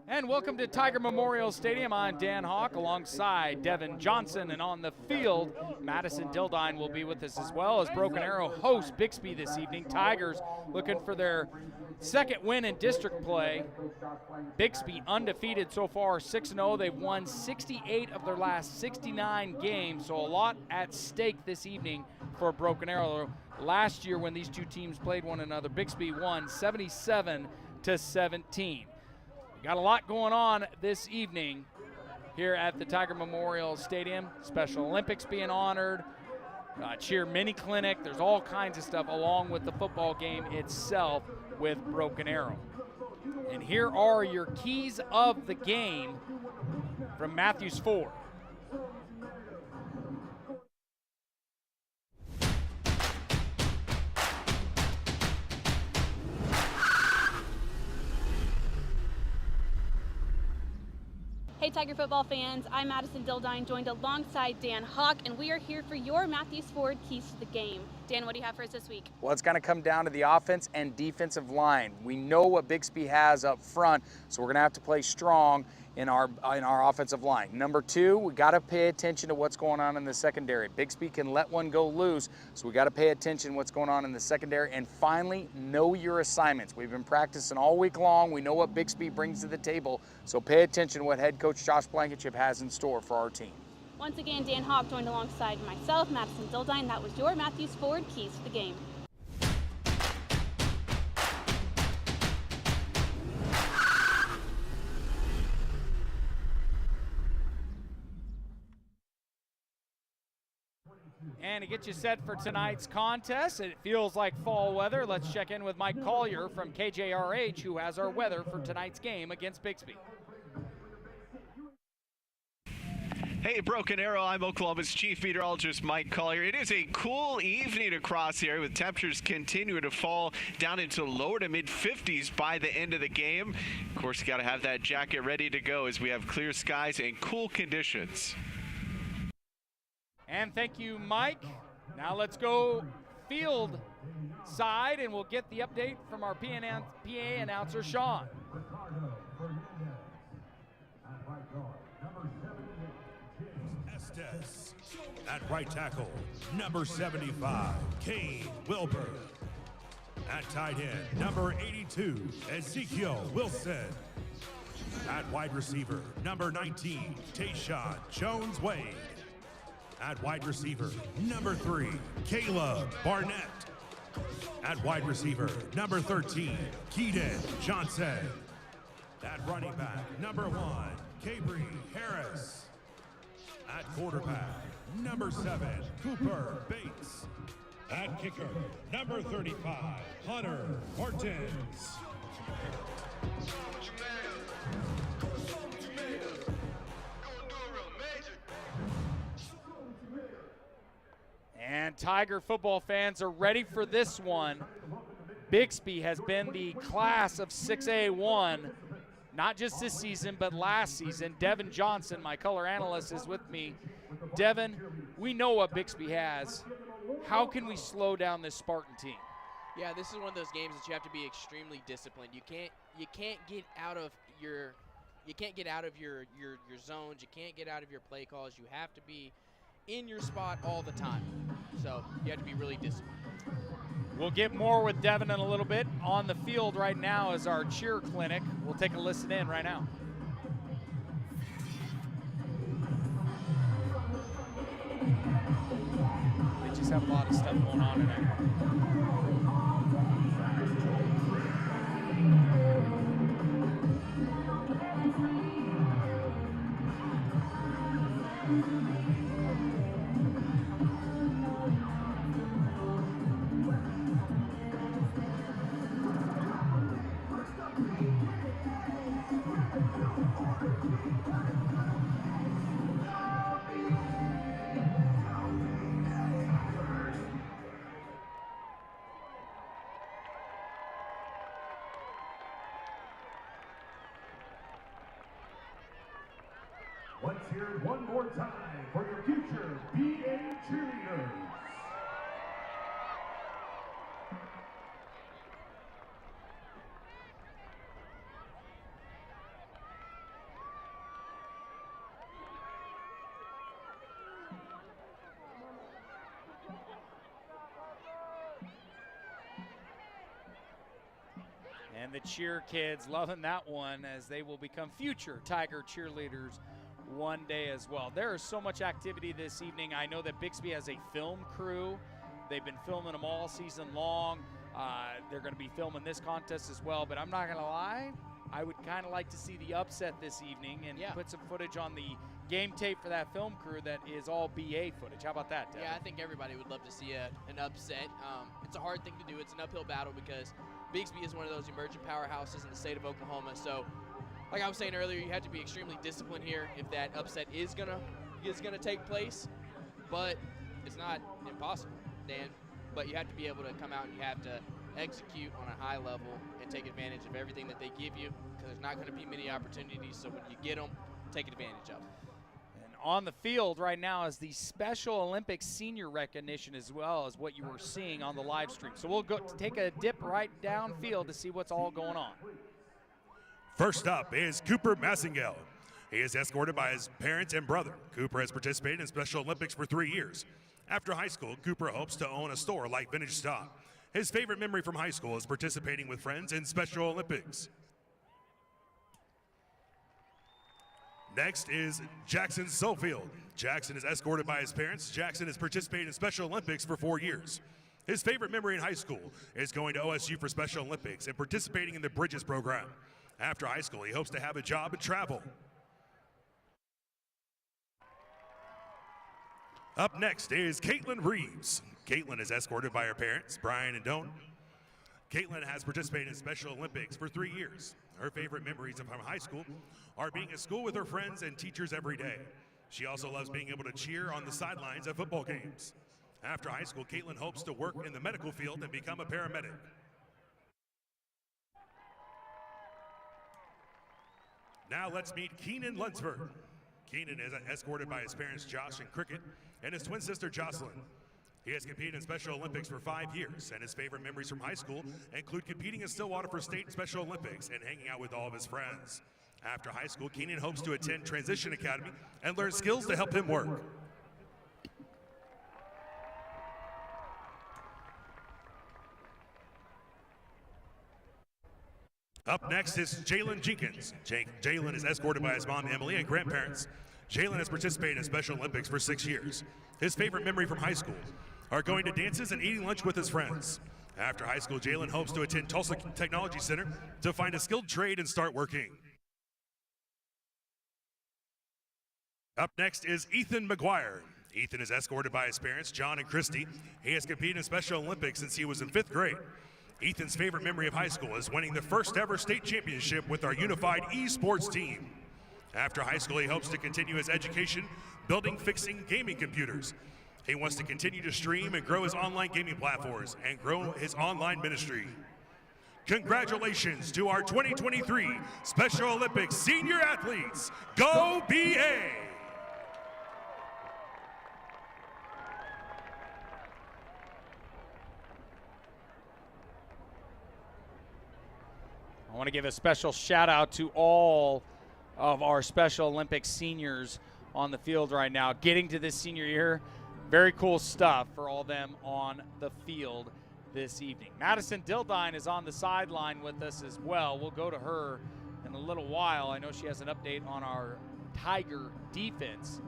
And welcome to Tiger Memorial Stadium. I'm Dan Hawk alongside Devin Johnson, and on the field, Madison Dildine will be with us as well as Broken Arrow hosts Bixby this evening. Tigers looking for their second win in district play. Bixby undefeated so far, 6-0. They've won 68 of their last 69 games, so a lot at stake this evening for Broken Arrow. Last year when these two teams played one another, Bixby won 77-17. We got a lot going on this evening here at the Tiger Memorial Stadium. Special Olympics being honored, cheer mini clinic. There's all kinds of stuff along with the football game itself with Broken Arrow. And here are your keys of the game from Matthews Ford. Hey Tiger football fans, I'm Madison Dildine, joined alongside Dan Hawk, and we are here for your Matthews Ford keys to the game. Dan, what do you have for us this week? Well, it's going to come down to the offense and defensive line. We know what Bixby has up front, so we're going to have to play strong in our offensive line. Number two, we got to pay attention to what's going on in the secondary. Bixby can let one go loose, so we got to pay attention to what's going on in the secondary. And finally, know your assignments. We've been practicing all week long. We know what Bixby brings to the table, so pay attention to what head coach Josh Blankenship has in store for our team. Once again, Dan Hawk joined alongside myself, Madison Dildine. That was your Matthews Ford keys to the game. And to get you set for tonight's contest, it feels like fall weather. Let's check in with Mike Collier from KJRH, who has our weather for tonight's game against Bixby. Hey, Broken Arrow, I'm Oklahoma's Chief Meteorologist Mike Collier. It is a cool evening across the area with temperatures continuing to fall down into lower to mid-50s by the end of the game. Of course, you got to have that jacket ready to go as we have clear skies and cool conditions. And thank you, Mike. Now let's go field side, and we'll get the update from our PA announcer, Sean. Estes. At right tackle, number 75, Kane Wilbur. At tight end, number 82, Ezekiel Wilson. At wide receiver, number 19, Tayshawn Jones-Wade. At wide receiver, number 3, Caleb Barnett. At wide receiver, number 13, Keaton Johnson. At running back, number 1, Cabry Harris. At quarterback, number 7, Cooper Bates. At kicker, number 35, Hunter Martins. And Tiger football fans are ready for this one. Bixby has been the class of 6A1, not just this season, but last season. Devin Johnson, my color analyst, is with me. Devin, we know what Bixby has. How can we slow down this Spartan team? Yeah, this is one of those games that you have to be extremely disciplined. You can't get out of your zones. You can't get out of your play calls. You have to be in your spot all the time. So you have to be really disciplined. We'll get more with Devin in a little bit. On the field right now is our cheer clinic. We'll take a listen in right now. They just have a lot of stuff going on tonight. Let's hear it one more time for your future BA cheerleaders. And the cheer kids loving that one, as they will become future Tiger cheerleaders one day as well. There is so much activity this evening. I know that Bixby has a film crew. They've been filming them all season long. They're going to be filming this contest as well, but I'm not going to lie, I would kind of like to see the upset this evening and put some footage on the game tape for that film crew that is all BA footage. How about that, Devin? Yeah, I think everybody would love to see an upset. It's a hard thing to do. It's an uphill battle because Bixby is one of those emerging powerhouses in the state of Oklahoma. So, like I was saying earlier, you have to be extremely disciplined here if that upset is gonna take place. But it's not impossible, Dan. But you have to be able to come out and you have to execute on a high level and take advantage of everything that they give you, because there's not going to be many opportunities. So when you get them, take advantage of them. And on the field right now is the Special Olympics senior recognition, as well as what you were seeing on the live stream. So we'll go take a dip right downfield to see what's all going on. First up is Cooper Massingale. He is escorted by his parents and brother. Cooper has participated in Special Olympics for 3 years. After high school, Cooper hopes to own a store like Vintage Stock. His favorite memory from high school is participating with friends in Special Olympics. Next is Jackson Sofield. Jackson is escorted by his parents. Jackson has participated in Special Olympics for 4 years. His favorite memory in high school is going to OSU for Special Olympics and participating in the Bridges program. After high school, he hopes to have a job and travel. Up next is Caitlin Reeves. Caitlin is escorted by her parents, Brian and Doan. Caitlin has participated in Special Olympics for 3 years. Her favorite memories from high school are being at school with her friends and teachers every day. She also loves being able to cheer on the sidelines at football games. After high school, Caitlin hopes to work in the medical field and become a paramedic. Now let's meet Keenan Lunsford. Keenan is escorted by his parents, Josh and Cricket, and his twin sister, Jocelyn. He has competed in Special Olympics for 5 years, and his favorite memories from high school include competing in Stillwater for state Special Olympics and hanging out with all of his friends. After high school, Keenan hopes to attend Transition Academy and learn skills to help him work. Up next is Jalen Jenkins. Jalen is escorted by his mom, Emily, and grandparents. Jalen has participated in Special Olympics for 6 years. His favorite memory from high school are going to dances and eating lunch with his friends. After high school, Jalen hopes to attend Tulsa Technology Center to find a skilled trade and start working. Up next is Ethan McGuire. Ethan is escorted by his parents, John and Christy. He has competed in Special Olympics since he was in 5th grade. Ethan's favorite memory of high school is winning the first ever state championship with our unified esports team. After high school, he hopes to continue his education, building, fixing gaming computers. He wants to continue to stream and grow his online gaming platforms and grow his online ministry. Congratulations to our 2023 Special Olympics senior athletes. Go BA! I want to give a special shout out to all of our Special Olympics seniors on the field right now. Getting to this senior year, very cool stuff for all them on the field this evening. Madison Dildine is on the sideline with us as well. We'll go to her in a little while. I know she has an update on our Tiger defense.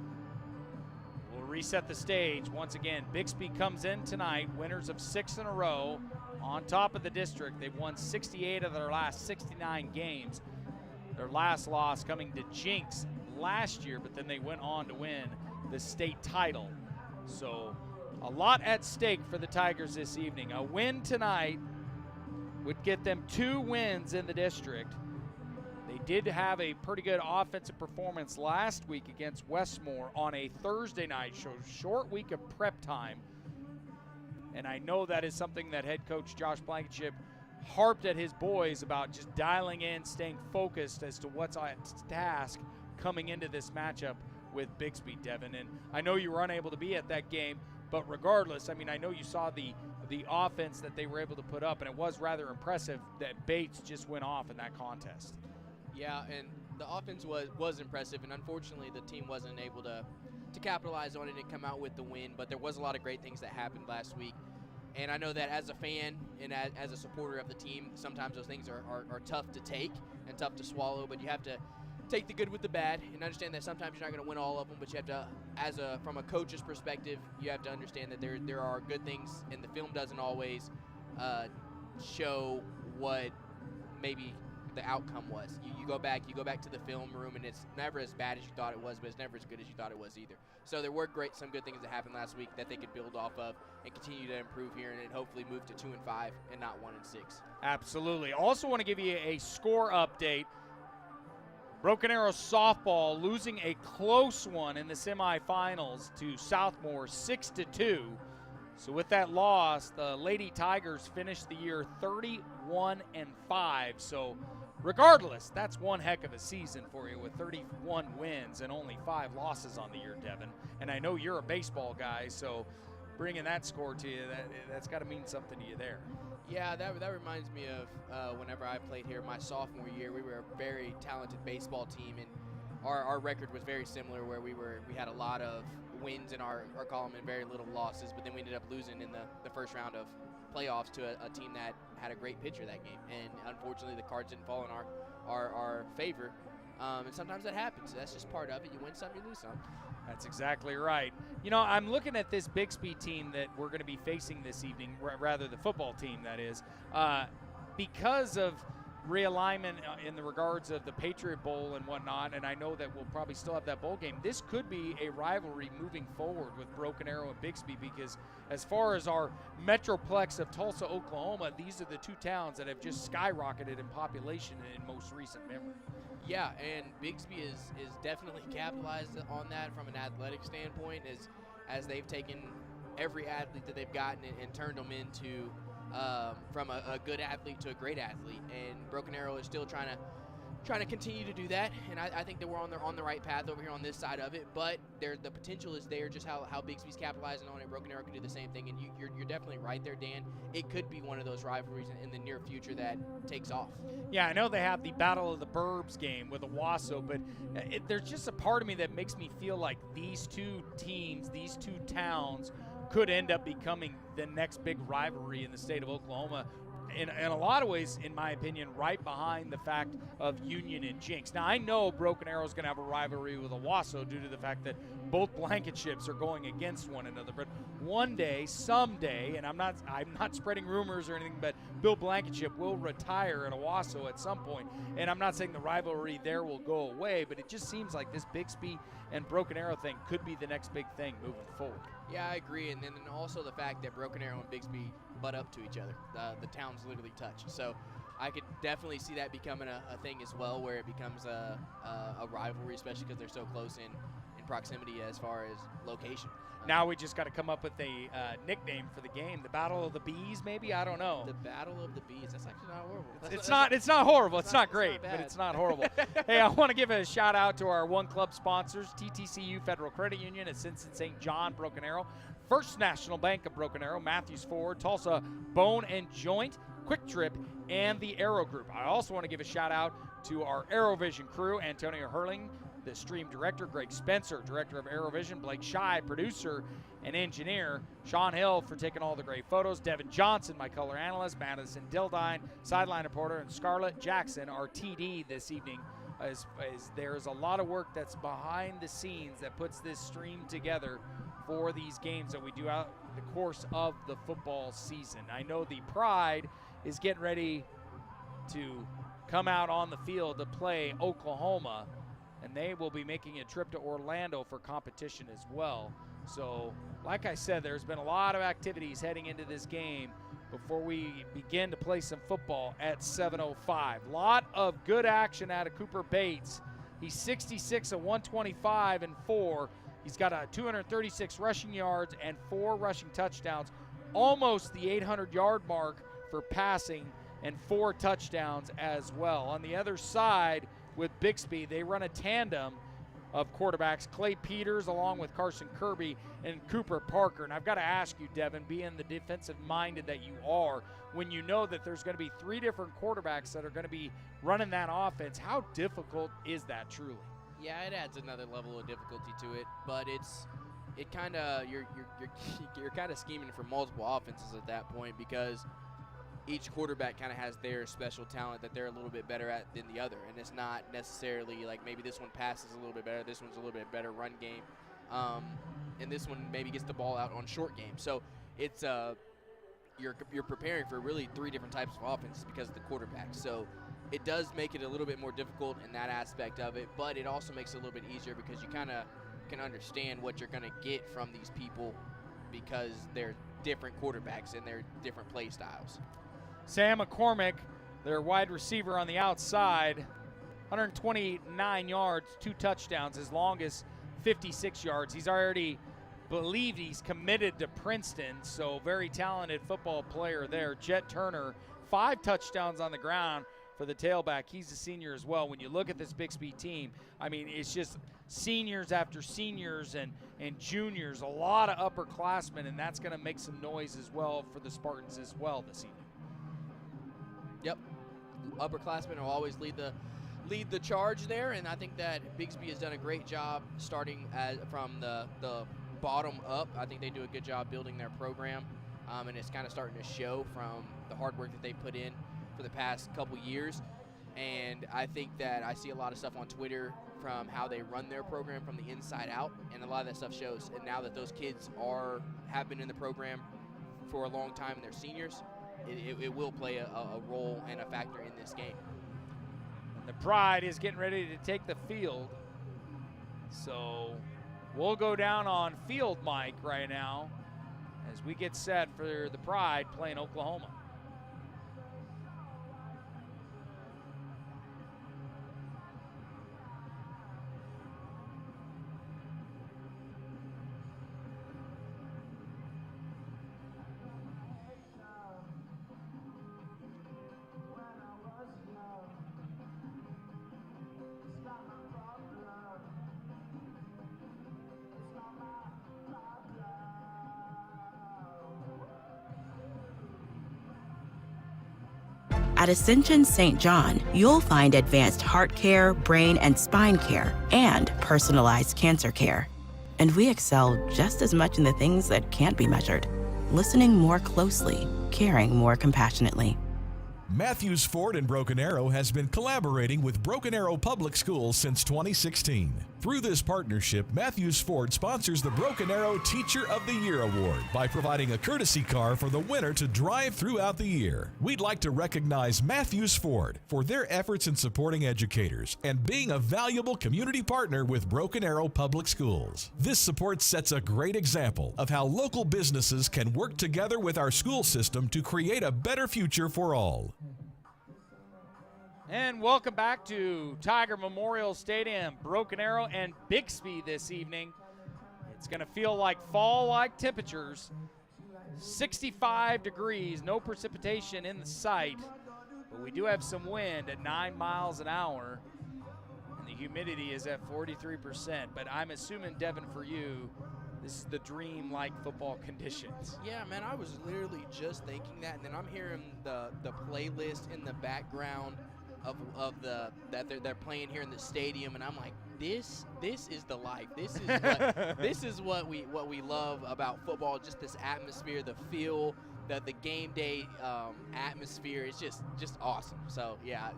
We'll reset the stage once again. Bixby comes in tonight, winners of 6 in a row, on top of the district. They've won 68 of their last 69 games. Their last loss coming to Jinx last year, but then they went on to win the state title. So a lot at stake for the Tigers this evening. A win tonight would get them 2 wins in the district. They did have a pretty good offensive performance last week against Westmore on a Thursday night, so short week of prep time. And I know that is something that head coach Josh Blankenship harped at his boys about, just dialing in, staying focused as to what's at task coming into this matchup with Bixby, Devin. And I know you were unable to be at that game, but regardless, I mean, I know you saw the offense that they were able to put up, and it was rather impressive that Bates just went off in that contest. Yeah, and the offense was impressive, and unfortunately the team wasn't able to capitalize on it and come out with the win, but there was a lot of great things that happened last week. And I know that as a fan and as a supporter of the team, sometimes those things are tough to take and tough to swallow, but you have to take the good with the bad and understand that sometimes you're not going to win all of them, but you have to, from a coach's perspective, you have to understand that there are good things, and the film doesn't always show what maybe the outcome was. You go back to the film room, and it's never as bad as you thought it was, but it's never as good as you thought it was either. So there were some good things that happened last week that they could build off of and continue to improve here, and hopefully move to 2-5 and not 1-6. Absolutely. Also want to give you a score update. Broken Arrow softball losing a close one in the semifinals to Southmore 6-2. So with that loss, the Lady Tigers finished the year 31-5. So regardless, that's one heck of a season for you with 31 wins and only 5 losses on the year, Devin. And I know you're a baseball guy, so bringing that score to you, that's got to mean something to you there. Yeah, that reminds me of whenever I played here my sophomore year. We were a very talented baseball team, and our record was very similar, where we had a lot of wins in our column and very little losses, but then we ended up losing in the first round of playoffs to a team that had a great pitcher that game, and unfortunately the cards didn't fall in our favor, and sometimes that happens. That's just part of it. You win some, you lose some. That's exactly right. You know, I'm looking at this Bixby team that we're going to be facing this evening, rather the football team, that is, because of realignment in the regards of the Patriot Bowl and whatnot, and I know that we'll probably still have that bowl game. This could be a rivalry moving forward with Broken Arrow and Bixby, because as far as our metroplex of Tulsa, Oklahoma, these are the two towns that have just skyrocketed in population in most recent memory. Yeah, and Bixby is definitely capitalized on that from an athletic standpoint, as they've taken every athlete that they've gotten and turned them into from a good athlete to a great athlete. And Broken Arrow is still trying to continue to do that, and I think that we're on the right path over here on this side of it. But the potential is there, just how Bixby's capitalizing on it. Broken Arrow can do the same thing, and you're definitely right there, Dan. It could be one of those rivalries in the near future that takes off. Yeah, I know they have the Battle of the Burbs game with Owasso, but there's just a part of me that makes me feel like these two teams, these two towns, could end up becoming the next big rivalry in the state of Oklahoma. In a lot of ways, in my opinion, right behind the fact of Union and Jinx. Now, I know Broken Arrow is going to have a rivalry with Owasso due to the fact that both Blanketships are going against one another. But one day, someday, and I'm not spreading rumors or anything, but Bill Blankenship will retire at Owasso at some point. And I'm not saying the rivalry there will go away, but it just seems like this Bixby and Broken Arrow thing could be the next big thing moving forward. Yeah, I agree. And then also the fact that Broken Arrow and Bixby butt up to each other. The towns literally touch. So I could definitely see that becoming a thing as well, where it becomes a rivalry, especially because they're so close in proximity as far as location. Now we just got to come up with a nickname for the game. The Battle of the Bees, maybe? I don't know. The Battle of the Bees. That's actually not horrible. It's not horrible. It's not great, but it's not horrible. Hey, I want to give a shout out to our One Club sponsors, TTCU Federal Credit Union at Simpson St. John, Broken Arrow, First National Bank of Broken Arrow, Matthews Ford, Tulsa Bone and Joint, Quick Trip, and the Arrow Group. I also want to give a shout out to our ArrowVision crew, Antonio Hurling, the stream director, Greg Spencer, director of ArrowVision, Blake Shy, producer and engineer, Sean Hill for taking all the great photos, Devin Johnson, my color analyst, Madison Dildine, sideline reporter, and Scarlett Jackson, our TD this evening. As there's a lot of work that's behind the scenes that puts this stream together for these games that we do out the course of the football season. I know the Pride is getting ready to come out on the field to play Oklahoma, and they will be making a trip to Orlando for competition as well. So, like I said, there's been a lot of activities heading into this game before we begin to play some football at 7:05. Lot of good action out of Cooper Bates. He's 66 of 125 and 4. He's got a 236 rushing yards and 4 rushing touchdowns, almost the 800-yard mark for passing, and 4 touchdowns as well. On the other side, with Bixby, they run a tandem of quarterbacks, Clay Peters along with Carson Kirby and Cooper Parker. And I've got to ask you, Devin, being the defensive-minded that you are, when you know that there's going to be 3 different quarterbacks that are going to be running that offense, how difficult is that truly? Yeah, it adds another level of difficulty to it, but it's it kind of you're kind of scheming for multiple offenses at that point, because each quarterback kind of has their special talent that they're a little bit better at than the other, and it's not necessarily like maybe this one passes a little bit better, this one's a little bit better run game, and this one maybe gets the ball out on short game. So it's you're preparing for really 3 different types of offenses because of the quarterback. So it does make it a little bit more difficult in that aspect of it, but it also makes it a little bit easier because you kind of can understand what you're going to get from these people because they're different quarterbacks and they're different play styles. Sam McCormick, their wide receiver on the outside, 129 yards, 2 touchdowns, his longest 56 yards. He's already believed he's committed to Princeton, so very talented football player there. Jet Turner, 5 touchdowns on the ground for the tailback. He's a senior as well. When you look at this Bixby team, I mean, it's just seniors after seniors and juniors, a lot of upperclassmen, and that's going to make some noise as well for the Spartans as well this evening. Yep, upperclassmen will always lead the charge there, and I think that Bixby has done a great job starting from the bottom up. I think they do a good job building their program, and it's kind of starting to show from the hard work that they put in for the past couple years. And I think that I see a lot of stuff on Twitter from how they run their program from the inside out, and a lot of that stuff shows. And now that those kids have been in the program for a long time and they're seniors, it will play a role and a factor in this game. The Pride is getting ready to take the field, so we'll go down on field mic right now as we get set for the Pride playing Oklahoma. At Ascension St. John, you'll find advanced heart care, brain and spine care, and personalized cancer care. And we excel just as much in the things that can't be measured. Listening more closely, caring more compassionately. Matthews Ford in Broken Arrow has been collaborating with Broken Arrow Public Schools since 2016. Through this partnership, Matthews Ford sponsors the Broken Arrow Teacher of the Year Award by providing a courtesy car for the winner to drive throughout the year. We'd like to recognize Matthews Ford for their efforts in supporting educators and being a valuable community partner with Broken Arrow Public Schools. This support sets a great example of how local businesses can work together with our school system to create a better future for all. And welcome back to Tiger Memorial Stadium, Broken Arrow and Bixby this evening. It's going to feel like fall-like temperatures, 65 degrees, no precipitation in the sight, but we do have some wind at 9 miles an hour, and the humidity is at 43%. But I'm assuming, Devin, for you, this is the dream-like football conditions. Yeah, man, I was literally just thinking that, and then I'm hearing the playlist in the background of that they're playing here in the stadium, and I'm like, this is the life. This is what we love about football. Just this atmosphere, the feel, the game day atmosphere. It's just awesome. So yeah,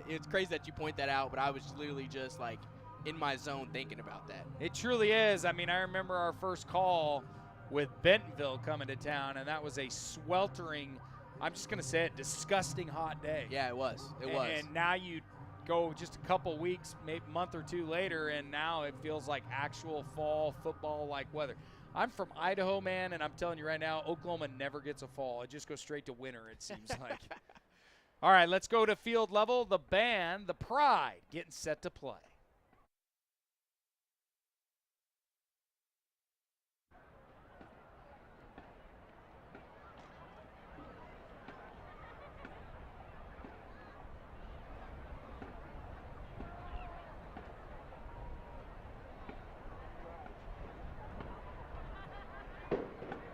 it's crazy that you point that out, but I was literally just like in my zone thinking about that. It truly is. I mean, I remember our first call with Bentonville coming to town, and that was a sweltering, I'm just going to say it, disgusting hot day. Yeah, it was. And now you go just a couple weeks, maybe a month or two later, and now it feels like actual fall football-like weather. I'm from Idaho, man, and I'm telling you right now, Oklahoma never gets a fall. It just goes straight to winter, it seems like. All right, let's go to field level. The band, the Pride, getting set to play.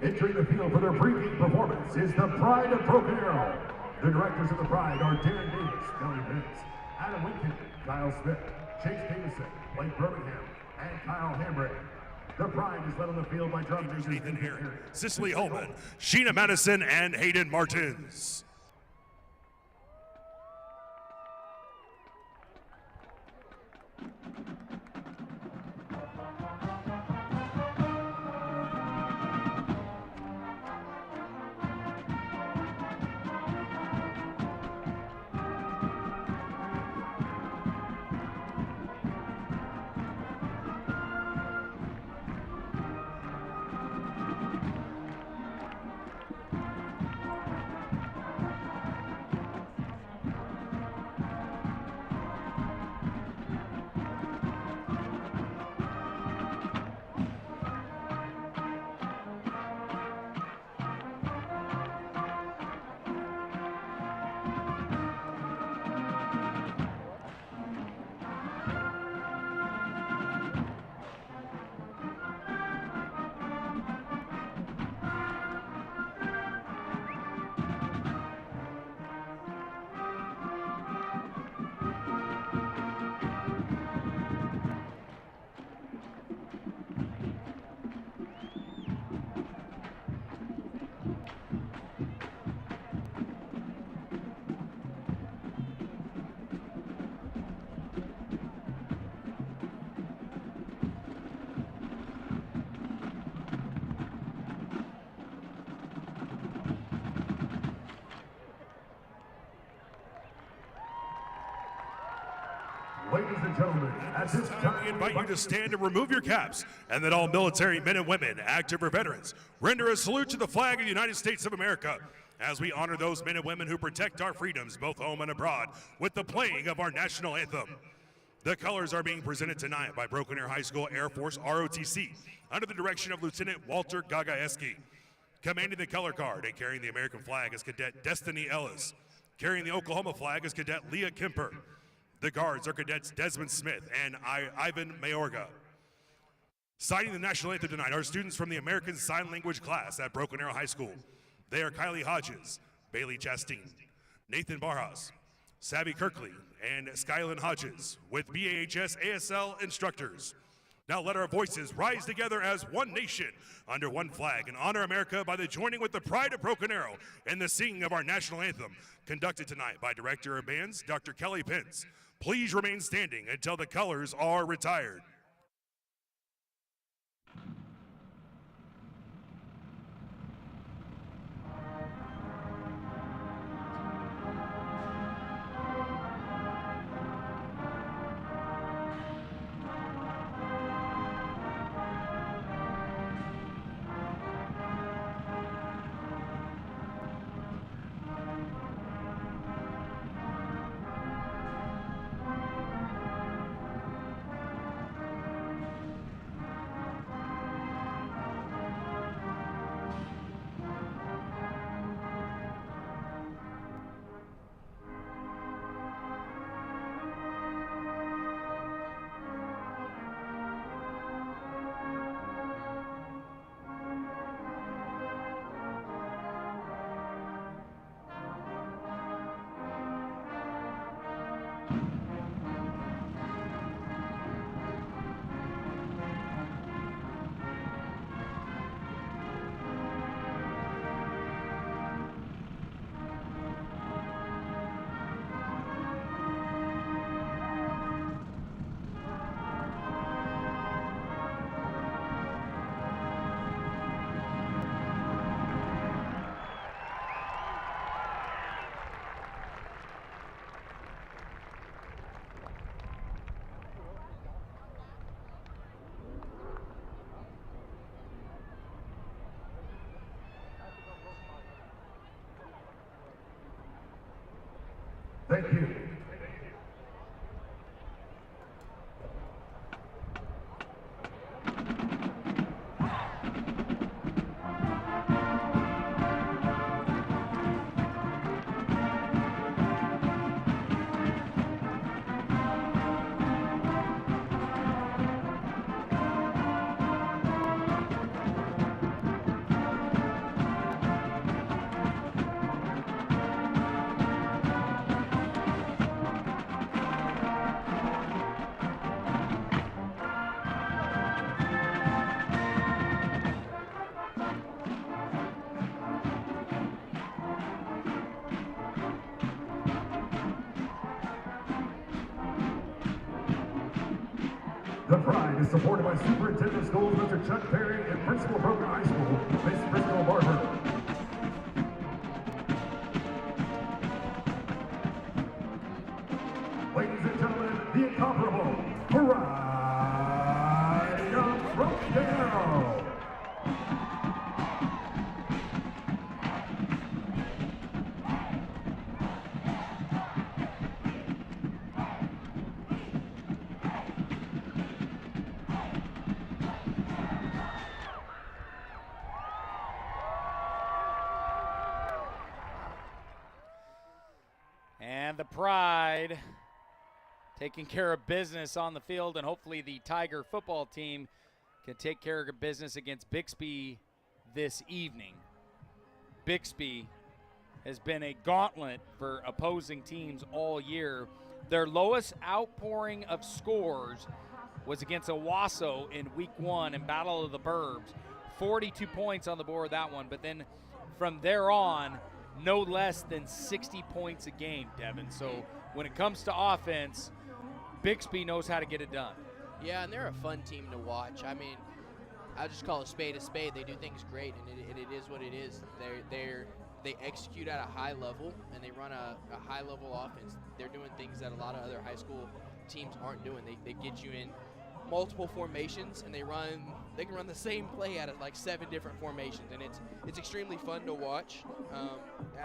Entering the field for their pregame performance is the Pride of Broken Arrow. The directors of the Pride are Darren Davis, Kelly Vince, Adam Winkin, Kyle Smith, Chase Davison, Blake Birmingham, and Kyle Hambrick. The pride is led on the field by drum majors Nathan Herring, Cicely Holman, Sheena Madison, and Hayden Martins. Ladies and gentlemen, at this time, We invite you to stand and remove your caps, and that all military men and women, active or veterans, render a salute to the flag of the United States of America as we honor those men and women who protect our freedoms both home and abroad with the playing of our national anthem. The colors are being presented tonight by Broken Arrow High School Air Force ROTC under the direction of Lieutenant Walter Gagaeski. Commanding the color guard and carrying the American flag is Cadet Destiny Ellis. Carrying the Oklahoma flag is Cadet Leah Kemper. The guards are Cadets Desmond Smith and Ivan Mayorga. Citing the national anthem tonight are students from the American Sign Language class at Broken Arrow High School. They are Kylie Hodges, Bailey Chastain, Nathan Barjas, Savvy Kirkley, and Skylin Hodges with BAHS ASL instructors. Now let our voices rise together as one nation under one flag and honor America by the joining with the pride of Broken Arrow in the singing of our national anthem, conducted tonight by Director of Bands, Dr. Kelly Pence. Please remain standing until the colors are retired. Thank you. The Pride is supported by Superintendent of Schools Mr. Chuck Perry and Principal of Broken High School, Miss Crystal Barber. Ladies and gentlemen, the incomparable Pride of Broken Arrow. And the Pride taking care of business on the field, and hopefully the Tiger football team can take care of business against Bixby this evening. Bixby has been a gauntlet for opposing teams all year. Their lowest outpouring of scores was against Owasso in week 1 in Battle of the Burbs. 42 points on the board that one, but then from there on, no less than 60 points a game, Devin. So when it comes to offense, Bixby knows how to get it done. Yeah, and they're a fun team to watch. I mean, I just call a spade a spade. They do things great, and it is what it is. They execute at a high level, and they run a high-level offense. They're doing things that a lot of other high school teams aren't doing. They get you in multiple formations, and they can run the same play out of like 7 different formations, and it's extremely fun to watch.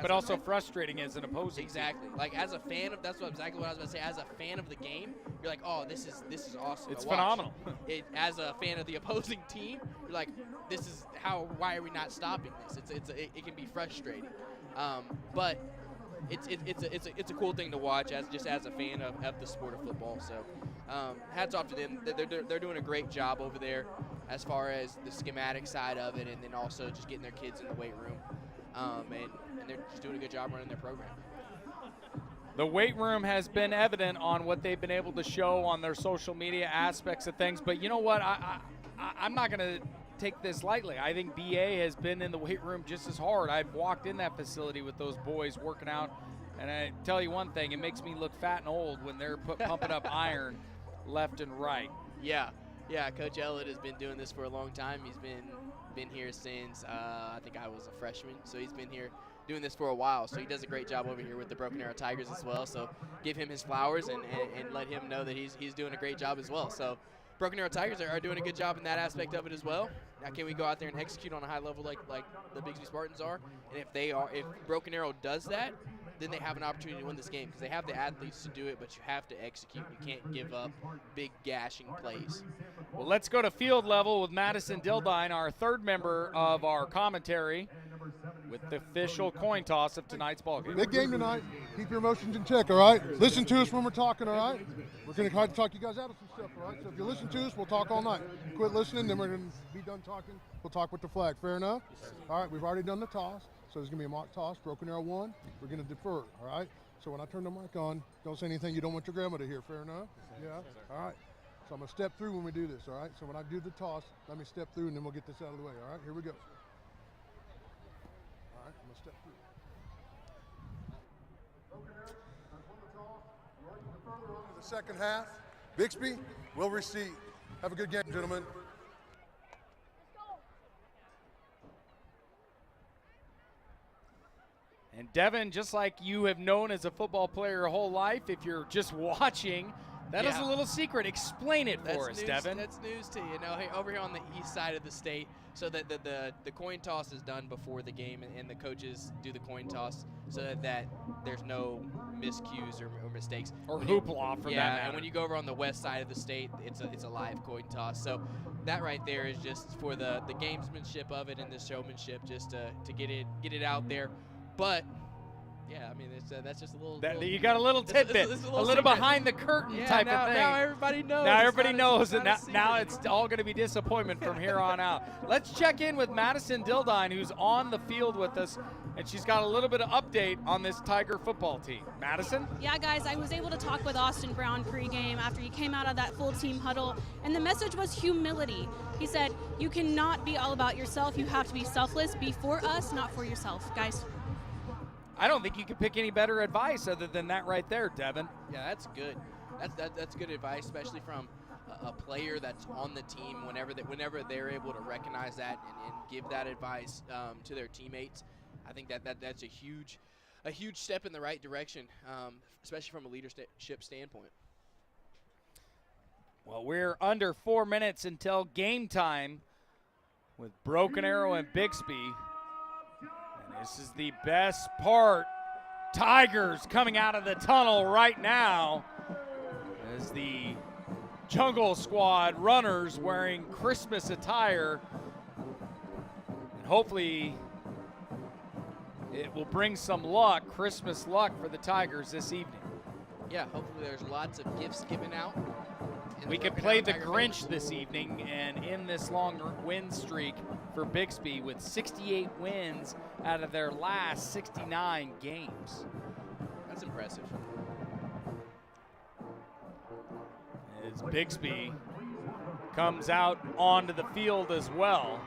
But also frustrating as an opposing exactly team. Like as a fan of exactly what I was about to say. As a fan of the game, you're like, oh, this is awesome. It's to watch. phenomenal. As a fan of the opposing team, you're like, this is why are we not stopping this? It can be frustrating, but it's a cool thing to watch as a fan of the sport of football. So hats off to them. They're doing a great job over there as far as the schematic side of it, and then also just getting their kids in the weight room, and they're just doing a good job running their program. The weight room has been evident on what they've been able to show on their social media aspects of things, but you know what? I'm not going to take this lightly. I think BA has been in the weight room just as hard. I've walked in that facility with those boys working out, and I tell you one thing, it makes me look fat and old when they're pumping up iron left and right. Yeah, Coach Ellett has been doing this for a long time. He's been here since I think I was a freshman, so he's been here doing this for a while. So he does a great job over here with the Broken Arrow Tigers as well. So give him his flowers and let him know that he's doing a great job as well. So Broken Arrow Tigers are doing a good job in that aspect of it as well. Now, can we go out there and execute on a high level like the Bixby Spartans are? And if Broken Arrow does that, then they have an opportunity to win this game because they have the athletes to do it, but you have to execute. You can't give up big gashing plays. Well, let's go to field level with Madison Dildine, our third member of our commentary, with the official coin toss of tonight's ball game. Big game tonight. Keep your emotions in check, all right? Listen to us when we're talking, all right? We're going to try to talk you guys out of some stuff, all right? So if you listen to us, we'll talk all night. Quit listening, then we're going to be done talking. We'll talk with the flag. Fair enough? All right, we've already done the toss. So there's going to be a mock toss. Broken Arrow 1. We're going to defer, all right? So when I turn the mic on, don't say anything you don't want your grandma to hear. Fair enough? Yeah? All right. So I'm going to step through when we do this, all right? So when I do the toss, let me step through, and then we'll get this out of the way, all right? Here we go. All right, I'm going to step through. Broken Arrow, I've won the toss. We're going to further on to the second half. Bixby will receive. Have a good game, gentlemen. And Devin, just like you have known as a football player your whole life, if you're just watching, that is a little secret. Explain it for us, Devin. That's news to you. You know, over here on the east side of the state, so that the coin toss is done before the game, and the coaches do the coin toss so that there's no miscues or mistakes. Or hoopla for that matter. And when you go over on the west side of the state, it's a live coin toss. So that right there is just for the gamesmanship of it and the showmanship, just to get it out there. But yeah, I mean, that's just a little. You got a little tidbit, a little behind the curtain type of thing. Now everybody knows. Now everybody knows, and now it's all going to be disappointment from here on out. Let's check in with Madison Dildine, who's on the field with us, and she's got a little bit of update on this Tiger football team. Madison? Yeah, guys, I was able to talk with Austin Brown pregame after he came out of that full team huddle, and the message was humility. He said, you cannot be all about yourself. You have to be selfless. Be for us, not for yourself. Guys. I don't think you could pick any better advice other than that right there, Devin. Yeah, that's good. That's good advice, especially from a player that's on the team, whenever they're able to recognize that and give that advice to their teammates, I think that's a huge step in the right direction, especially from a leadership standpoint. Well, we're under 4 minutes until game time with Broken Arrow and Bixby. And this is the best part. Tigers coming out of the tunnel right now as the Jungle Squad runners wearing Christmas attire. And hopefully it will bring some luck, Christmas luck for the Tigers this evening. Yeah, hopefully there's lots of gifts given out. We could play the Grinch this evening and in this long win streak for Bixby with 68 wins out of their last 69 games. That's impressive. As Bixby comes out onto the field as well.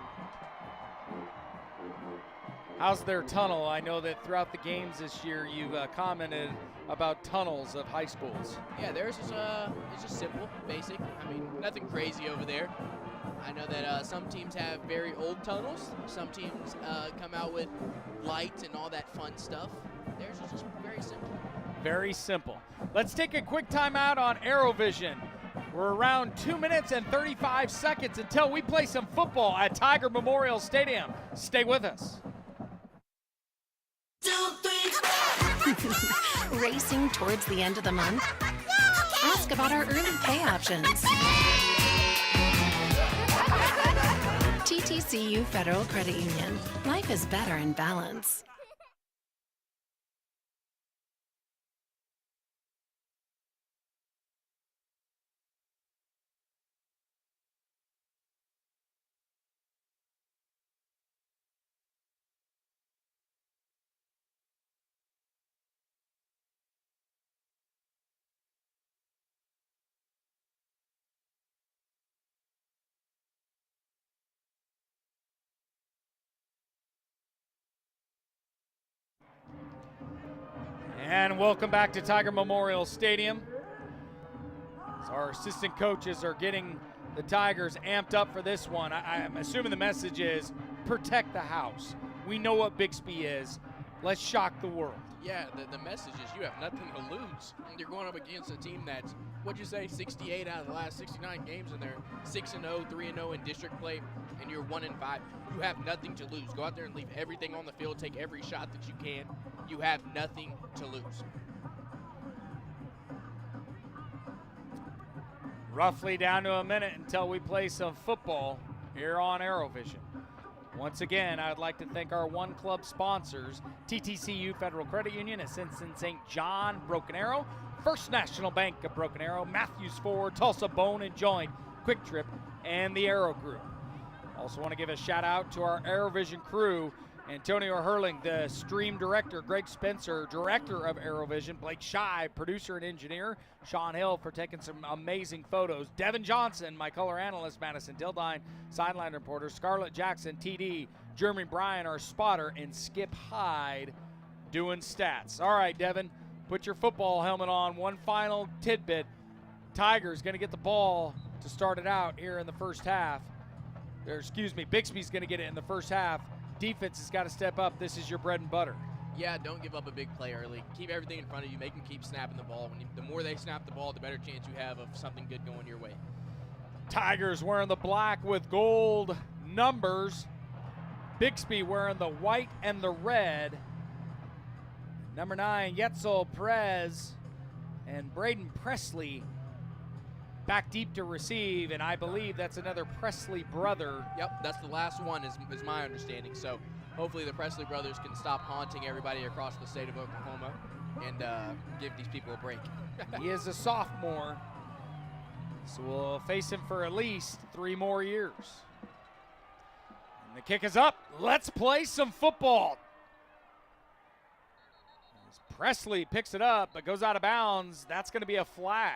How's their tunnel? I know that throughout the games this year you've commented about tunnels of high schools. Yeah, theirs is it's just simple, basic. I mean, nothing crazy over there. I know that some teams have very old tunnels. Some teams come out with lights and all that fun stuff. Theirs is just very simple. Very simple. Let's take a quick timeout on ArrowVision. We're around 2 minutes and 35 seconds until we play some football at Tiger Memorial Stadium. Stay with us. Racing towards the end of the month? Ask about our early pay options. TTCU Federal Credit Union. Life is better in balance. And welcome back to Tiger Memorial Stadium. As our assistant coaches are getting the Tigers amped up for this one. I'm assuming the message is protect the house. We know what Bixby is. Let's shock the world. Yeah, the message is you have nothing to lose. You're going up against a team that's, what'd you say, 68 out of the last 69 games, and they're 6-0, 3-0 in district play, and you're 1-5. You have nothing to lose. Go out there and leave everything on the field. Take every shot that you can. You have nothing to lose. Roughly down to a minute until we play some football here on ArrowVision. Once again, I'd like to thank our one club sponsors, TTCU Federal Credit Union, Ascension St. John, Broken Arrow, First National Bank of Broken Arrow, Matthews Ford, Tulsa Bone and Joint, Quick Trip, and the Arrow Group. Also want to give a shout out to our ArrowVision crew, Antonio Hurling, the stream director, Greg Spencer, director of ArrowVision, Blake Shy, producer and engineer, Sean Hill for taking some amazing photos, Devin Johnson, my color analyst, Madison Dildine, sideline reporter, Scarlett Jackson, TD, Jeremy Bryan, our spotter, and Skip Hyde doing stats. All right, Devin, put your football helmet on. One final tidbit. Tigers going to get the ball to start it out here in the first half. Bixby's going to get it in the first half. Defense has got to step up. This is your bread and butter. Yeah, don't give up a big play early. Keep everything in front of you. Make them keep snapping the ball. The more they snap the ball, the better chance you have of something good going your way. Tigers wearing the black with gold numbers. Bixby wearing the white and the red. Number 9, Yetzel Perez and Braden Presley back deep to receive, and I believe that's another Presley brother. Yep, that's the last one is my understanding. So hopefully the Presley brothers can stop haunting everybody across the state of Oklahoma and give these people a break. He is a sophomore, so we'll face him for at least 3 more years. And the kick is up. Let's play some football. As Presley picks it up but goes out of bounds, that's going to be a flag.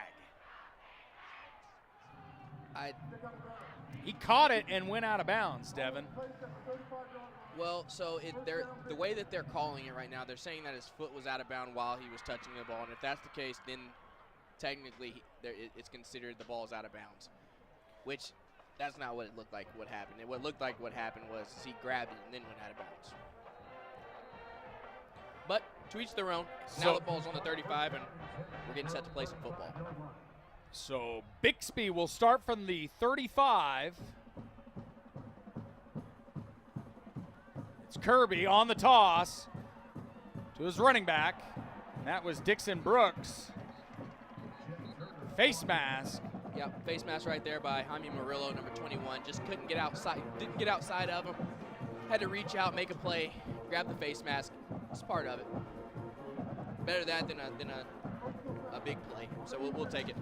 He caught it and went out of bounds, Devin. Well, so the way that they're calling it right now, they're saying that his foot was out of bounds while he was touching the ball, and if that's the case, then technically it's considered the ball's out of bounds. which that's not what it looked like what happened. What looked like what happened was he grabbed it and then went out of bounds. But to each their own. Now the ball's on the 35, and we're getting set to play some football. So Bixby will start from the 35. It's Kirby on the toss to his running back. That was Dixon Brooks. Face mask. Yep, face mask right there by Jaime Murillo, number 21. Just couldn't get outside, didn't get outside of him. Had to reach out, make a play, grab the face mask. It's part of it. Better that than a big play, so we'll take it.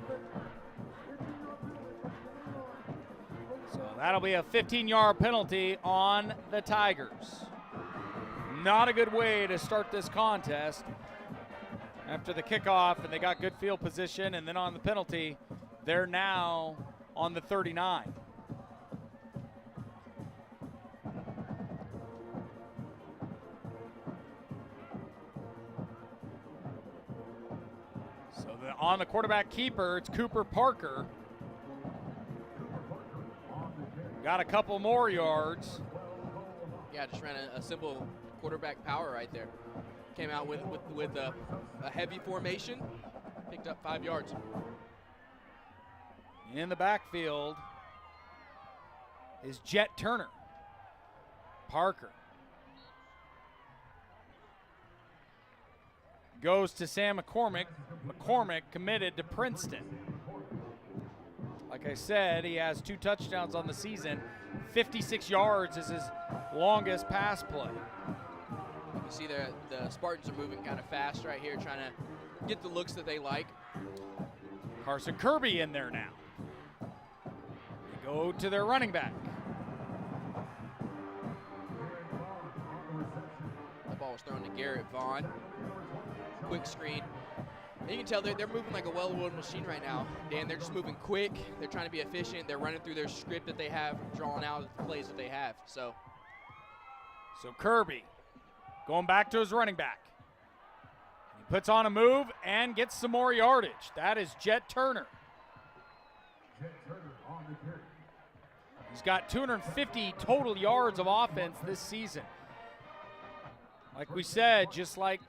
So that'll be a 15-yard penalty on the Tigers. Not a good way to start this contest. After the kickoff, and they got good field position, and then on the penalty, they're now on the 39. So on the quarterback keeper, it's Cooper Parker. Got a couple more yards. Yeah, just ran a simple quarterback power right there. Came out with a heavy formation, picked up 5 yards. In the backfield is Jet Turner. Parker goes to Sam McCormick. McCormick committed to Princeton. Like I said, he has 2 touchdowns on the season. 56 yards is his longest pass play. You see the Spartans are moving kind of fast right here, trying to get the looks that they like. Carson Kirby in there now. They go to their running back. The ball was thrown to Garrett Vaughn. Quick screen. And you can tell they're moving like a well-oiled machine right now. Dan, they're just moving quick. They're trying to be efficient. They're running through their script that they have, drawing out the plays that they have. So Kirby going back to his running back. He puts on a move and gets some more yardage. That is Jet Turner. He's got 250 total yards of offense this season. Like we said, just like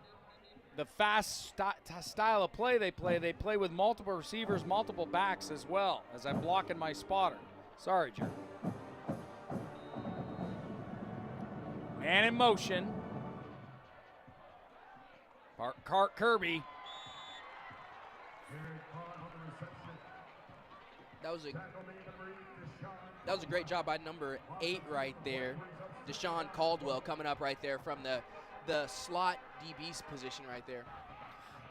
the fast style of play they play with multiple receivers, multiple backs as well, as I'm blocking my spotter. Sorry, Jerry. Man in motion. Kirby. That was a great job by number 8 right there. Deshaun Caldwell coming up right there from the slot DB's position right there.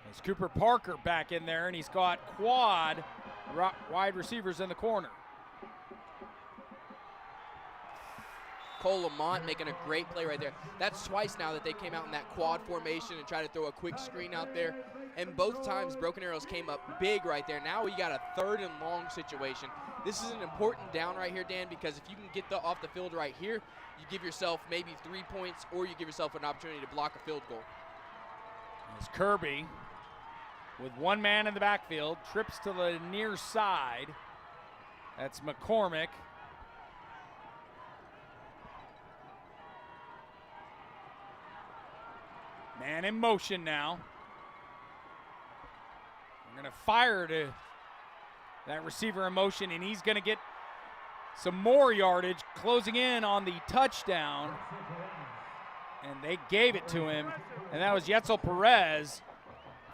There's Cooper Parker back in there, and he's got quad wide receivers in the corner. Cole Lamont making a great play right there. That's twice now that they came out in that quad formation and tried to throw a quick screen out there. And both times Broken Arrows came up big right there. Now we got a 3rd and long situation. This is an important down right here, Dan, because if you can get off the field right here, you give yourself maybe 3 points, or you give yourself an opportunity to block a field goal. There's Kirby with 1 man in the backfield, trips to the near side. That's McCormick. Man in motion now. We're going to fire to that receiver in motion, and he's going to get some more yardage, closing in on the touchdown. And they gave it to him, and that was Yetzel Perez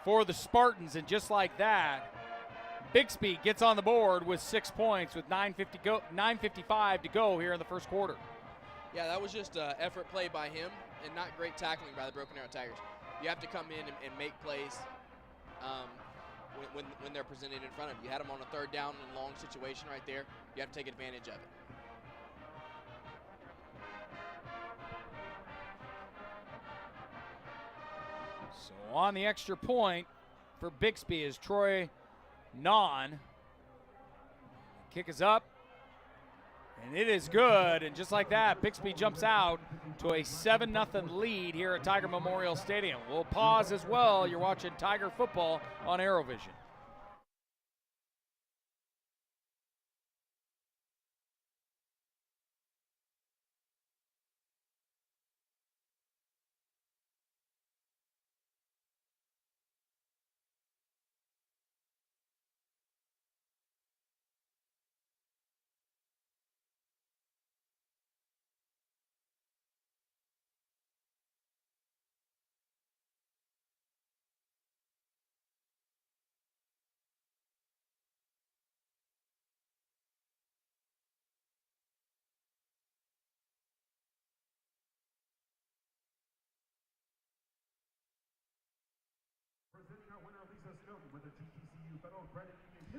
for the Spartans. And just like that, Bixby gets on the board with 6 points with 9:55 to go here in the first quarter. Yeah, that was just an effort play by him and not great tackling by the Broken Arrow Tigers. You have to come in and make plays when they're presented in front of you. You had them on a 3rd down and long situation right there. You have to take advantage of it. So on the extra point for Bixby is Troy Nahn. Kick is up, and it is good. And just like that, Bixby jumps out to a 7-0 lead here at Tiger Memorial Stadium. We'll pause as well. You're watching Tiger football on ArrowVision.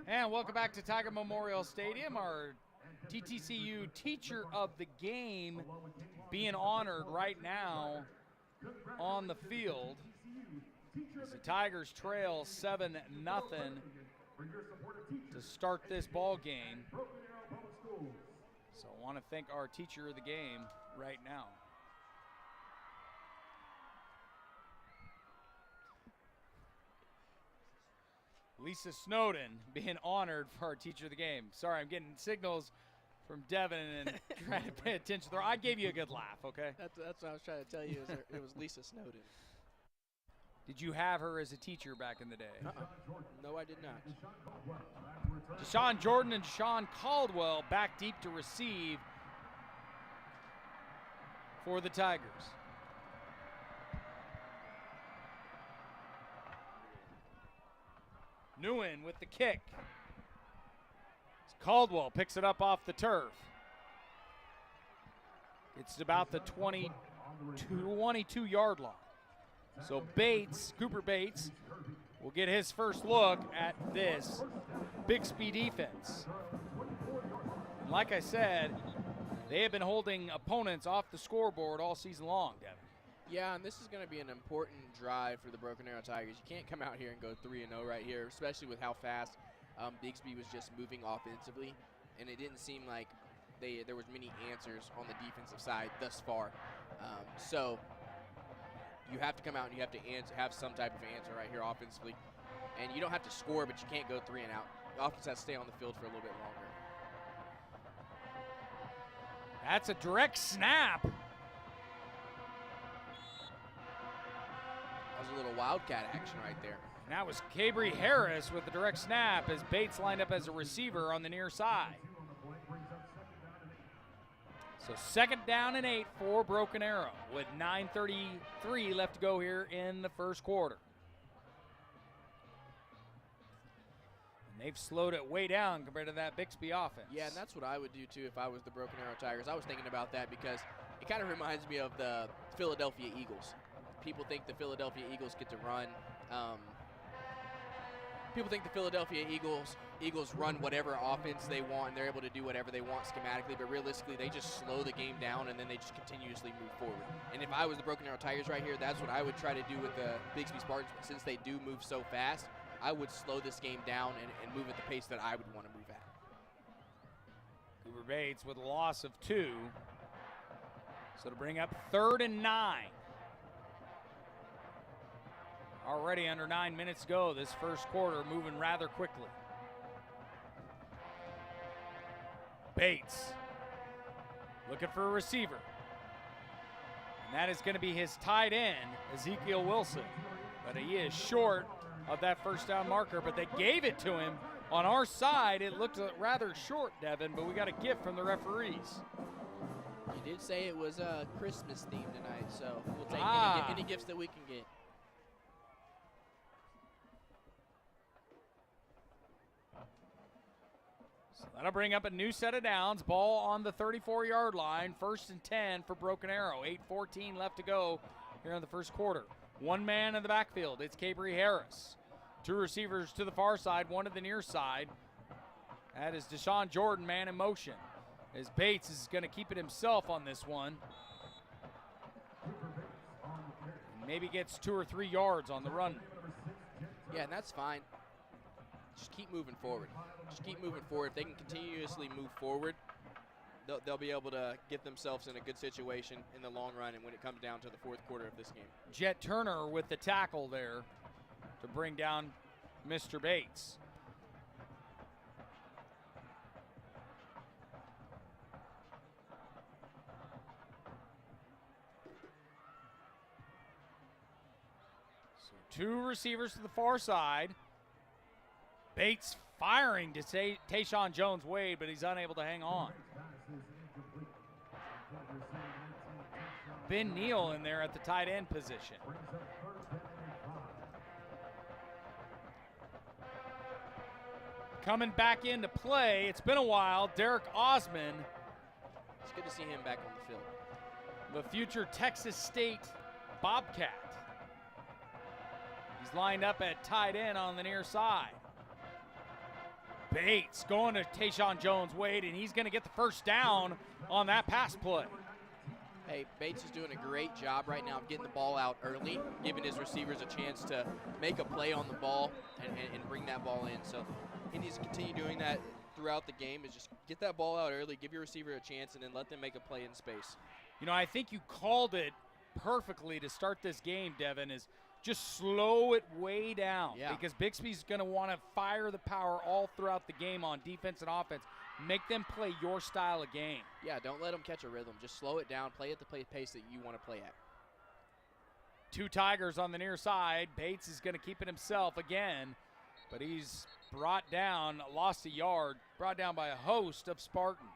And welcome back to Tiger Memorial Stadium. Our TTCU Teacher of the Game being honored right now on the field as the Tigers trail 7-0 to start this ball game. So I want to thank our Teacher of the Game right now. Lisa Snowden being honored for our Teacher of the Game. Sorry, I'm getting signals from Devin and trying to pay attention. I gave you a good laugh, okay? That's what I was trying to tell you. It was Lisa Snowden. Did you have her as a teacher back in the day? No, I did not. Deshaun Jordan and Deshaun Caldwell back deep to receive for the Tigers. Nguyen with the kick. Caldwell picks it up off the turf. It's about the 22-yard line. So Bates, Cooper Bates, will get his first look at this Bixby defense. And like I said, they have been holding opponents off the scoreboard all season long, Devin. Yeah, and this is going to be an important drive for the Broken Arrow Tigers. You can't come out here and go 3-0 right here, especially with how fast Bixby was just moving offensively, and it didn't seem like there was many answers on the defensive side thus far. So you have to come out and you have to have some type of answer right here offensively. And you don't have to score, but you can't go 3 and out. The offense has to stay on the field for a little bit longer. That's a direct snap. That was a little wildcat action right there. And that was Cabry Harris with the direct snap as Bates lined up as a receiver on the near side. So 2nd down and 8 for Broken Arrow with 9:33 left to go here in the first quarter. And they've slowed it way down compared to that Bixby offense. Yeah, and that's what I would do too if I was the Broken Arrow Tigers. I was thinking about that because it kind of reminds me of the Philadelphia Eagles. People think the Philadelphia Eagles get to run. People think the Philadelphia Eagles run whatever offense they want and they're able to do whatever they want schematically, but realistically they just slow the game down and then they just continuously move forward. And if I was the Broken Arrow Tigers right here, that's what I would try to do with the Bixby Spartans. Since they do move so fast, I would slow this game down and move at the pace that I would want to move at. Cooper Bates with a loss of 2. So to bring up 3rd and 9. Already under 9 minutes to go, this first quarter moving rather quickly. Bates looking for a receiver. And that is going to be his tight end, Ezekiel Wilson. But he is short of that first down marker, but they gave it to him. On our side, it looked rather short, Devin, but we got a gift from the referees. You did say it was a Christmas theme tonight, so we'll take any gifts that we can get. So that'll bring up a new set of downs. Ball on the 34-yard line. 1st and 10 for Broken Arrow. 8:14 left to go here in the first quarter. One man in the backfield. It's Cabry Harris. 2 receivers to the far side, 1 to the near side. That is Deshaun Jordan, man in motion. As Bates is going to keep it himself on this one. Maybe gets 2 or 3 yards on the run. Yeah, and that's fine. Just keep moving forward. Just keep moving forward. If they can continuously move forward, they'll be able to get themselves in a good situation in the long run and when it comes down to the 4th quarter of this game. Jet Turner with the tackle there to bring down Mr. Bates. So 2 receivers to the far side. Bates firing to Tayshawn Jones-Wade, but he's unable to hang on. Ben Neal in there at the tight end position. Coming back into play, it's been a while, Derek Osman. It's good to see him back on the field. The future Texas State Bobcat. He's lined up at tight end on the near side. Bates going to Tayshawn Jones-Wade, and he's going to get the first down on that pass play. Hey, Bates is doing a great job right now of getting the ball out early, giving his receivers a chance to make a play on the ball and bring that ball in. So he needs to continue doing that throughout the game, is just get that ball out early, give your receiver a chance, and then let them make a play in space. You know, I think you called it perfectly to start this game, Devin, is just slow it way down. Yeah. Because Bixby's going to want to fire the power all throughout the game on defense and offense. Make them play your style of game. Yeah, don't let them catch a rhythm. Just slow it down. Play at the pace that you want to play at. 2 Tigers on the near side. Bates is going to keep it himself again, but he's brought down, lost a yard, brought down by a host of Spartans.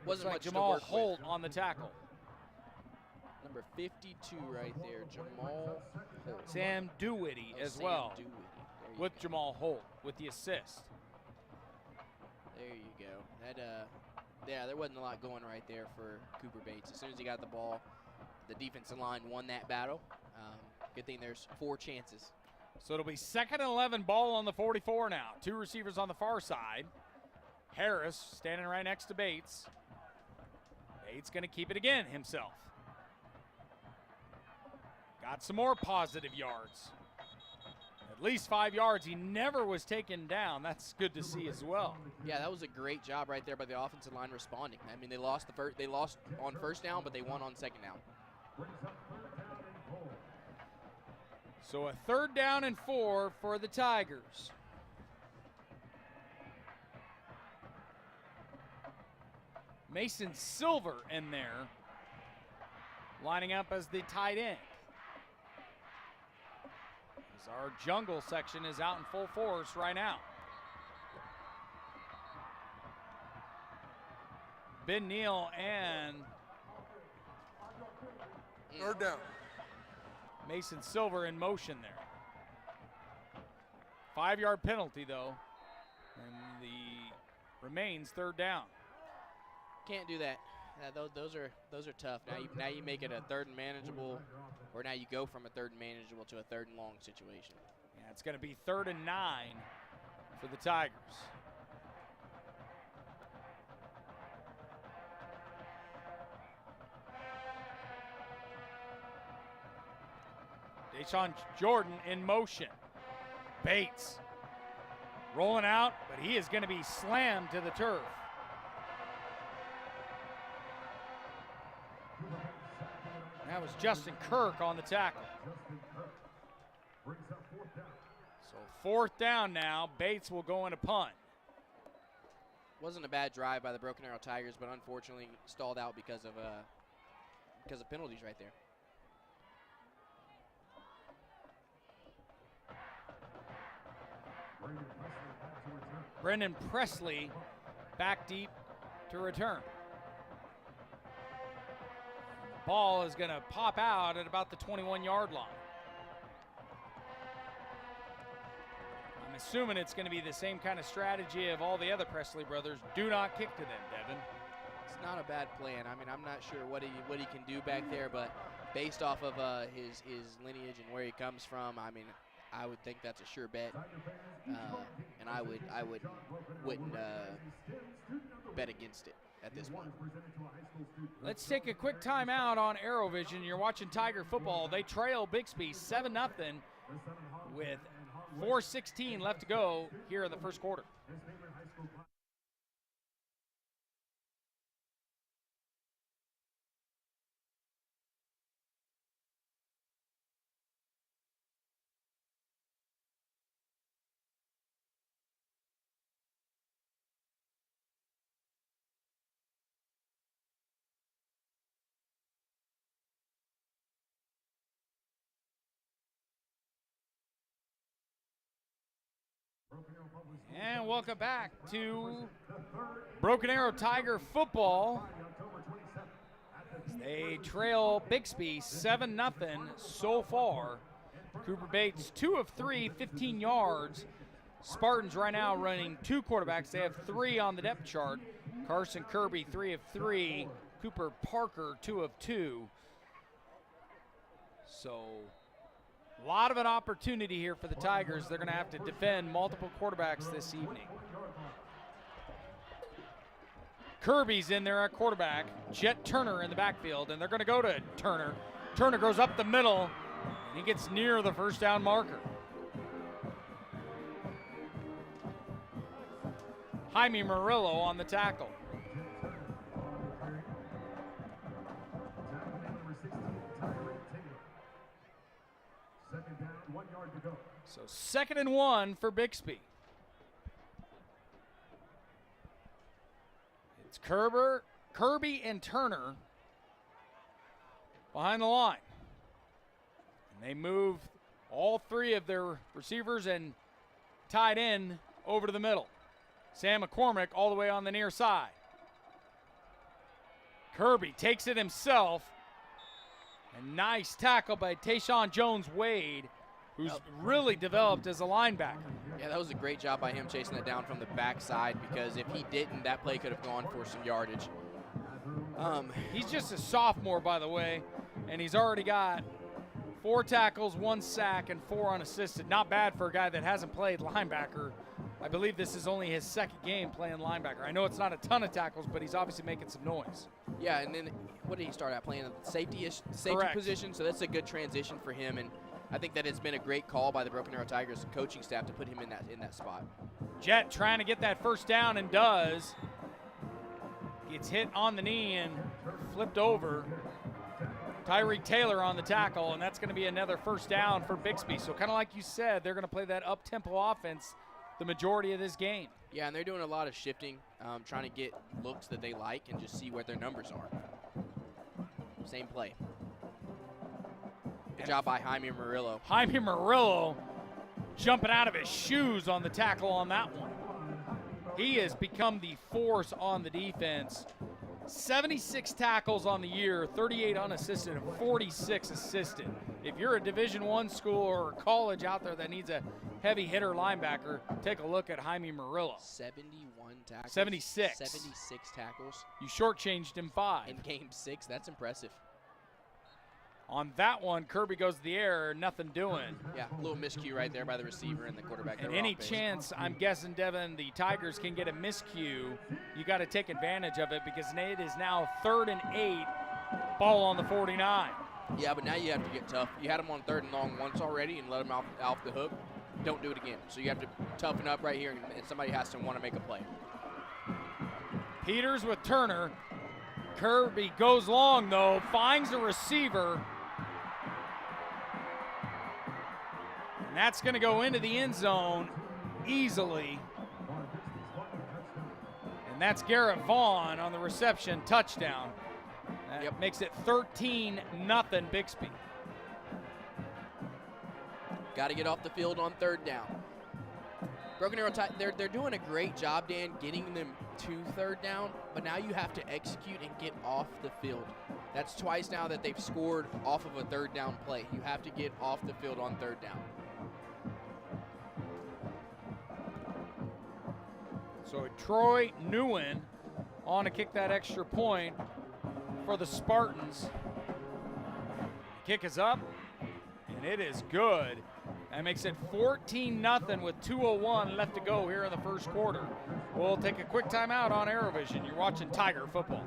Wasn't much Jamal to work Holt with. on the tackle. Number 52 right there, Jamal Holt. Sam Dewitty as Sam well, Dewitty. with go. Jamal Holt with the assist. There you go. That yeah, there wasn't a lot going right there for Cooper Bates. As soon as he got the ball, the defensive line won that battle. Good thing there's 4 chances. So it'll be 2nd and 11, ball on the 44 now. 2 receivers on the far side. Harris standing right next to Bates. Bates going to keep it again himself. Got some more positive yards. At least 5 yards. He never was taken down. That's good to see as well. Yeah, that was a great job right there by the offensive line responding. I mean, they lost on first down, but they won on second down. So a 3rd down and 4 for the Tigers. Mason Silver in there, lining up as the tight end. As our jungle section is out in full force right now. Ben Neal and 3rd down. Mason Silver in motion there. 5-yard penalty though, and the remains 3rd down. Can't do that. Those are tough. Now you make it a 3rd and manageable, or now you go from a 3rd and manageable to a 3rd and long situation. Yeah, it's going to be 3rd and 9 for the Tigers. Deshaun Jordan in motion. Bates rolling out, but he is going to be slammed to the turf. That was Justin Kirk on the tackle. So 4th down now. Bates will go into punt. Wasn't a bad drive by the Broken Arrow Tigers, but unfortunately stalled out because of penalties right there. Brendan Presley back deep to return. Ball is going to pop out at about the 21-yard line. I'm assuming it's going to be the same kind of strategy of all the other Presley brothers. Do not kick to them, Devin. It's not a bad plan. I mean, I'm not sure what he can do back there, but based off of his lineage and where he comes from, I mean, I would think that's a sure bet, and I wouldn't bet against it at this point. Let's take a quick timeout on ArrowVision. You're watching Tiger football. They trail Bixby 7-0 with 4:16 left to go here in the first quarter. And welcome back to Broken Arrow Tiger football. They trail Bixby 7-0 so far. Cooper Bates 2 of 3, 15 yards. Spartans right now running 2 quarterbacks. They have 3 on the depth chart. Carson Kirby 3 of 3. Cooper Parker 2 of 2. So A lot of an opportunity here for the Tigers. They're going to have to defend multiple quarterbacks this evening. Kirby's in there at quarterback. Jet Turner in the backfield, and they're going to go to Turner. Turner goes up the middle, and he gets near the first down marker. Jaime Murillo on the tackle. So 2nd and 1 for Bixby. It's Kirby and Turner behind the line. And they move all 3 of their receivers and tight end over to the middle. Sam McCormick all the way on the near side. Kirby takes it himself. A nice tackle by Tayshawn Jones-Wade, who's really developed as a linebacker. Yeah, that was a great job by him chasing it down from the backside, because if he didn't, that play could have gone for some yardage. He's just a sophomore, by the way, and he's already got 4 tackles, 1 sack, and 4 unassisted. Not bad for a guy that hasn't played linebacker. I believe this is only his 2nd game playing linebacker. I know it's not a ton of tackles, but he's obviously making some noise. Yeah, and then what did he start out playing? Safety position, so that's a good transition for him, and I think that it's been a great call by the Broken Arrow Tigers coaching staff to put him in that spot. Jet trying to get that first down and does. Gets hit on the knee and flipped over. Tyreek Taylor on the tackle, and that's going to be another first down for Bixby. So kind of like you said, they're going to play that up-tempo offense the majority of this game. Yeah, and they're doing a lot of shifting, trying to get looks that they like and just see what their numbers are. Same play. Good job by Jaime Murillo. Jaime Murillo jumping out of his shoes on the tackle on that one. He has become the force on the defense. 76 tackles on the year, 38 unassisted, and 46 assisted. If you're a Division I school or a college out there that needs a heavy hitter linebacker, take a look at Jaime Murillo. 71 tackles. 76. 76 tackles. You shortchanged him 5. In game 6, that's impressive. On that one, Kirby goes to the air, nothing doing. Yeah, a little miscue right there by the receiver and the quarterback. And any chance, I'm guessing, Devin, the Tigers can get a miscue, you got to take advantage of it, because it is now 3rd and 8, ball on the 49. Yeah, but now you have to get tough. You had them on 3rd and long once already and let them off the hook. Don't do it again. So you have to toughen up right here, and somebody has to want to make a play. Peters with Turner. Kirby goes long, though, finds the receiver. And that's going to go into the end zone easily. And that's Garrett Vaughn on the reception touchdown. That makes it 13-0 Bixby. Got to get off the field on 3rd down. Broken Arrow, they're doing a great job, Dan, getting them to 3rd down, but now you have to execute and get off the field. That's twice now that they've scored off of a 3rd down play. You have to get off the field on 3rd down. So Troy Newen on to kick that extra point for the Spartans. Kick is up, and it is good. That makes it 14-0 with 2:01 left to go here in the first quarter. We'll take a quick timeout on ArrowVision. You're watching Tiger football.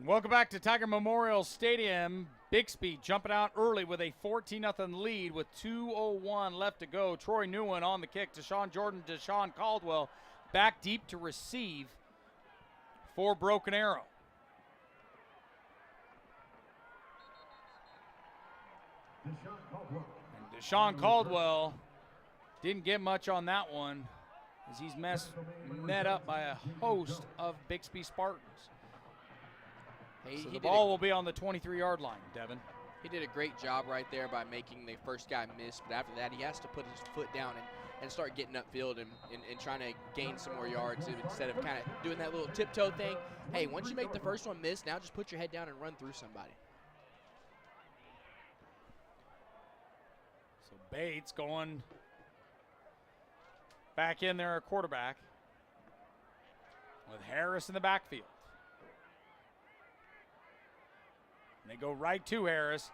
Welcome back to Tiger Memorial Stadium. Bixby jumping out early with a 14-0 lead with 2:01 left to go. Troy Newen on the kick to Sean Jordan, to Sean Caldwell. Back deep to receive for Broken Arrow. And Deshaun Caldwell didn't get much on that one as he's met up by a host of Bixby Spartans. So the ball will be on the 23-yard line, Devin. He did a great job right there by making the first guy miss, but after that he has to put his foot down and start getting upfield and trying to gain some more yards instead of kind of doing that little tiptoe thing. Hey, once you make the first one miss, now just put your head down and run through somebody. So Bates going back in there, a quarterback, with Harris in the backfield. And they go right to Harris,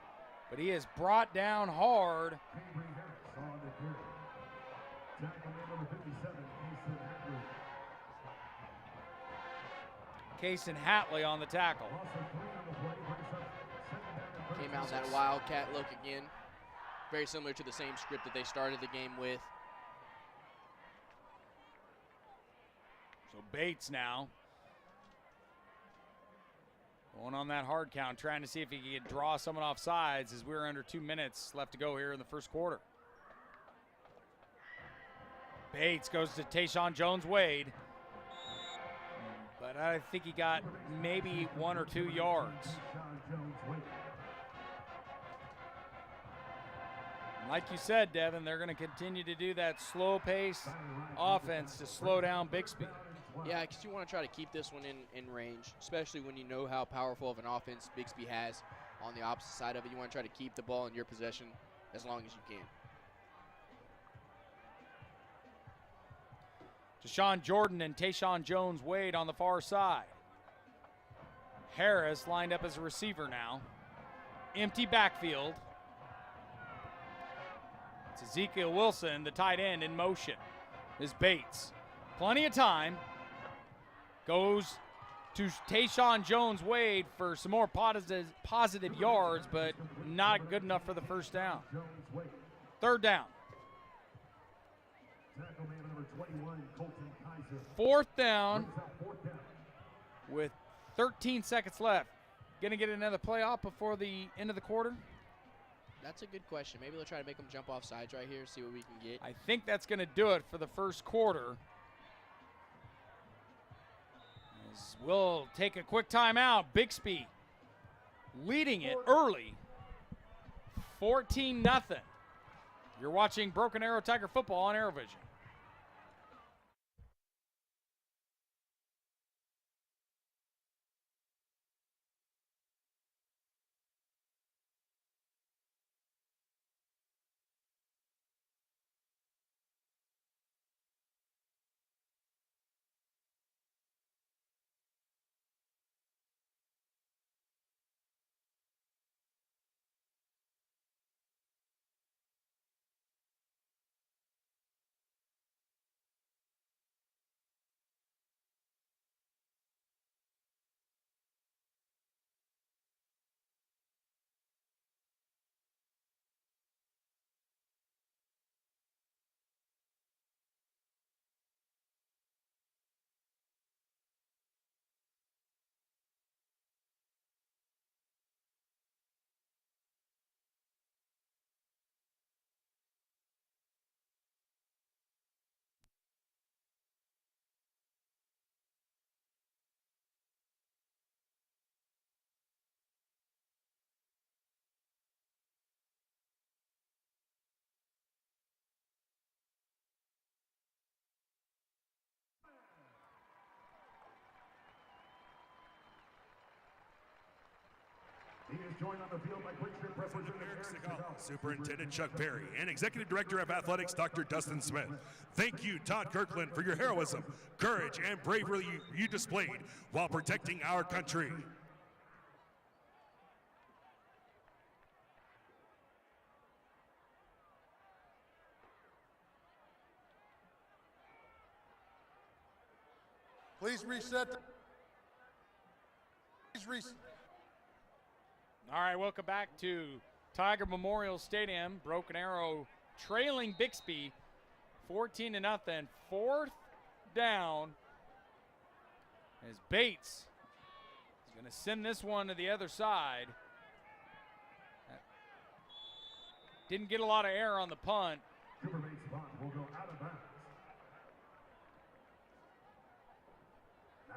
but he is brought down hard. Kason Hatley on the tackle. Came out that wildcat look again. Very similar to the same script that they started the game with. So Bates now going on that hard count, trying to see if he can draw someone off sides as we're under 2 minutes left to go here in the first quarter. Bates goes to Tayshawn Jones-Wade, but I think he got maybe 1 or 2 yards. Like you said, Devin, they're going to continue to do that slow-paced offense to slow down Bixby. Yeah, because you want to try to keep this one in range, especially when you know how powerful of an offense Bixby has on the opposite side of it. You want to try to keep the ball in your possession as long as you can. Deshaun Jordan and Tayshawn Jones-Wade on the far side. Harris lined up as a receiver now. Empty backfield. It's Ezekiel Wilson, the tight end, in motion. Is Bates. Plenty of time. Goes to Tayshawn Jones-Wade for some more positive yards, but not good enough for the first down. Third down. Fourth down with 13 seconds left. Going to get another play off before the end of the quarter? That's a good question. Maybe they'll try to make them jump off sides right here, see what we can get. I think that's going to do it for the first quarter. As we'll take a quick timeout. Bixby leading it early, 14-0. You're watching Broken Arrow Tiger football on ArrowVision. He is joined on the field by quick strip representative Eric Segal, Superintendent Chuck Perry, and Executive Director of Athletics Dr. Dustin Smith. Thank you, Todd Kirkland, for your heroism, courage, and bravery you displayed while protecting our country. Please reset. All right, welcome back to Tiger Memorial Stadium. Broken Arrow trailing Bixby 14-0. Fourth down as Bates is going to send this one to the other side. Didn't get a lot of air on the punt. Cooper Bates' punt will go out of bounds.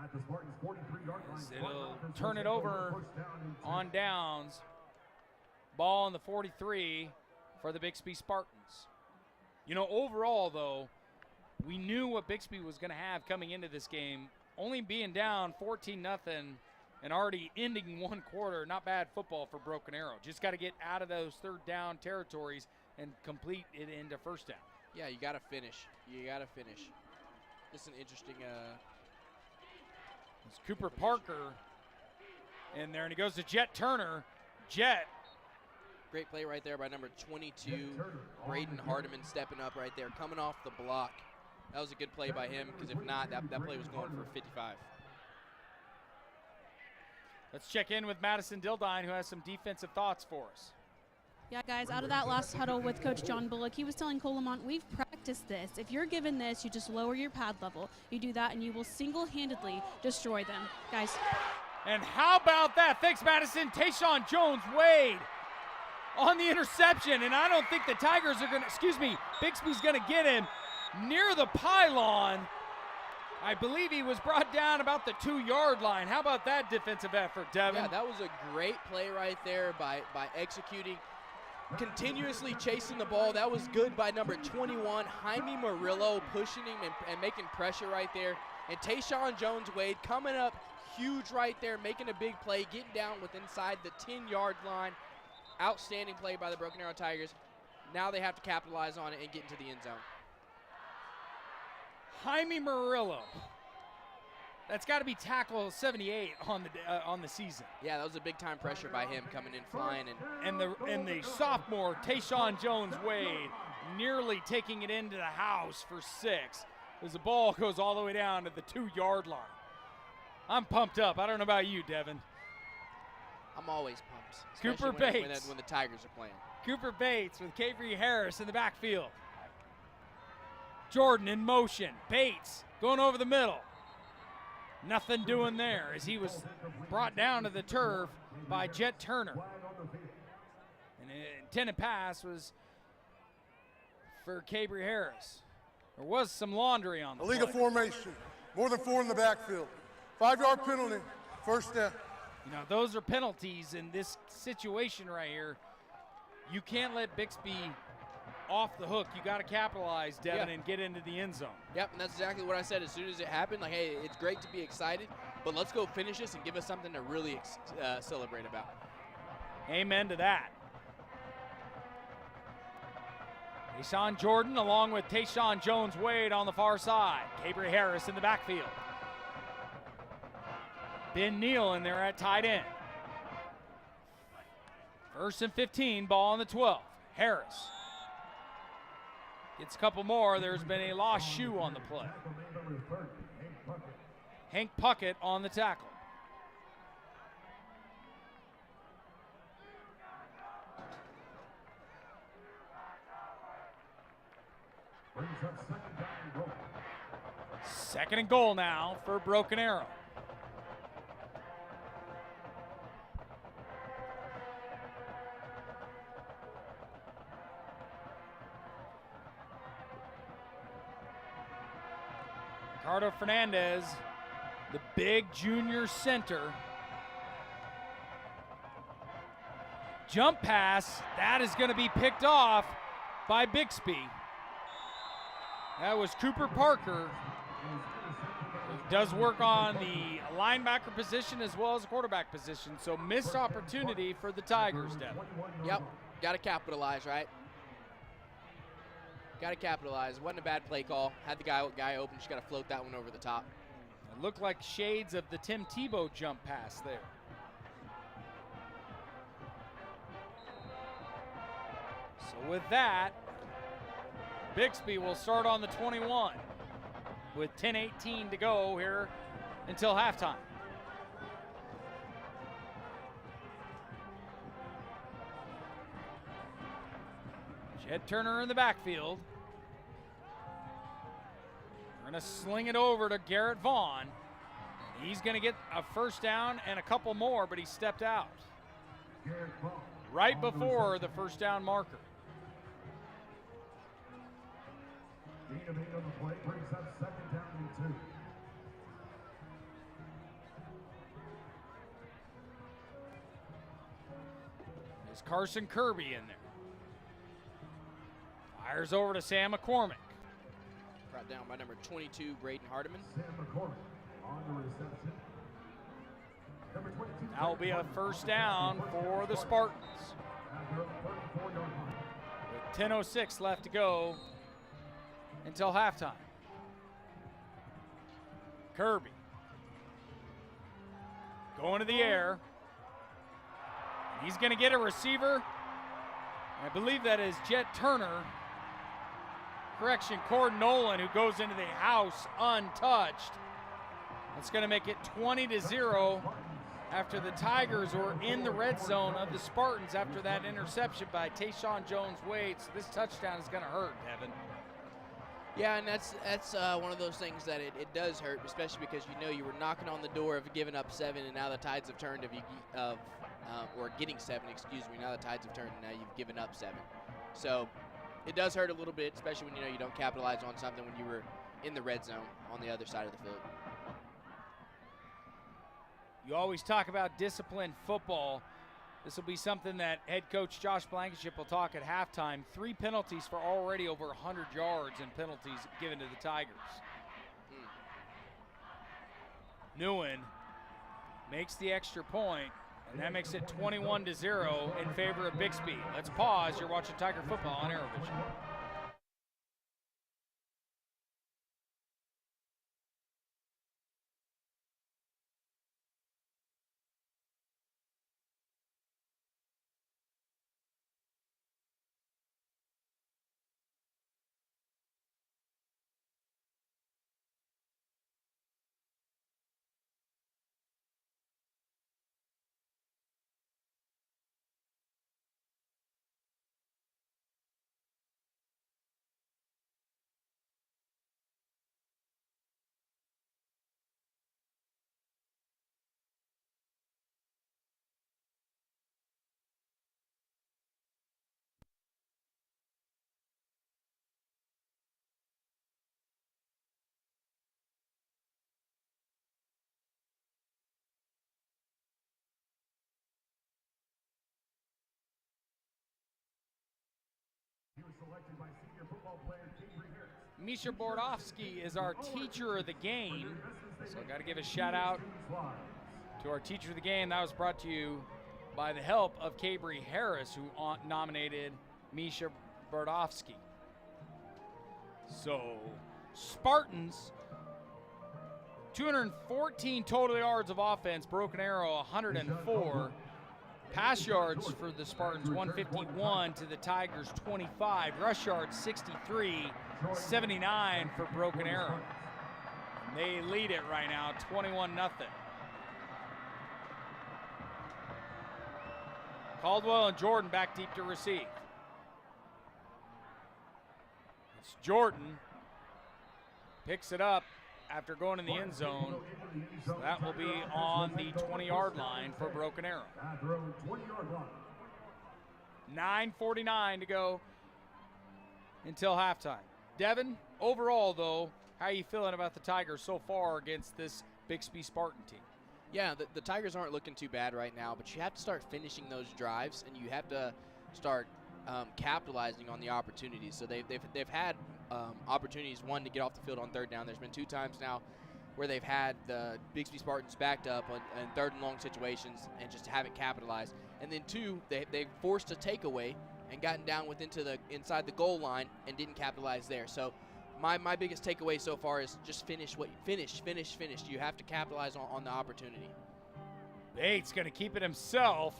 At the Spartans' 43-yard line. It'll turn it over on downs. Ball on the 43 for the Bixby Spartans. You know, overall, though, we knew what Bixby was going to have coming into this game. Only being down 14-0 and already ending one quarter, not bad football for Broken Arrow. Just got to get out of those third down territories and complete it into first down. Yeah, you got to finish. You got to finish. This is an interesting It's Cooper Parker in there, and he goes to Jet Turner. Jet. Great play right there by number 22, Braden Hardiman stepping up right there, coming off the block. That was a good play by him, because if not, that play was going for 55. Let's check in with Madison Dildine, who has some defensive thoughts for us. Yeah, guys, out of that last huddle with Coach John Bullock, he was telling Colamont, we've practiced this. If you're given this, you just lower your pad level. You do that, and you will single-handedly destroy them. Guys. And how about that? Thanks, Madison. Tayshawn Jones-Wade on the interception, and I don't think the Tigers are going to, Bixby's going to get him near the pylon. I believe he was brought down about the 2-yard line. How about that defensive effort, Devin? Yeah, that was a great play right there by executing, continuously chasing the ball. That was good by number 21, Jaime Murillo, pushing him and making pressure right there. And Tayshawn Jones-Wade coming up huge right there, making a big play, getting down with inside the 10-yard line. Outstanding play by the Broken Arrow Tigers. Now they have to capitalize on it and get into the end zone. Jaime Murillo. That's got to be tackle 78 on the season. Yeah, that was a big time pressure by him coming in flying, and the sophomore Tayshawn Jones-Wade nearly taking it into the house for 6 as the ball goes all the way down to the 2-yard line. I'm pumped up. I don't know about you, Devin. I'm always pumped. Cooper Bates when the Tigers are playing. Cooper Bates with Kavry Harris in the backfield. Jordan in motion. Bates going over the middle. Nothing doing there as he was brought down to the turf by Jet Turner. And the intended pass was for Kavry Harris. There was some laundry on the illegal formation. More than 4 in the backfield. 5-yard penalty. First down. You know, those are penalties in this situation right here. You can't let Bixby off the hook. You got to capitalize, Devin, and get into the end zone. Yep, and that's exactly what I said as soon as it happened. Like, hey, it's great to be excited, but let's go finish this and give us something to really celebrate about. Amen to that. Tayshawn Jordan along with Tayshawn Jones-Wade on the far side. Kavry Harris in the backfield. Ben Neal in there at tight end. 1st and 15, ball on the 12. Harris gets a couple more. There's been a lost shoe on the play. Hank Puckett on the tackle. Second and goal now for Broken Arrow. Ricardo Fernandez, the big junior center. Jump pass, that is going to be picked off by Bixby. That was Cooper Parker. He does work on the linebacker position as well as the quarterback position, so missed opportunity for the Tigers, Devin. Yep, got to capitalize, right? Got to capitalize. Wasn't a bad play call. Had the guy open. Just got to float that one over the top. It looked like shades of the Tim Tebow jump pass there. So with that, Bixby will start on the 21 with 10:18 to go here until halftime. Jed Turner in the backfield. We're going to sling it over to Garrett Vaughn. He's going to get a first down and a couple more, but he stepped out right before the first down marker. Gain of 8 on the play brings up second down and 2. There's Carson Kirby in there. Fires over to Sam McCormick. Brought down by number 22, Braden Hardiman. Sam McCormick on the reception. Number 22. That will be a first down for the Spartans. At their 34-yard line. With 10:06 left to go until halftime. Kirby going to the air. He's going to get a receiver. I believe that is Jet Turner. Correction, Cord Nolan, who goes into the house untouched. That's going to make it 20-0 after the Tigers were in the red zone of the Spartans after that interception by Tayshawn Jones-Wade. So this touchdown is going to hurt, Devin. Yeah, and that's one of those things that it does hurt, especially because you know you were knocking on the door of giving up 7, and now the tides have turned or getting 7, excuse me. Now the tides have turned, and now you've given up 7. So it does hurt a little bit, especially when you know you don't capitalize on something when you were in the red zone on the other side of the field. You always talk about disciplined football. This will be something that head coach Josh Blankenship will talk at halftime. 3 penalties for already over 100 yards and penalties given to the Tigers. Newen makes the extra point, and that makes it 21-0 in favor of Bixby. Let's pause. You're watching Tiger football on ArrowVision. He was selected by senior football player Avery Harris. Misha Bordovsky is our teacher of the game. So I got to give a shout out to our teacher of the game. That was brought to you by the help of Cabry Harris, who nominated Misha Bordovsky. So Spartans, 214 total yards of offense, Broken Arrow 104. Pass yards for the Spartans, 151 to the Tigers, 25. Rush yards, 63, 79 for Broken Arrow. And they lead it right now, 21-0. Caldwell and Jordan back deep to receive. It's Jordan. Picks it up after going in the end zone. So that will be on the 20-yard line for Broken Arrow. 9:49 to go until halftime. Devin, overall though, how are you feeling about the Tigers so far against this Bixby Spartan team? Yeah, the Tigers aren't looking too bad right now, but you have to start finishing those drives, and you have to start capitalizing on the opportunities. So they've had opportunities, one, to get off the field on third down. There's been 2 times now where they've had the Bixby Spartans backed up in third and long situations and just haven't capitalized. And then 2, they've forced a takeaway and gotten down inside the goal line and didn't capitalize there. So my biggest takeaway so far is just finish. You have to capitalize on the opportunity. Bates going to keep it himself.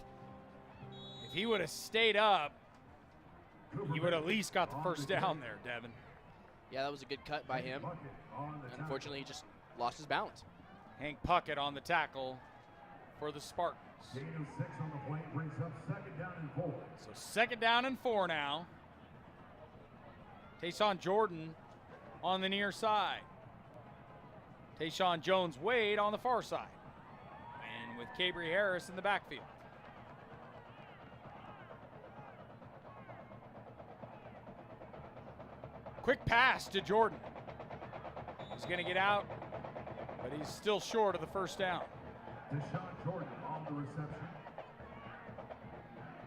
If he would have stayed up, he would have at least got the first down there, Devin. Yeah, that was a good cut by him. Unfortunately, he just lost his balance. Hank Puckett on the tackle for the Spartans. Gain of 6 on the play brings up second down and 4. So second down and 4 now. Tayshawn Jordan on the near side. Tayshawn Jones-Wade on the far side. And with Cabry Harris in the backfield. Quick pass to Jordan. He's going to get out, but he's still short of the first down. Deshaun Jordan on the reception.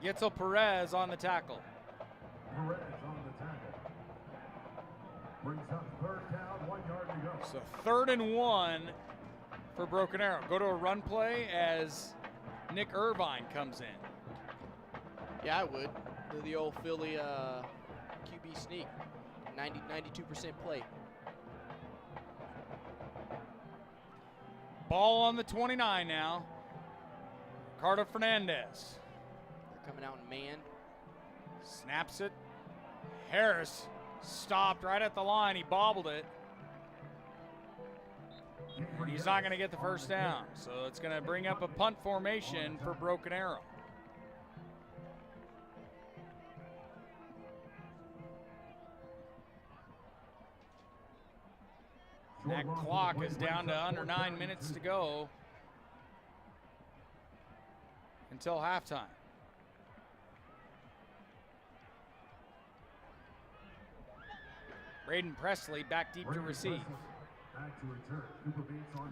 Yetzel Perez on the tackle. Perez on the tackle. Brings up third down, 1 yard to go. So 3rd and 1 for Broken Arrow. Go to a run play as Nick Irvine comes in. Yeah, I would. Do the old Philly QB sneak. 92% play. Ball on the 29 now. Ricardo Fernandez. They're coming out in man. Snaps it. Harris stopped right at the line. He bobbled it. And he's not going to get the first down. So it's going to bring up a punt formation for Broken Arrow. That clock is down to under 9 minutes to go until halftime. Braden Presley back deep to receive. I'm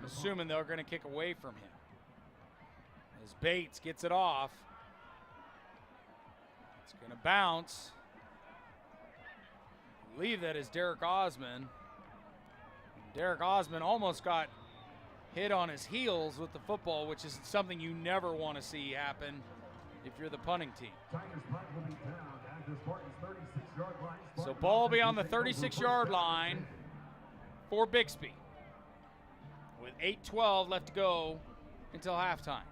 assuming they're going to kick away from him. As Bates gets it off. It's going to bounce. I believe that is Derek Osman. Derek Osman almost got hit on his heels with the football, which is something you never want to see happen if you're the punting team. So ball will be on the 36-yard line for Bixby with 8:12 left to go until halftime.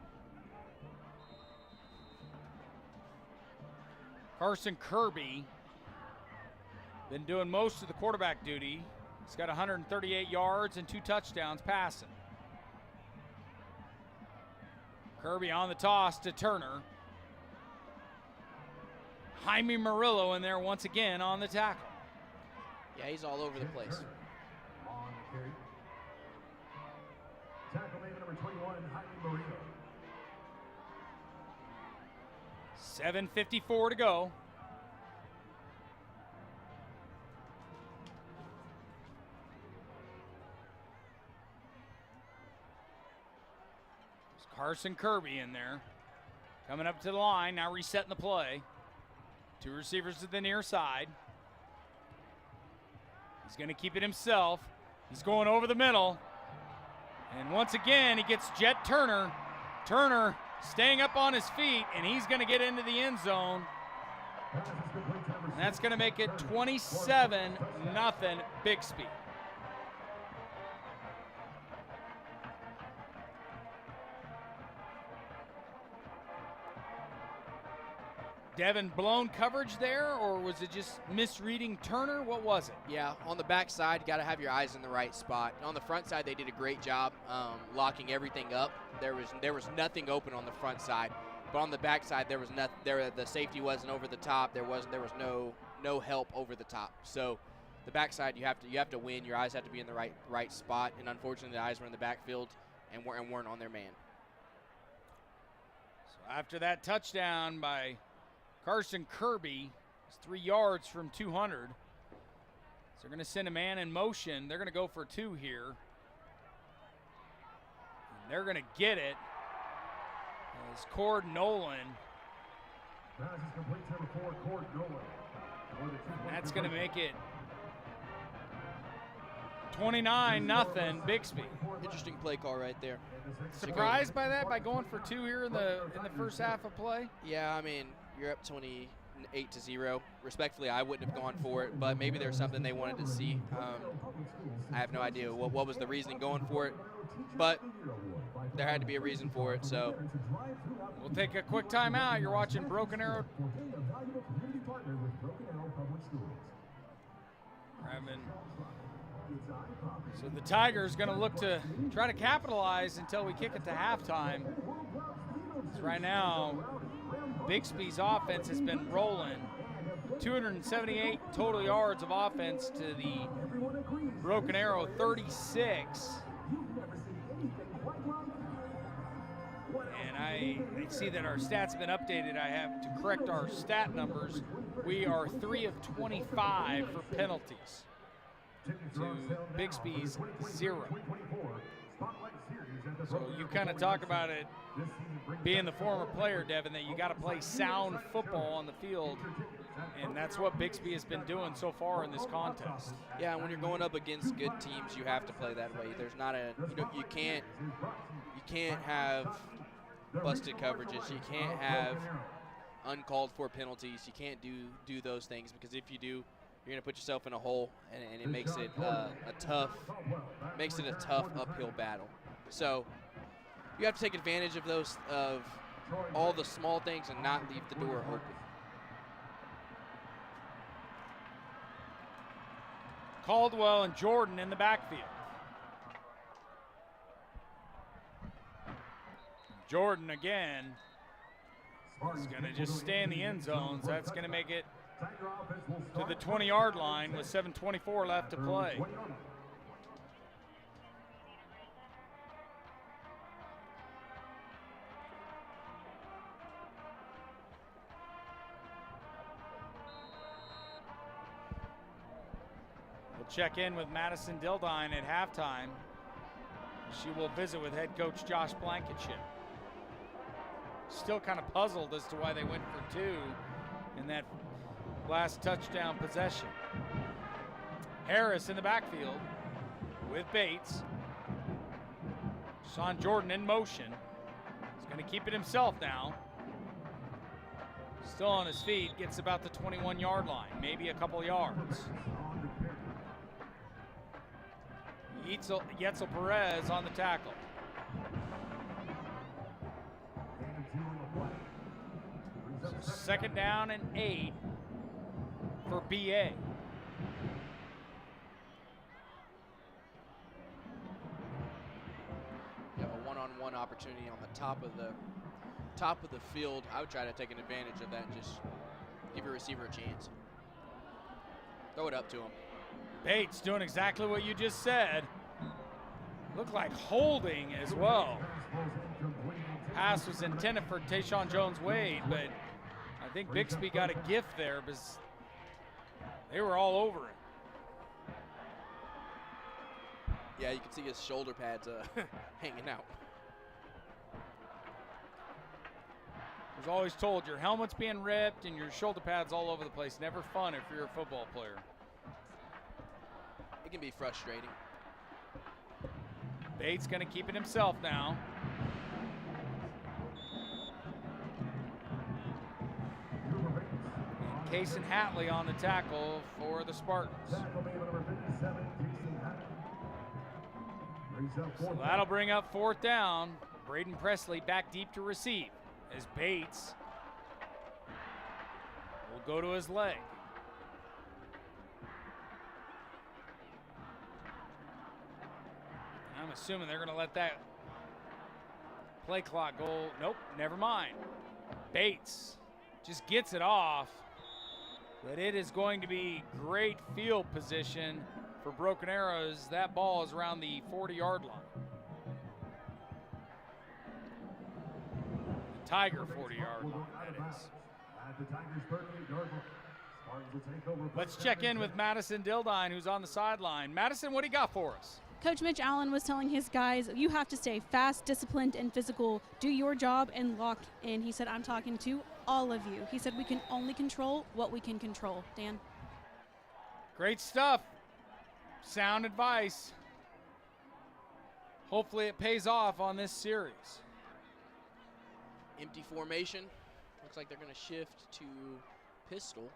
Carson Kirby been doing most of the quarterback duty. He's got 138 yards and 2 touchdowns passing. Kirby on the toss to Turner. Jaime Murillo in there once again on the tackle. Yeah, he's all over the place. On the carry. Tackle name number 21, Jaime Murillo. 7:54 to go. Carson Kirby in there. Coming up to the line, now resetting the play. 2 receivers to the near side. He's going to keep it himself. He's going over the middle. And once again, he gets Jet Turner. Turner staying up on his feet, and he's going to get into the end zone. And that's going to make it 27-0 Bixby. Devin, blown coverage there, or was it just misreading Turner? What was it? Yeah, on the back side, got to have your eyes in the right spot. And on the front side, they did a great job locking everything up. There was nothing open on the front side, but on the back side, there was nothing. The safety wasn't over the top. There was no help over the top. So the back side, you have to win. Your eyes have to be in the right spot. And unfortunately, the eyes were in the backfield and weren't on their man. So after that touchdown by Carson Kirby is 3 yards from 200. So they're going to send a man in motion. They're going to go for 2 here. And they're going to get it as Cord Nolan. And that's going to make it 29-0 Bixby. Interesting play call right there. Surprised by that, by going for 2 here in the first half of play? Yeah, I mean, you're up 28-0. Respectfully, I wouldn't have gone for it, but maybe there's something they wanted to see. I have no idea what was the reasoning going for it, but there had to be a reason for it. So we'll take a quick timeout. You're watching Broken Arrow. So the Tigers going to look to try to capitalize until we kick it to halftime. So right now, Bixby's offense has been rolling. 278 total yards of offense to the Broken Arrow 36. And I see that our stats have been updated. I have to correct our stat numbers. We are 3 of 25 for penalties to Bixby's 0. So you kind of talk about it being the former player, Devin, that you got to play sound football on the field, and that's what Bixby has been doing so far in this contest. Yeah, and when you're going up against good teams, you have to play that way. There's not a you can't have busted coverages. You can't have uncalled for penalties. You can't do those things, because if you do, you're going to put yourself in a hole, and it makes it a tough uphill battle. So you have to take advantage of those, of all the small things, and not leave the door open. Caldwell and Jordan in the backfield. Jordan again is going to just stay in the end zones. That's going to make it to the 20-yard line with 7:24 left to play. We'll check in with Madison Dildine at halftime. She will visit with head coach Josh Blankenship. Still kind of puzzled as to why they went for 2 in that last touchdown possession. Harris in the backfield with Bates. Sean Jordan in motion. He's going to keep it himself now. Still on his feet, gets about the 21-yard line, maybe a couple yards. Yetzel Perez on the tackle. So 2nd down and 8 for BA. Yeah, a one-on-one opportunity on the top of the field. I would try to take an advantage of that and just give your receiver a chance. Throw it up to him. Bates doing exactly what you just said. Looked like holding as well. Pass was intended for Tayshawn Jones-Wade, but I think Bixby got a gift there because they were all over it. Yeah, you can see his shoulder pads hanging out. I was always told your helmet's being ripped and your shoulder pads all over the place. Never fun if you're a football player. It can be frustrating. Bates going to keep it himself now. And Cason Hatley on the tackle for the Spartans. So that'll bring up 4th down. Braden Presley back deep to receive as Bates will go to his leg. I'm assuming they're going to let that play clock go. Nope, never mind. Bates just gets it off, but it is going to be great field position for Broken Arrows. That ball is around the 40-yard line. The Tiger 40-yard line, that is. Let's check in with Madison Dildine, who's on the sideline. Madison, what do you got for us? Coach Mitch Allen was telling his guys, you have to stay fast, disciplined, and physical. Do your job and lock in. He said, I'm talking to all of you. He said, we can only control what we can control. Dan? Great stuff. Sound advice. Hopefully it pays off on this series. Empty formation. Looks like they're going to shift to pistol.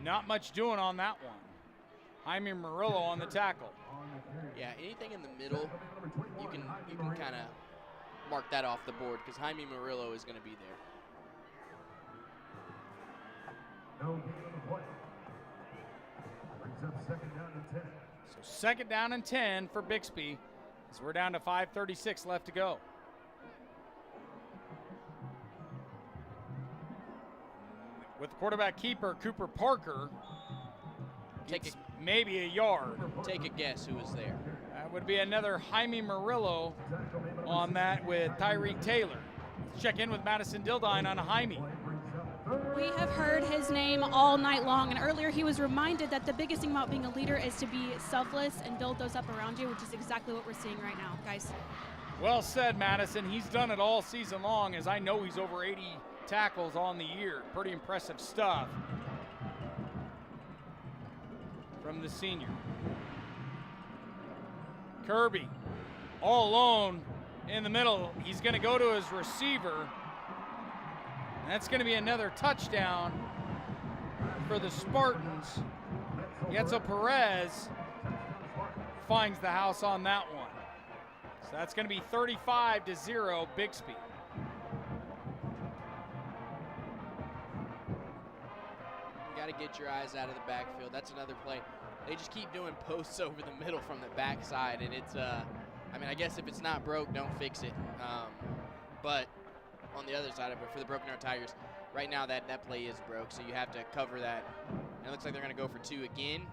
Not much doing on that one. Jaime Murillo on the tackle. Yeah, anything in the middle, you can kind of mark that off the board because Jaime Murillo is going to be there. So second down and 10 for Bixby as we're down to 5:36 left to go. With quarterback keeper Cooper Parker, maybe a yard. Take a guess who was there. That would be another Jaime Murillo on that with Tyreek Taylor. Let's check in with Madison Dildine on Jaime. We have heard his name all night long, and earlier he was reminded that the biggest thing about being a leader is to be selfless and build those up around you, which is exactly what we're seeing right now, guys. Well said, Madison. He's done it all season long, as I know he's over 80 tackles on the year. Pretty impressive stuff from the senior. Kirby all alone in the middle. He's going to go to his receiver. That's going to be another touchdown for the Spartans. Yetzel Perez finds the house on that one. So that's going to be 35-0 Bixby. You got to get your eyes out of the backfield. That's another play. They just keep doing posts over the middle from the backside, and it's, I mean, I guess if it's not broke, don't fix it. But on the other side of it, for the Broken Arrow Tigers, right now that play is broke, so you have to cover that. And it looks like they're going to go for 2 again.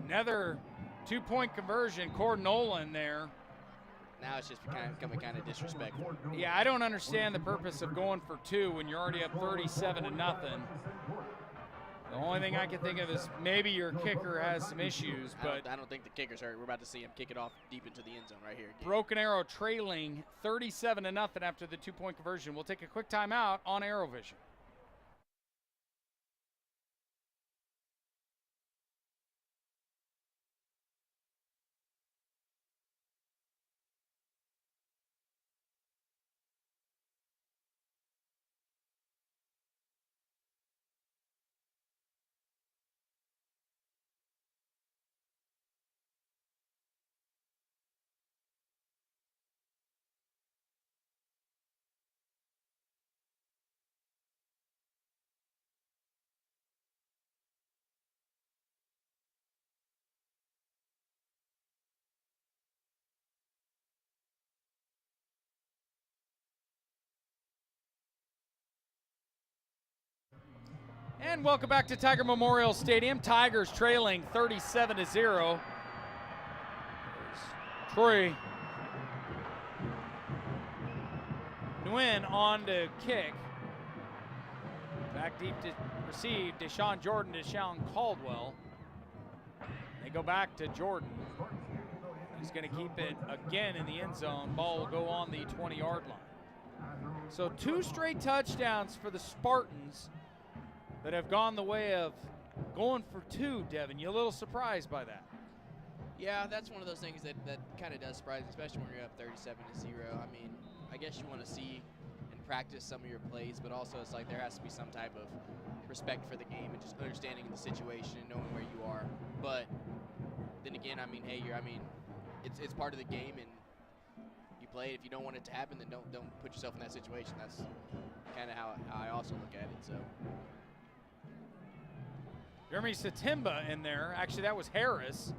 Another 2-point conversion. Cord Nolan there. Now it's just becoming kind of disrespectful. Yeah, I don't understand the purpose of going for 2 when you're already up 37-0. The only thing I can think of is maybe your kicker has some issues, but I don't think the kicker's hurt. We're about to see him kick it off deep into the end zone right here. Broken Arrow trailing 37-0 after the 2-point conversion. We'll take a quick timeout on ArrowVision. And welcome back to Tiger Memorial Stadium. Tigers trailing 37-0. Troy Nguyen on to kick. Back deep to receive Deshaun Jordan, Deshaun Caldwell. They go back to Jordan. He's going to keep it again in the end zone. Ball will go on the 20-yard line. So 2 straight touchdowns for the Spartans that have gone the way of going for 2, Devin. You a little surprised by that? Yeah, that's one of those things that kind of does surprise me, especially when you're up 37-0. I mean, I guess you want to see and practice some of your plays, but also it's like there has to be some type of respect for the game and just understanding the situation and knowing where you are. But then again, I mean, hey, it's part of the game, and you play it. If you don't want it to happen, then don't put yourself in that situation. That's kind of how I also look at it. So. Jeremy Satimba in there. Actually, that was Harris.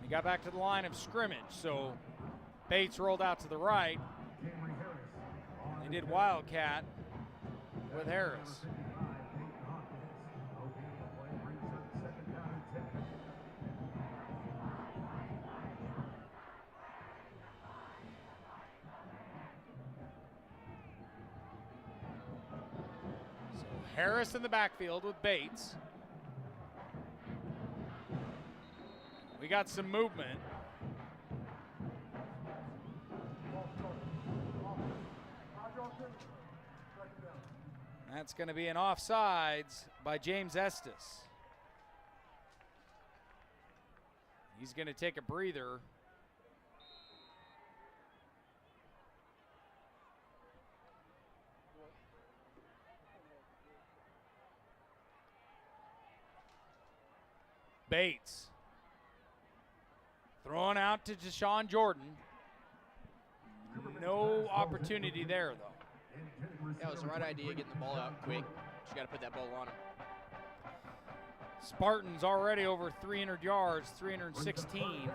He got back to the line of scrimmage, so Bates rolled out to the right. They did Wildcat with Harris. Harris in the backfield with Bates. We got some movement. That's going to be an offsides by James Estes. He's going to take a breather. Bates throwing out to Deshaun Jordan. No opportunity there, though. Yeah, it was the right idea, getting the ball out quick. Just got to put that ball on him. Spartans already over 300 yards, 316.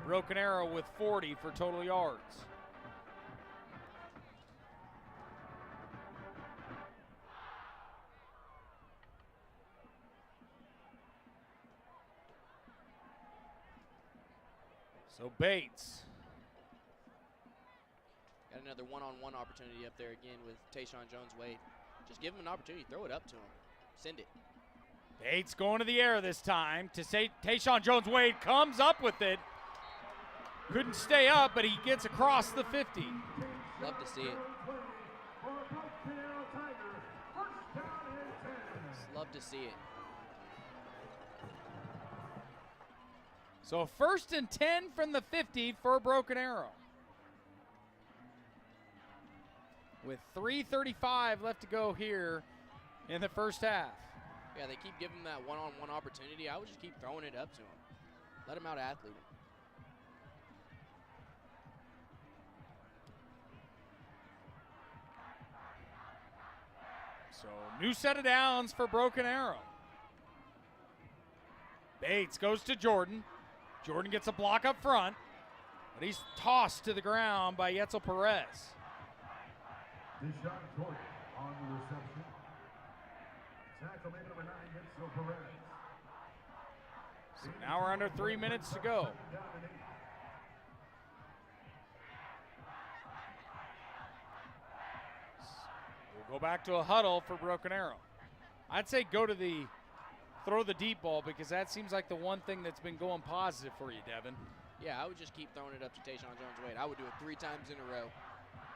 Broken Arrow with 40 for total yards. So Bates. Got another one-on-one opportunity up there again with Tayshawn Jones-Wade. Just give him an opportunity, throw it up to him, send it. Bates going to the air this time to say Tayshawn Jones-Wade comes up with it. Couldn't stay up, but he gets across the 50. Love to see it. Just love to see it. So 1st and 10 from the 50 for Broken Arrow. With 3:35 left to go here in the first half. Yeah, they keep giving him that one-on-one opportunity. I would just keep throwing it up to him. Let him out-athlete him. So new set of downs for Broken Arrow. Bates goes to Jordan. Jordan gets a block up front, but he's tossed to the ground by Yetzel Perez. Deshaun Jordan on the reception. Tackle man number 9, Yetzel Perez. So now we're under 3 minutes to go. We'll go back to a huddle for Broken Arrow. I'd say throw the deep ball, because that seems like the one thing that's been going positive for you, Devin. Yeah, I would just keep throwing it up to Tayshawn Jones-Wade. I would do it 3 times in a row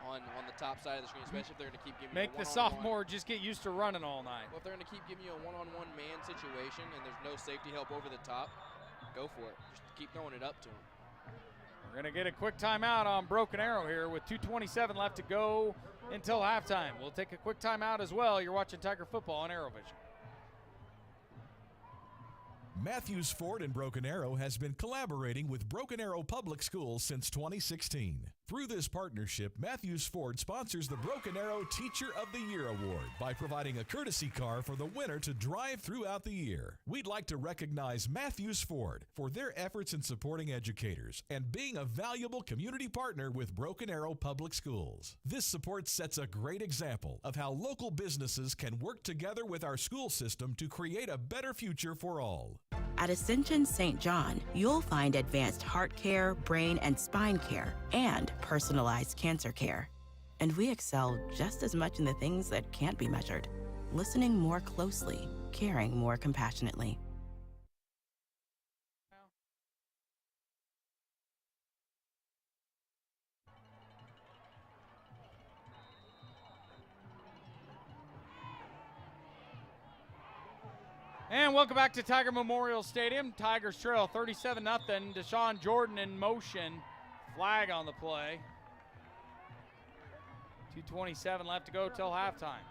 on the top side of the screen, especially if they're going to keep giving you a Make the one-on-one. sophomore just get used to running all night. Well, if they're going to keep giving you a one-on-one man situation and there's no safety help over the top, go for it. Just keep throwing it up to him. We're going to get a quick timeout on Broken Arrow here with 2:27 left to go until halftime. We'll take a quick timeout as well. You're watching Tiger Football on ArrowVision. Matthews Ford in Broken Arrow has been collaborating with Broken Arrow Public Schools since 2016. Through this partnership, Matthews Ford sponsors the Broken Arrow Teacher of the Year Award by providing a courtesy car for the winner to drive throughout the year. We'd like to recognize Matthews Ford for their efforts in supporting educators and being a valuable community partner with Broken Arrow Public Schools. This support sets a great example of how local businesses can work together with our school system to create a better future for all. At Ascension St. John, you'll find advanced heart care, brain and spine care, and personalized cancer care. And we excel just as much in the things that can't be measured. Listening more closely, caring more compassionately. And welcome back to Tiger Memorial Stadium. Tigers trail 37-0. Deshaun Jordan in motion. Flag on the play. 2:27 left to go till halftime.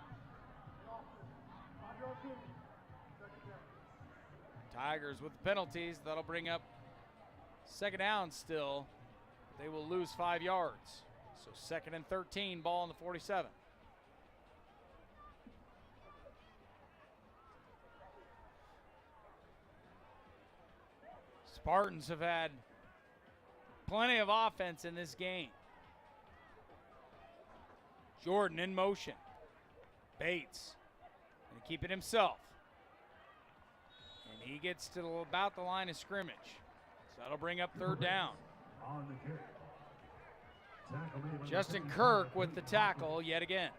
Tigers with the penalties. That'll bring up second down still. They will lose 5 yards. So 2nd and 13, ball on the 47. Spartans have had plenty of offense in this game. Jordan in motion. Bates going to keep it himself. And he gets to about the line of scrimmage. So that'll bring up 3rd down. Justin Kirk with the tackle yet again.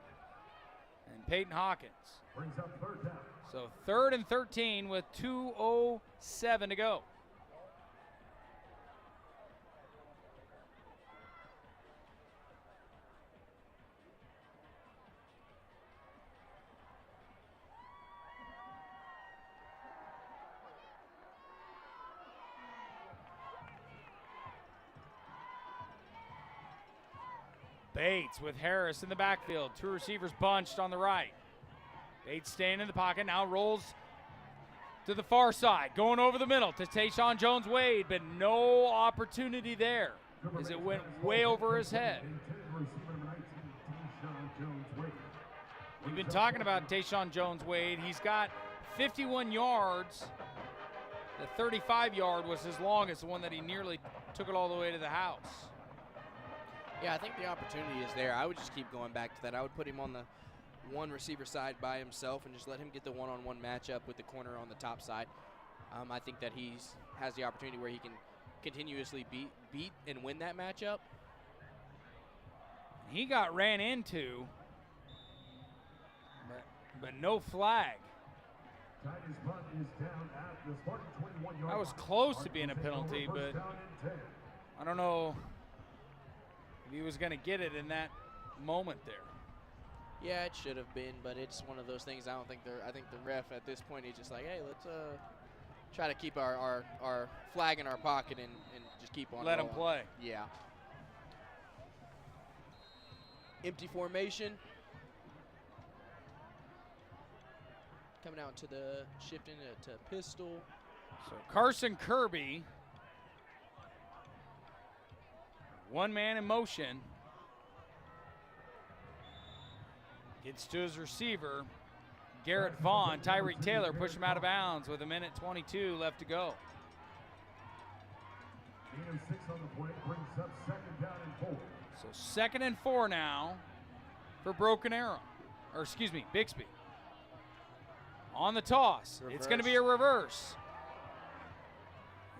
And Peyton Hawkins. So 3rd and 13 with 2:07 to go. Bates with Harris in the backfield. 2 receivers bunched on the right. Bates staying in the pocket, now rolls to the far side, going over the middle to Tayshawn Jones-Wade, but no opportunity there as it went way over his head. We've been talking about Tayshawn Jones-Wade. He's got 51 yards. The 35-yard was his longest, the one that he nearly took it all the way to the house. Yeah, I think the opportunity is there. I would just keep going back to that. I would put him on the one receiver side by himself and just let him get the one-on-one matchup with the corner on the top side. I think that he has the opportunity where he can continuously beat and win that matchup. He got ran into, but no flag. That was close to being a penalty, but I don't know if he was going to get it in that moment there. Yeah, it should have been, but it's one of those things. I think the ref at this point, he's just like, hey, let's try to keep our flag in our pocket and just keep on. Let him play. Yeah. Empty formation. Coming out to the shifting to pistol. So Carson Kirby, one man in motion, gets to his receiver, Garrett Vaughn. Tyreek Taylor pushed him out of bounds with 1:22 left to go. So 2nd and 4 now for Broken Arrow, or excuse me, Bixby. On the toss, Reverse. It's going to be a reverse.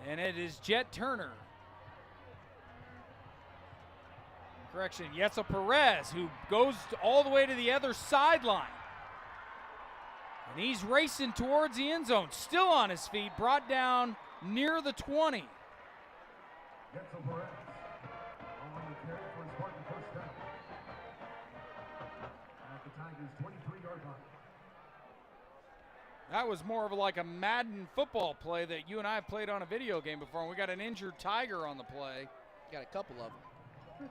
And it is Jet Turner. Correction, Yetzel Perez, who goes all the way to the other sideline. And he's racing towards the end zone, still on his feet, brought down near the 20. Yetzel Perez on the carry for a Spartan first down at the Tigers' 23-yard line. That was more of like a Madden football play that you and I have played on a video game before, and we got an injured Tiger on the play. Got a couple of them.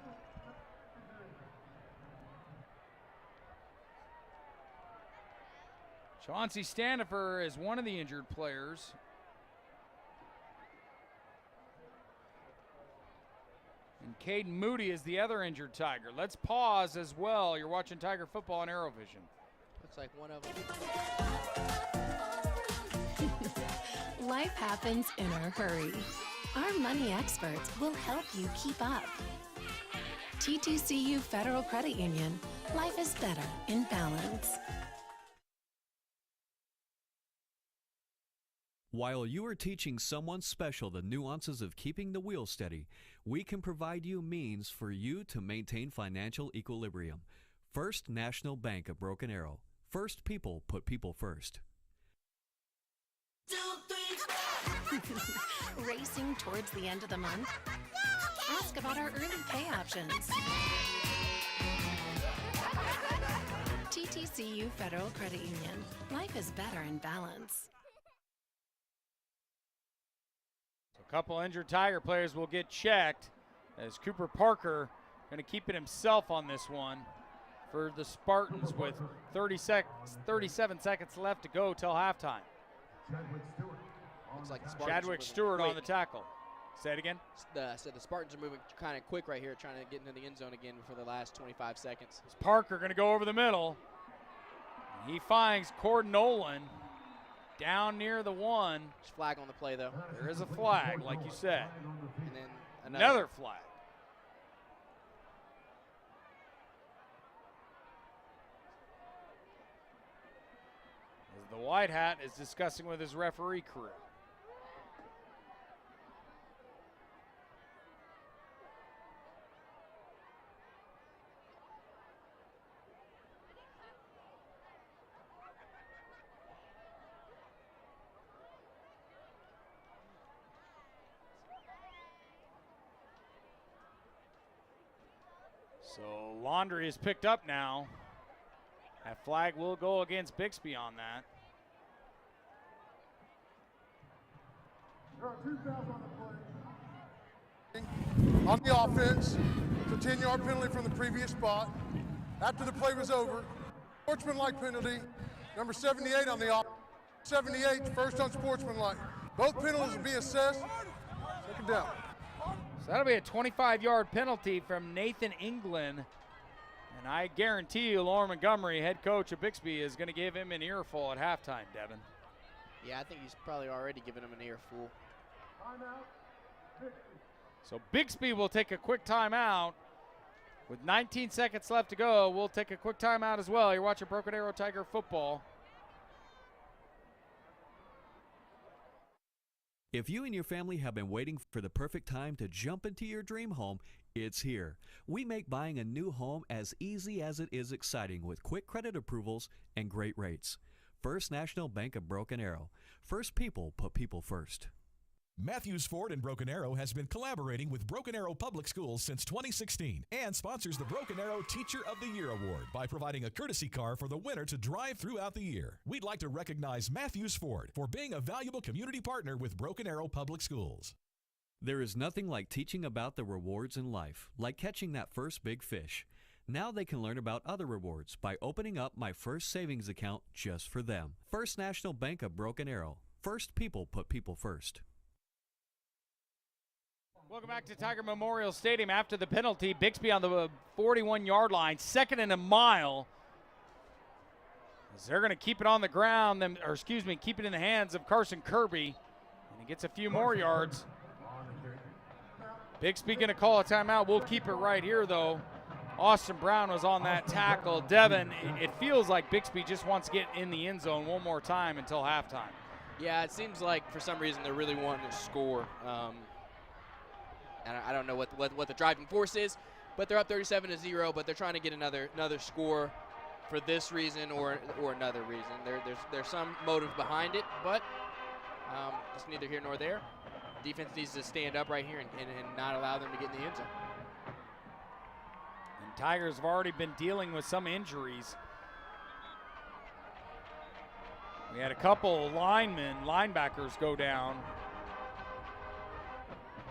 Chauncey Standifer is one of the injured players. And Caden Moody is the other injured Tiger. Let's pause as well. You're watching Tiger football on ArrowVision. Looks like one of them. Life happens in a hurry. Our money experts will help you keep up. TTCU Federal Credit Union. Life is better in balance. While you are teaching someone special the nuances of keeping the wheel steady, we can provide you means for you to maintain financial equilibrium. First National Bank of Broken Arrow. First people put people first. Racing towards the end of the month? Ask about our early pay options. TTCU Federal Credit Union. Life is better in balance. A couple injured Tiger players will get checked as Cooper Parker going to keep it himself on this one for the Spartans with 37 seconds left to go till halftime. Looks like the Chadwick Stewart on the tackle. Say it again. I said the Spartans are moving kind of quick right here, trying to get into the end zone again for the last 25 seconds. It's Parker going to go over the middle. He finds Cord Nolan down near the 1. There's a flag on the play, though. There is a flag, like you said. And then another flag. As the white hat is discussing with his referee crew. So Laundry is picked up now. That flag will go against Bixby on that. There are 2 fouls on the play. On the offense, it's a 10-yard penalty from the previous spot. After the play was over, sportsmanlike penalty, number 78 on the offense. 78, first on sportsmanlike. Both penalties will be assessed. Second down. So that'll be a 25-yard penalty from Nathan England. And I guarantee you Lauren Montgomery, head coach of Bixby, is going to give him an earful at halftime, Devin. Yeah, I think he's probably already given him an earful. So Bixby will take a quick timeout. With 19 seconds left to go, we'll take a quick timeout as well. You're watching Broken Arrow Tiger football. If you and your family have been waiting for the perfect time to jump into your dream home, it's here. We make buying a new home as easy as it is exciting with quick credit approvals and great rates. First National Bank of Broken Arrow. First people put people first. Matthews Ford in Broken Arrow has been collaborating with Broken Arrow Public Schools since 2016 and sponsors the Broken Arrow Teacher of the Year Award by providing a courtesy car for the winner to drive throughout the year. We'd like to recognize Matthews Ford for being a valuable community partner with Broken Arrow Public Schools. There is nothing like teaching about the rewards in life, like catching that first big fish. Now they can learn about other rewards by opening up my first savings account just for them. First National Bank of Broken Arrow. First people put people first. Welcome back to Tiger Memorial Stadium after the penalty. Bixby on the 41-yard line, 2nd and a mile. As they're going to keep it on the ground, keep it in the hands of Carson Kirby. And he gets a few more yards. Bixby going to call a timeout. We'll keep it right here, though. Austin Brown was on that tackle. Devin, it feels like Bixby just wants to get in the end zone one more time until halftime. Yeah, it seems like for some reason they're really wanting to score. And I don't know what the driving force is, but they're up 37-0. But they're trying to get another score for this reason or another reason. There's some motive behind it, but it's neither here nor there. Defense needs to stand up right here and not allow them to get in the end zone. And Tigers have already been dealing with some injuries. We had a couple linebackers go down.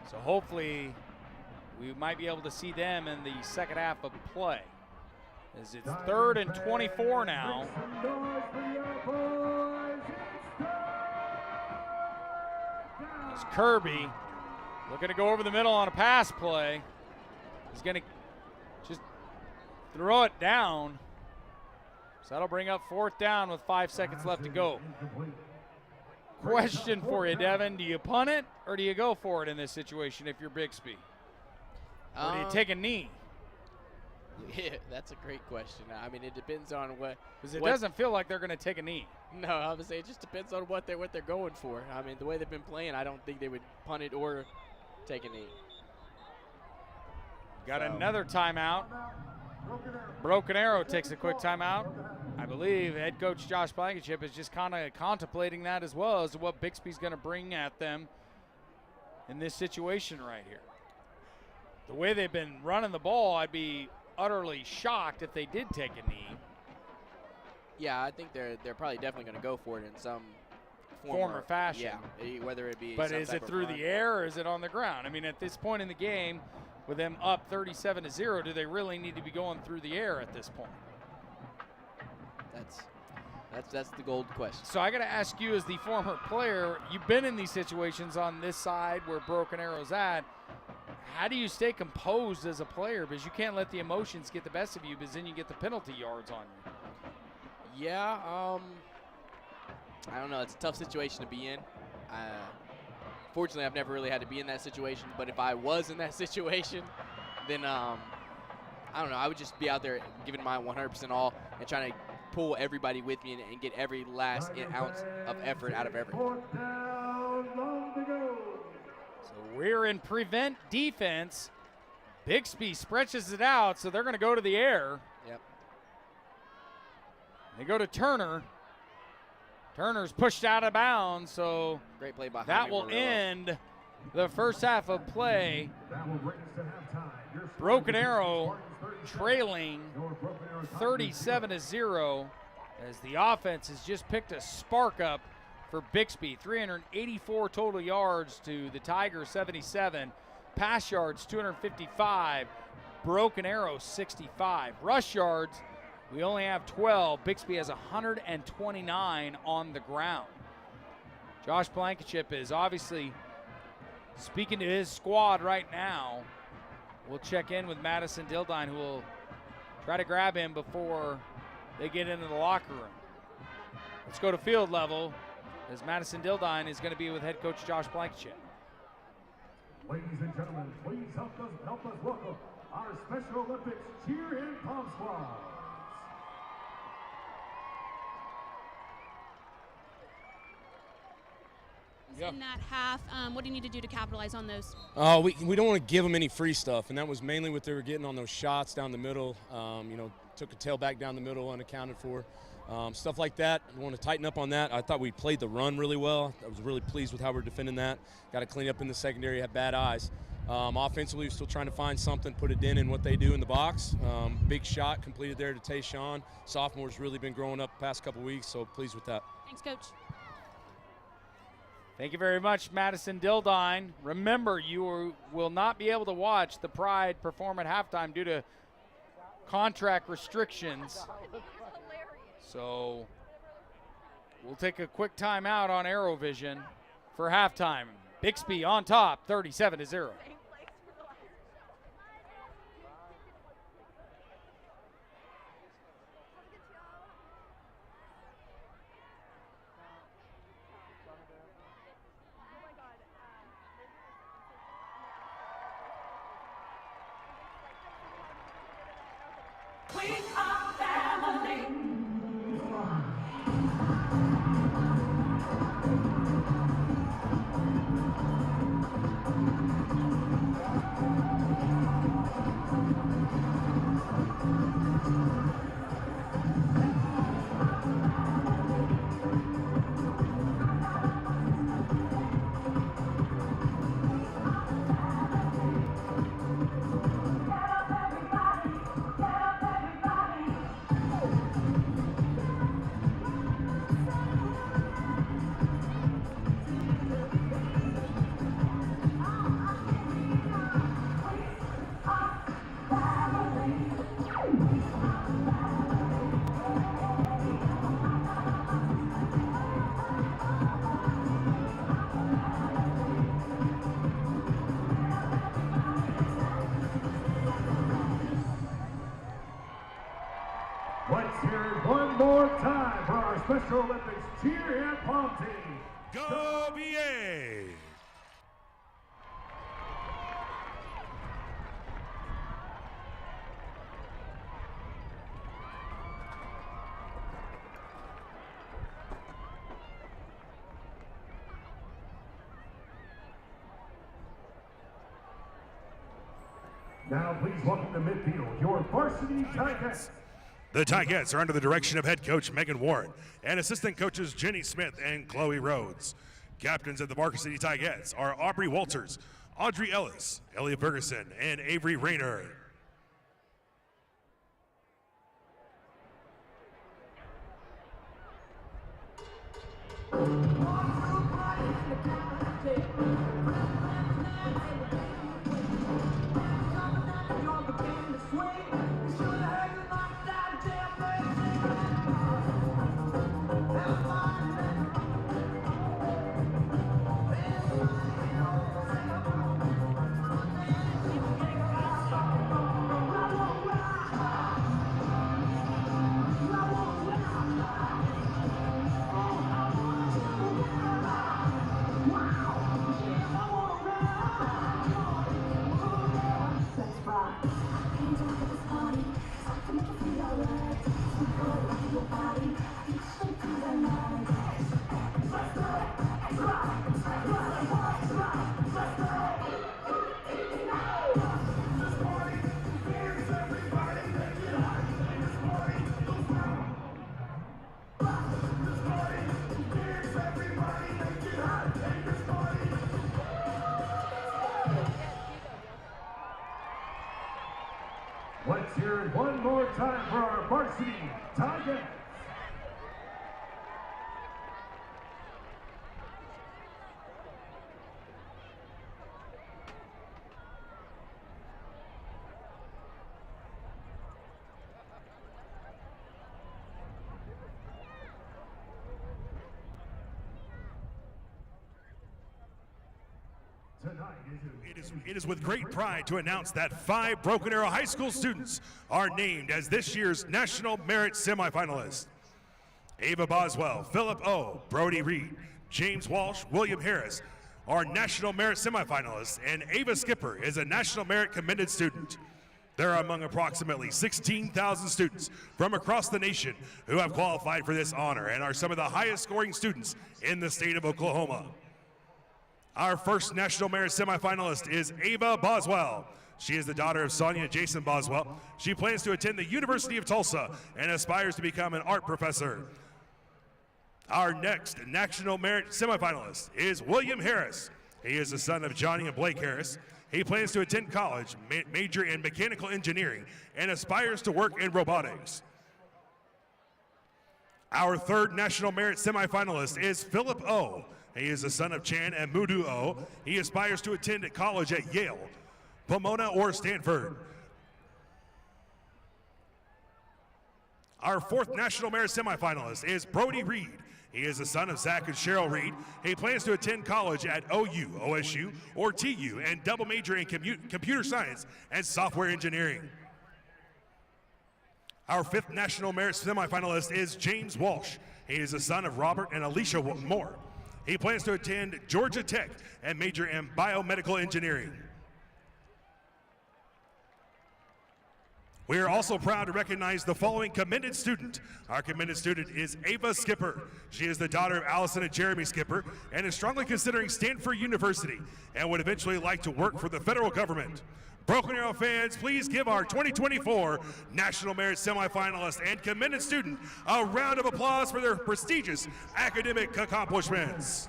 So hopefully we might be able to see them in the second half of play. As it's 3rd and 24 now. As Kirby looking to go over the middle on a pass play. He's going to just throw it down. So that'll bring up 4th down with 5 seconds left to go. Question for you, Devin. Do you punt it or do you go for it in this situation if you're Bixby? Or do you take a knee? Yeah, that's a great question. I mean, it depends on what. Because it doesn't feel like they're going to take a knee. No, I would say it just depends on what they're going for. I mean, the way they've been playing, I don't think they would punt it or take a knee. Got another timeout. Broken Arrow takes a quick timeout. I believe head coach Josh Blankenship is just kind of contemplating that as well as what Bixby's going to bring at them in this situation right here. The way they've been running the ball, I'd be utterly shocked if they did take a knee. Yeah, I think they're probably definitely going to go for it in some form or fashion. Yeah, whether it be. But is it through the air or is it on the ground? I mean, at this point in the game, with them up 37-0, do they really need to be going through the air at this point? That's the gold question. So I got to ask you, as the former player, you've been in these situations on this side where Broken Arrow's at. How do you stay composed as a player? Because you can't let the emotions get the best of you, because then you get the penalty yards on you. Yeah, I don't know. It's a tough situation to be in. Fortunately, I've never really had to be in that situation. But if I was in that situation, then I don't know. I would just be out there giving my 100% all and trying to pull everybody with me and get every last ounce of effort out of everyone. So we're in prevent defense. Bixby stretches it out, so they're going to go to the air. Yep. They go to Turner. Turner's pushed out of bounds, so great play by that will end the first half of play. Broken Arrow trailing 37-0 as the offense has just picked a spark up for Bixby. 384 total yards to the Tigers 77. Pass yards 255. Broken Arrow 65. Rush yards, we only have 12. Bixby has 129 on the ground. Josh Blankenship is obviously speaking to his squad right now. We'll check in with Madison Dildine, who will try to grab him before they get into the locker room. Let's go to field level. as Madison Dildine is going to be with head coach Josh Blankenship. Ladies and gentlemen, please help us welcome our Special Olympics cheer and pom squads. In that half, what do you need to do to capitalize on those? We don't want to give them any free stuff, and that was mainly what they were getting on those shots down the middle. Took a tailback down the middle unaccounted for. Stuff like that. We want to tighten up on that. I thought we played the run really well. I was really pleased with how we're defending that. Got to clean up in the secondary, have bad eyes. Offensively, we're still trying to find something, put a dent in what they do in the box. Big shot completed there to Tayshawn. Sophomore's really been growing up the past couple weeks, so pleased with that. Thanks, Coach. Thank you very much, Madison Dildine. Remember, you will not be able to watch the Pride perform at halftime due to contract restrictions. So we'll take a quick timeout on ArrowVision for halftime. Bixby on top, 37-0. Let's hear it one more time for our Special Olympics cheer and pom team. Go BA! Now please welcome to midfield your varsity Tigers. The Tigers are under the direction of head coach Megan Warren and assistant coaches Jenny Smith and Chloe Rhodes. Captains of the varsity Tigers are Aubrey Walters, Audrey Ellis, Elliot Ferguson, and Avery Rayner. Let's hear it one more time for our varsity Tigers. It is with great pride to announce that 5 Broken Arrow High School students are named as this year's National Merit semifinalists. Ava Boswell, Philip O., Brody Reed, James Walsh, William Harris are National Merit semifinalists, and Ava Skipper is a National Merit commended student. They're among approximately 16,000 students from across the nation who have qualified for this honor and are some of the highest scoring students in the state of Oklahoma. Our first National Merit semifinalist is Ava Boswell. She is the daughter of Sonia and Jason Boswell. She plans to attend the University of Tulsa and aspires to become an art professor. Our next National Merit semifinalist is William Harris. He is the son of Johnny and Blake Harris. He plans to attend college, major in mechanical engineering, and aspires to work in robotics. Our third National Merit semifinalist is Philip O. He is the son of Chan and Mudu O. He aspires to attend college at Yale, Pomona, or Stanford. Our fourth National Merit semifinalist is Brody Reed. He is the son of Zach and Cheryl Reed. He plans to attend college at OU, OSU, or TU and double major in computer science and software engineering. Our fifth National Merit semifinalist is James Walsh. He is the son of Robert and Alicia Moore. He plans to attend Georgia Tech and major in biomedical engineering. We are also proud to recognize the following commended student. Our commended student is Ava Skipper. She is the daughter of Allison and Jeremy Skipper and is strongly considering Stanford University and would eventually like to work for the federal government. Broken Arrow fans, please give our 2024 National Merit semifinalist and commended student a round of applause for their prestigious academic accomplishments.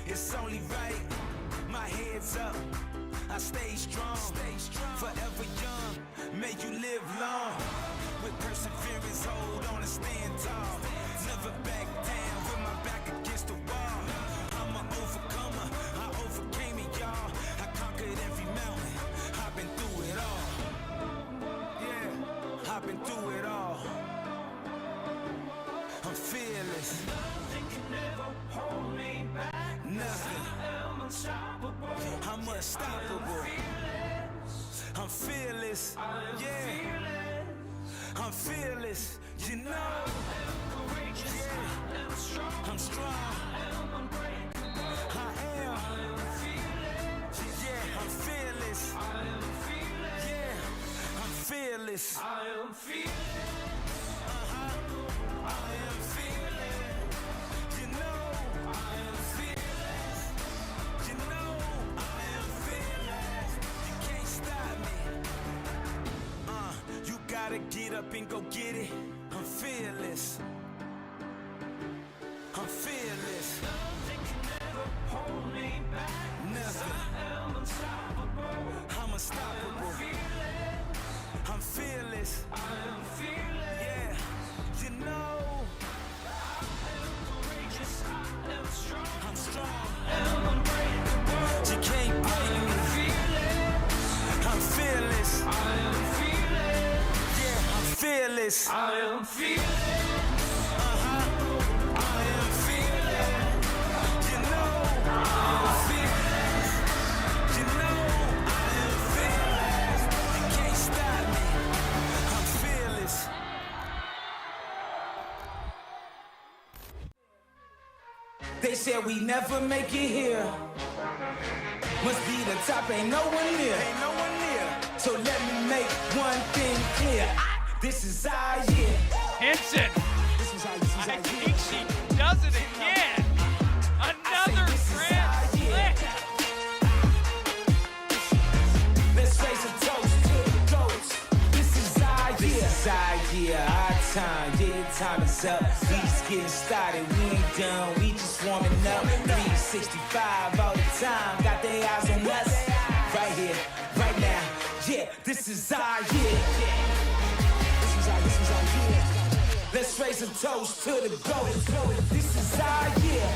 It's only right, my head's up, I stay strong, forever young, may you live long, with perseverance, hold on and stand tall, never back down, with my back against the wall, I'm an overcomer, I overcame it y'all, I conquered every mountain, I've been through it all, yeah, I've been through it all, I'm fearless, nothing can ever hold me back. Nothing. I'm unstoppable. I'm unstoppable. I'm fearless. Yeah. I'm fearless. You know. I'm courageous. Yeah. I'm strong. I'm strong. I'm unbreakable. I am. Yeah. I'm fearless. Yeah. I'm fearless. I am fearless. I am fearless. You know. I am fearless. Gotta get up and go get it. I'm fearless. I'm fearless. Nothing can ever hold me back. Nothing. I'm unstoppable. I'm unstoppable. I'm fearless. I am fearless. Yeah. You know. I am courageous. I am strong. I'm strong. I'm unbreakable. You can't break me. I'm fearless. I am fearless. Fearless. I am fearless. I am fearless. You know I am fearless. You know I am fearless. You can't stop me. I'm fearless. They said we never make it here. Must be the top, ain't no one near. Ain't no one near. So let me make one thing clear. This is our year. Henson. I think she does it again. Another grand slam. Let's raise a toast to the goats. This is our year. This is our year, our time. Yeah, time is up. We just getting started. We ain't done. We just warming up. 365 all the time. Got their eyes on us. Right here, right now. year. This is our year. This is our year. Let's raise a toast to the GOAT. This is our year.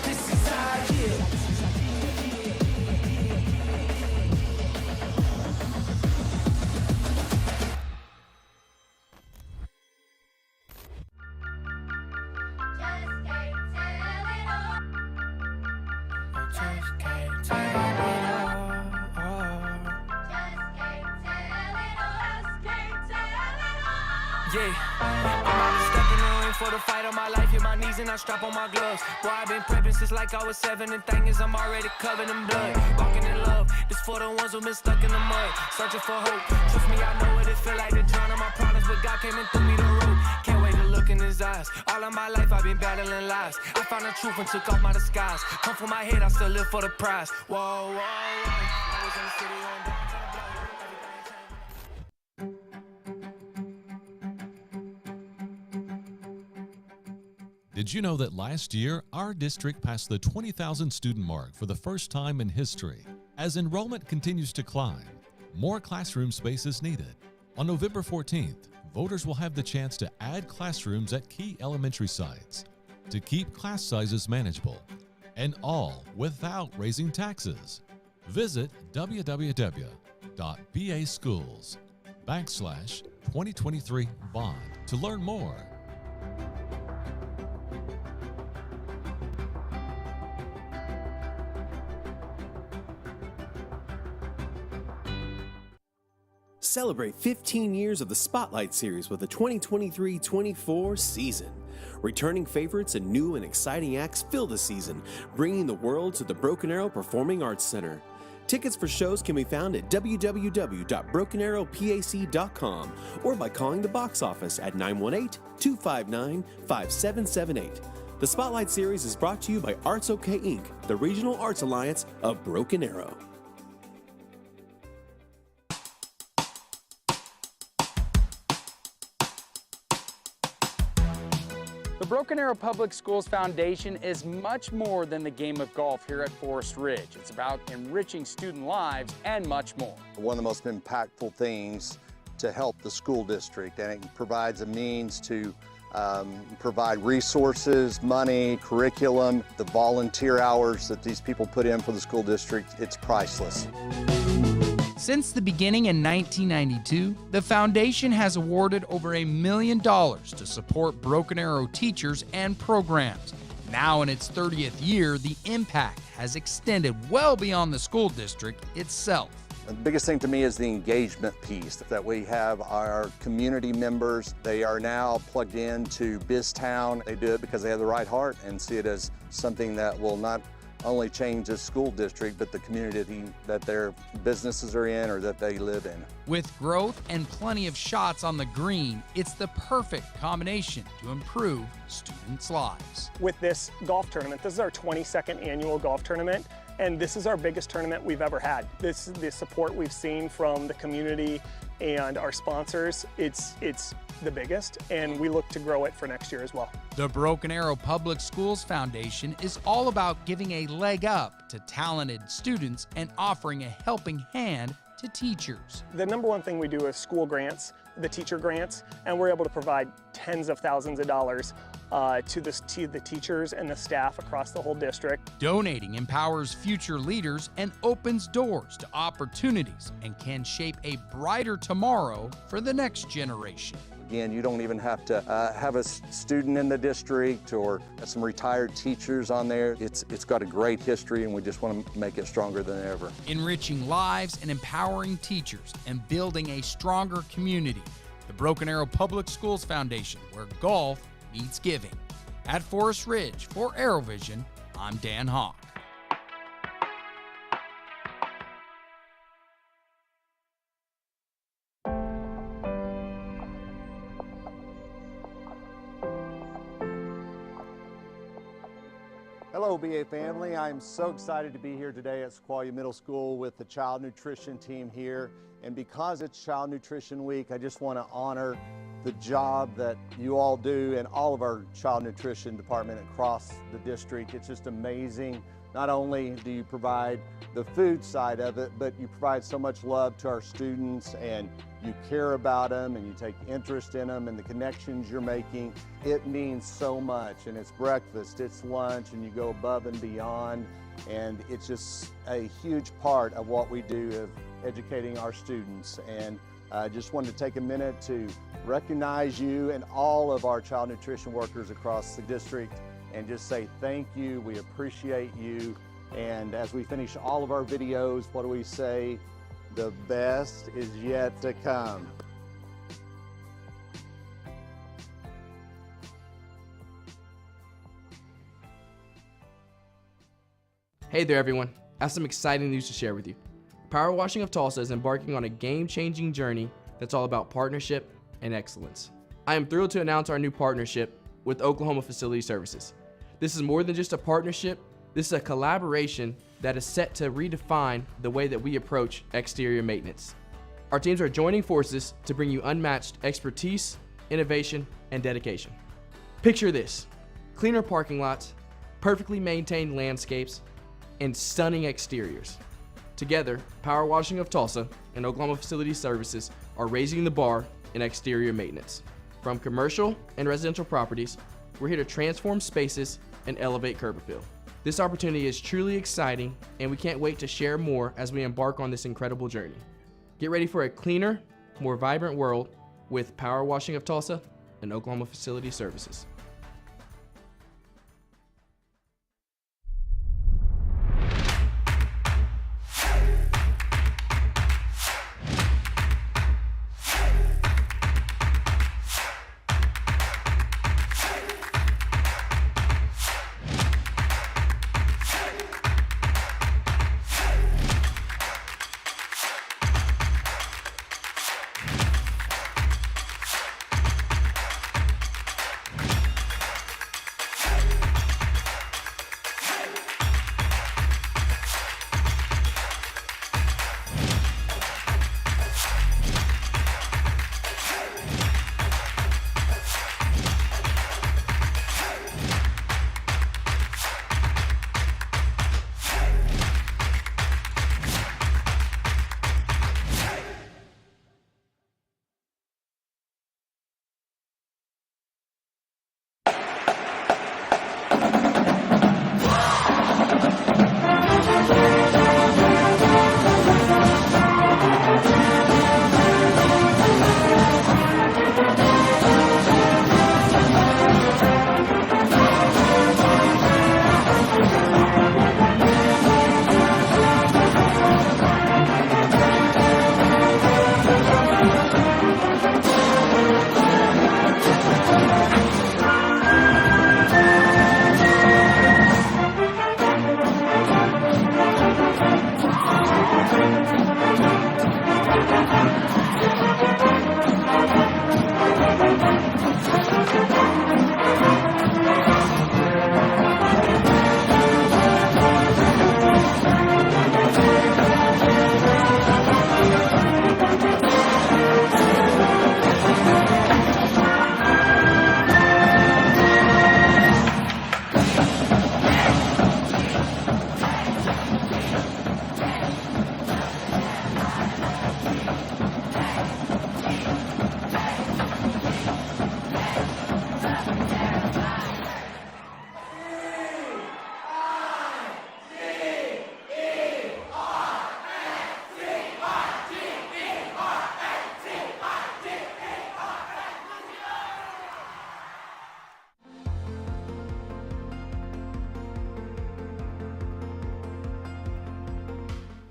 This is our year. Yeah, I'm out stepping in the ring for the fight of my life. Hit my knees and I strap on my gloves. Boy, I've been prepping since like I was 7. And thing is, I'm already covered in blood. Walking in love, this for the ones who've been stuck in the mud. Searching for hope. Trust me, I know what it feel like to drown in my problems, but God came and threw me the rope. Can't wait to look in his eyes. All of my life, I've been battling lies. I found the truth and took off my disguise. Come from my head, I still live for the prize. Whoa, whoa, whoa. I was in the city on down. Did you know that last year, our district passed the 20,000 student mark for the first time in history? As enrollment continues to climb, more classroom space is needed. On November 14th, voters will have the chance to add classrooms at key elementary sites to keep class sizes manageable, and all without raising taxes. Visit www.baschools.com/2023bond to learn more. Celebrate 15 years of the Spotlight Series with the 2023-24 season. Returning favorites and new and exciting acts fill the season, bringing the world to the Broken Arrow Performing Arts Center. Tickets for shows can be found at www.brokenarrowpac.com or by calling the box office at 918-259-5778. The Spotlight Series is brought to you by Arts OK Inc., the Regional Arts Alliance of Broken Arrow. The Broken Arrow Public Schools Foundation is much more than the game of golf here at Forest Ridge. It's about enriching student lives and much more. One of the most impactful things to help the school district, and it provides a means to provide resources, money, curriculum, the volunteer hours that these people put in for the school district. It's priceless. Since the beginning in 1992, the foundation has awarded over $1 million to support Broken Arrow teachers and programs. Now in its 30th year, the impact has extended well beyond the school district itself. The biggest thing to me is the engagement piece, that we have our community members. They are now plugged into BizTown. They do it because they have the right heart and see it as something that will not only change the school district, but the community that their businesses are in or that they live in. With growth and plenty of shots on the green, it's the perfect combination to improve students' lives. With this golf tournament, this is our 22nd annual golf tournament, and this is our biggest tournament we've ever had. The support we've seen from the community and our sponsors, it's the biggest, and we look to grow it for next year as well. The Broken Arrow Public Schools Foundation is all about giving a leg up to talented students and offering a helping hand to teachers. The number one thing we do is school grants, the teacher grants, and we're able to provide tens of thousands of dollars to the teachers and the staff across the whole district. Donating empowers future leaders and opens doors to opportunities and can shape a brighter tomorrow for the next generation. Again, you don't even have to have a student in the district or some retired teachers on there. It's got a great history, and we just want to make it stronger than ever. Enriching lives and empowering teachers and building a stronger community. The Broken Arrow Public Schools Foundation, where golf meets giving. At Forest Ridge for ArrowVision, I'm Dan Hawk. Hello, BA family. I'm so excited to be here today at Sequoia Middle School with the Child Nutrition team here. And because it's Child Nutrition Week, I just want to honor the job that you all do and all of our Child Nutrition department across the district. It's just amazing not only do you provide the food side of it, but you provide so much love to our students, and you care about them, and you take interest in them and the connections you're making. It means so much, and it's breakfast, it's lunch, and you go above and beyond, and it's just a huge part of what we do of educating our students. And I just wanted to take a minute to recognize you and all of our child nutrition workers across the district and just say thank you, we appreciate you. And as we finish all of our videos, what do we say? The best is yet to come. Hey there everyone, I have some exciting news to share with you. Power Washing of Tulsa is embarking on a game-changing journey that's all about partnership and excellence. I am thrilled to announce our new partnership with Oklahoma Facility Services. This is more than just a partnership, this is a collaboration that is set to redefine the way that we approach exterior maintenance. Our teams are joining forces to bring you unmatched expertise, innovation, and dedication. Picture this: cleaner parking lots, perfectly maintained landscapes, and stunning exteriors. Together, Power Washing of Tulsa and Oklahoma Facility Services are raising the bar in exterior maintenance. From commercial and residential properties, we're here to transform spaces and elevate curb appeal. This opportunity is truly exciting, and we can't wait to share more as we embark on this incredible journey. Get ready for a cleaner, more vibrant world with Power Washing of Tulsa and Oklahoma Facility Services.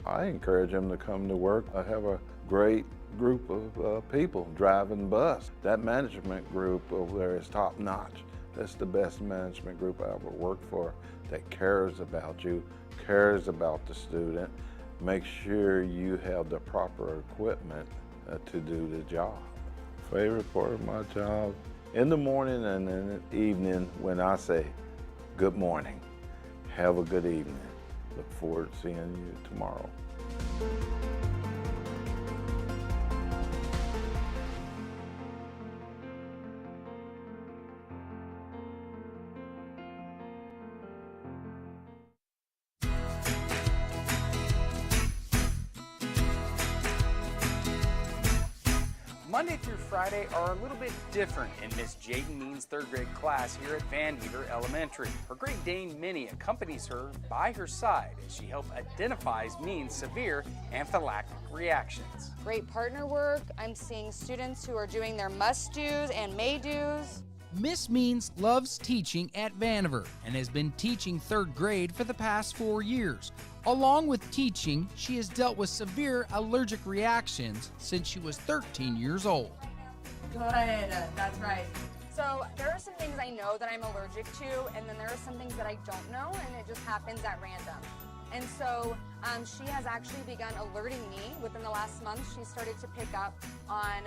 I encourage them to come to work. I have a great group of people driving the bus. That management group over there is top notch. That's the best management group I ever worked for, that cares about you, cares about the student, make sure you have the proper equipment to do the job. Favorite part of my job, in the morning and in the evening when I say, good morning, have a good evening. Look forward to seeing you tomorrow. Monday through Friday are a little bit different in Miss Jaden Means third grade class here at Van Heaver Elementary. Her Great Dane Minnie accompanies her by her side as she helps identifies Means severe anaphylactic reactions. Great partner work. I'm seeing students who are doing their must-dos and may-dos. Miss Means loves teaching at Vandiver and has been teaching third grade for the past 4 years. Along with teaching, she has dealt with severe allergic reactions since she was 13 years old. Good, that's right. So there are some things I know that I'm allergic to, and then there are some things that I don't know, and it just happens at random. And so she has actually begun alerting me within the last month. She started to pick up on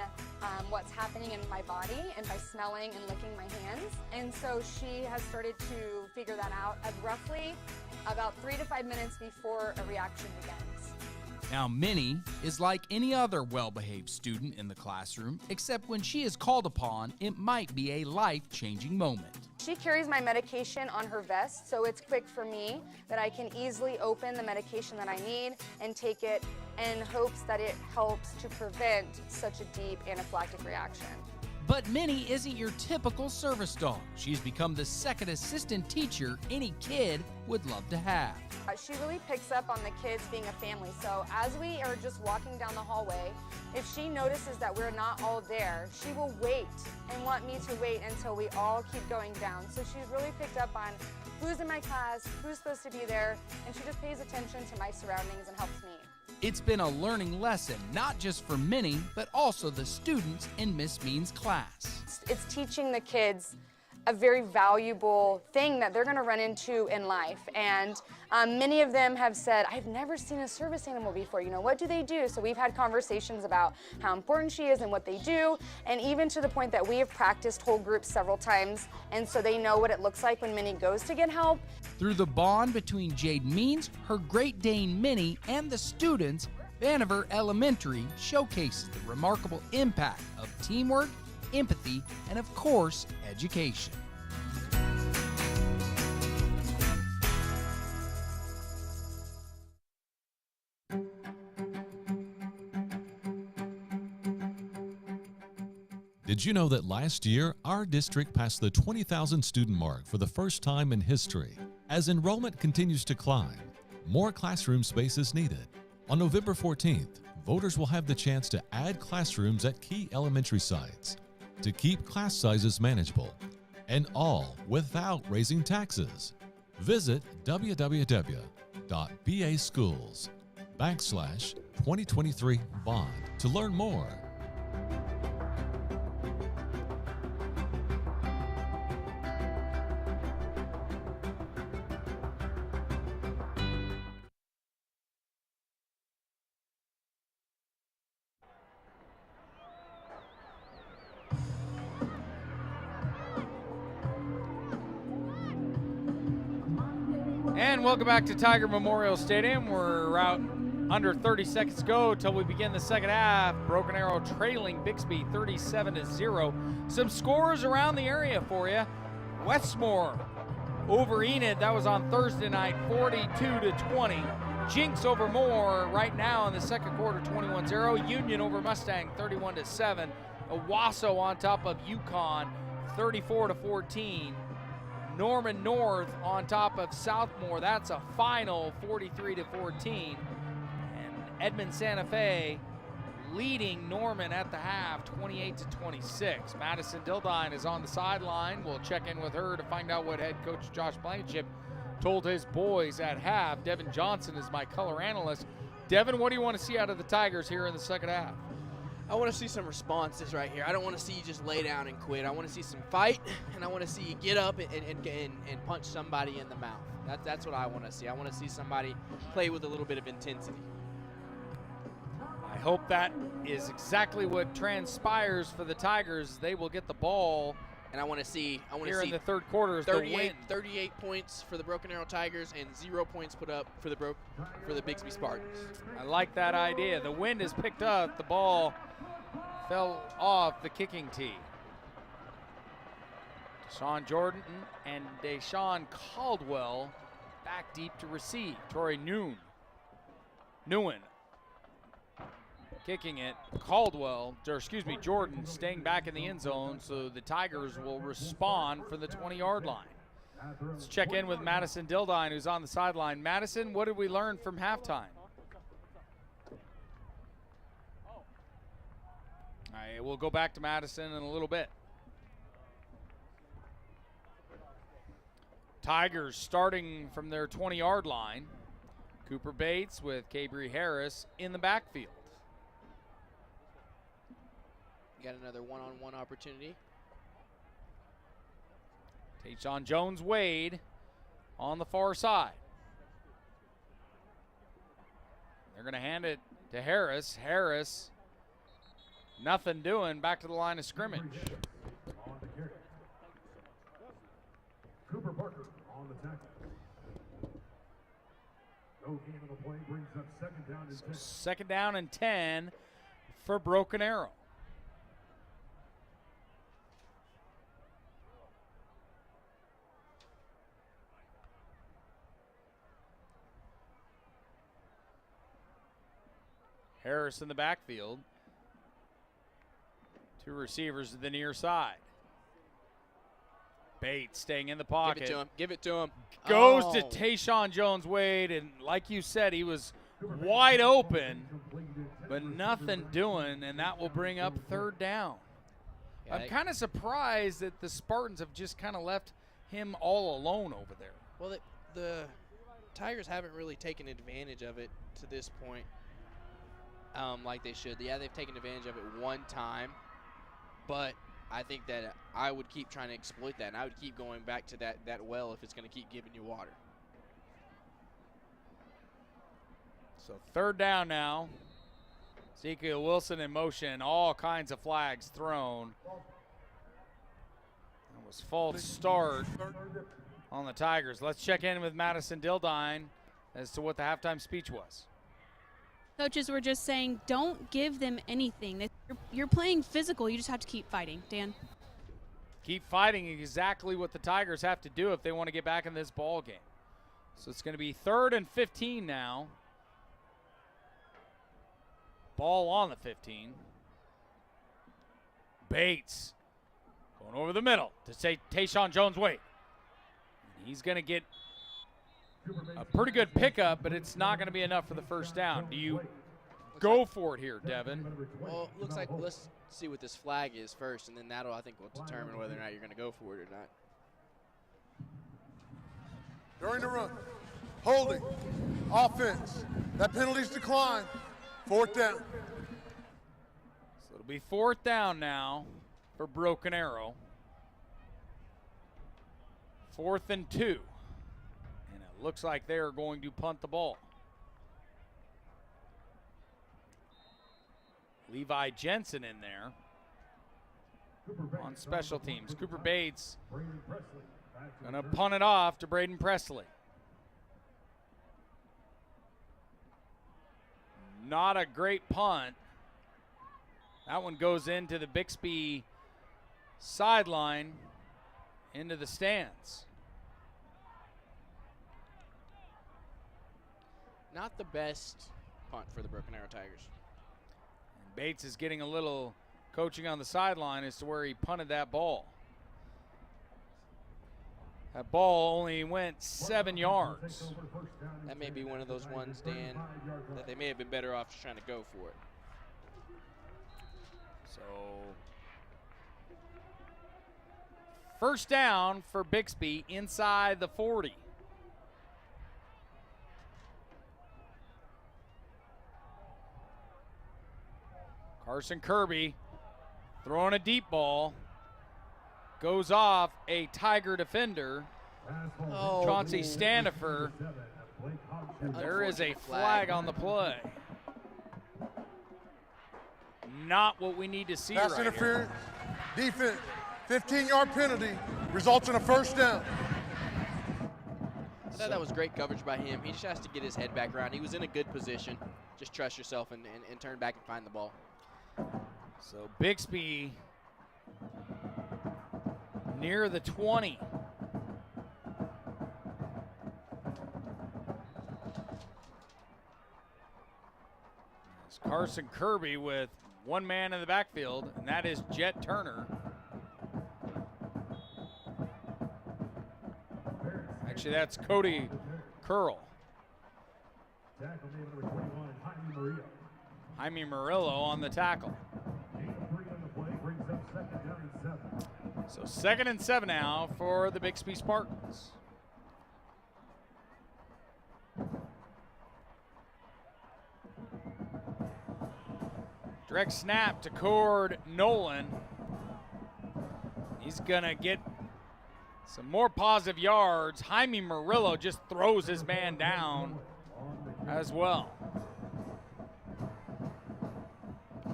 what's happening in my body and by smelling and licking my hands. And so she has started to figure that out at roughly about 3 to 5 minutes before a reaction begins. Now, Minnie is like any other well-behaved student in the classroom, except when she is called upon, it might be a life-changing moment. She carries my medication on her vest, so it's quick for me that I can easily open the medication that I need and take it in hopes that it helps to prevent such a deep anaphylactic reaction. But Minnie isn't your typical service dog. She's become the second assistant teacher any kid would love to have. She really picks up on the kids being a family, so as we are just walking down the hallway, if she notices that we're not all there, she will wait and want me to wait until we all keep going down. So she's really picked up on who's in my class, who's supposed to be there, and she just pays attention to my surroundings and helps me. It's been a learning lesson, not just for Minnie, but also the students in Miss Means' class. It's teaching the kids a very valuable thing that they're going to run into in life. And many of them have said, I've never seen a service animal before. You know, what do they do? So we've had conversations about how important she is and what they do, and even to the point that we have practiced whole groups several times, and so they know what it looks like when Minnie goes to get help. Through the bond between Jade Means, her Great Dane Minnie, and the students, Vandiver Elementary showcases the remarkable impact of teamwork, empathy, and of course, education. Did you know that last year, our district passed the 20,000 student mark for the first time in history? As enrollment continues to climb, more classroom space is needed. On November 14th, voters will have the chance to add classrooms at key elementary sites to keep class sizes manageable, and all without raising taxes. Visit www.baschools.com/2023bond to learn more. And welcome back to Tiger Memorial Stadium. We're out under 30 seconds to go till we begin the second half. Broken Arrow trailing Bixby 37-0. Some scores around the area for you. Westmore over Enid, that was on Thursday night, 42-20. Jinx over Moore right now in the second quarter, 21-0. Union over Mustang, 31-7. Owasso on top of Yukon, 34-14. Norman North on top of Southmore. That's a final 43-14. And Edmond Santa Fe leading Norman at the half 28-26. Madison Dildine is on the sideline. We'll check in with her to find out what head coach Josh Blankenship told his boys at half. Devin Johnson is my color analyst. Devin, what do you want to see out of the Tigers here in the second half? I want to see some responses right here. I don't want to see you just lay down and quit. I want to see some fight, and I want to see you get up and punch somebody in the mouth. That's what I want to see. I want to see somebody play with a little bit of intensity. I hope that is exactly what transpires for the Tigers. They will get the ball. And I want to see in the third quarter is 38 points for the Broken Arrow Tigers and 0 points put up for the Bixby Spartans. I like that idea. The wind is picked up. The ball fell off the kicking tee. Deshaun Jordan and Deshaun Caldwell back deep to receive. Torrey Nguyen kicking it. Jordan staying back in the end zone, so the Tigers will respond for the 20-yard line. Let's check in with Madison Dildine, who's on the sideline. Madison, what did we learn from halftime? All right, we'll go back to Madison in a little bit. Tigers starting from their 20-yard line. Cooper Bates with Cabry Harris in the backfield. Got another one-on-one opportunity. Tayshawn Jones-Wade on the far side. They're going to hand it to Harris. Harris, nothing doing, back to the line of scrimmage. Cooper Parker on the tackle. No gain on the play brings up second down and 10. Second down and 10 for Broken Arrow. Harris in the backfield. Two receivers to the near side. Bates staying in the pocket. Give it to him. Goes to Tayshawn Jones-Wade, and like you said, he was wide open, but nothing doing, and that will bring up third down. Yeah, I'm kind of surprised that the Spartans have just kind of left him all alone over there. Well, the Tigers haven't really taken advantage of it to this point like they should. Yeah, they've taken advantage of it one time, but I think that I would keep trying to exploit that, and I would keep going back to that well if it's going to keep giving you water. So third down now. Ezekiel Wilson in motion, all kinds of flags thrown. That was false start on the Tigers. Let's check in with Madison Dildine as to what the halftime speech was. Coaches were just saying, don't give them anything. You're playing physical. You just have to keep fighting. Dan? Keep fighting, exactly what the Tigers have to do if they want to get back in this ball game. So it's going to be 3rd and 15 now. Ball on the 15. Bates going over the middle to say Tayshawn Jones-Wade. He's going to get a pretty good pickup, but it's not going to be enough for the first down. Do you go for it here, Devin? Well, looks like let's see what this flag is first, and then that'll, I think, will determine whether or not you're going to go for it or not. During the run, holding, offense. That penalty's declined. 4th down. So it'll be 4th down now for Broken Arrow. 4th and 2. And it looks like they are going to punt the ball. Levi Jensen in there on special teams. Cooper Bates going to punt it off to Braden Presley. Not a great punt. That one goes into the Bixby sideline, into the stands. Not the best punt for the Broken Arrow Tigers. And Bates is getting a little coaching on the sideline as to where he punted that ball. That ball only went 7 yards. That may be one of those ones, Dan, that they may have been better off just trying to go for it. So, first down for Bixby inside the 40. Carson Kirby throwing a deep ball. Goes off a Tiger defender, Chauncey Standifer. There is a flag on the play. Not what we need to see Pass right interference, here. defense, 15-yard penalty, results in a first down. I thought that was great coverage by him. He just has to get his head back around. He was in a good position. Just trust yourself and turn back and find the ball. So Bixby near the 20. It's Carson Kirby with one man in the backfield, and that is Jet Turner. Actually, that's Cody Curl. Jaime Murillo on the tackle. So 2nd and 7 now for the Bixby Spartans. Direct snap to Cord Nolan. He's gonna get some more positive yards. Jaime Murillo just throws his man down as well.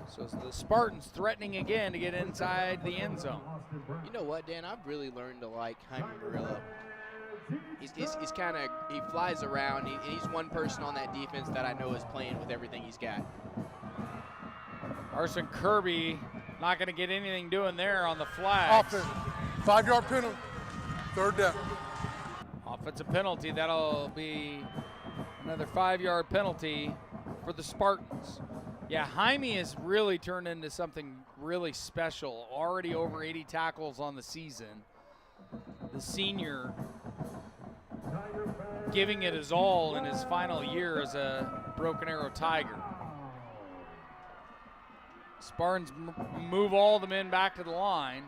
So the Spartans threatening again to get inside the end zone. You know what, Dan? I've really learned to like Jaime Murillo. He's kind of, he flies around, and he's one person on that defense that I know is playing with everything he's got. Carson Kirby not going to get anything doing there on the flag. Offense, 5-yard penalty, 3rd down. Offensive penalty, that'll be another 5-yard penalty for the Spartans. Yeah, Jaime has really turned into something really special. Already over 80 tackles on the season. The senior giving it his all in his final year as a Broken Arrow Tiger. Spartans move all the men back to the line.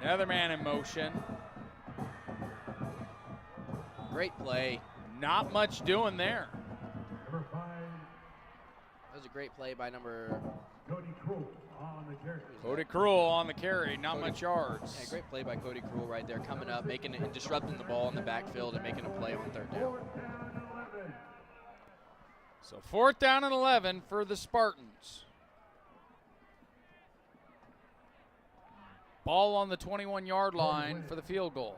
Another man in motion. Great play. Not much doing there. That was a great play by number Cody Cruel on the carry. Cody Cruel on the carry, not much yards. Yeah, great play by Cody Cruel right there, coming up, making it, and disrupting the ball in the backfield and making a play on 3rd down. So 4th down and 11 for the Spartans. Ball on the 21-yard line for the field goal.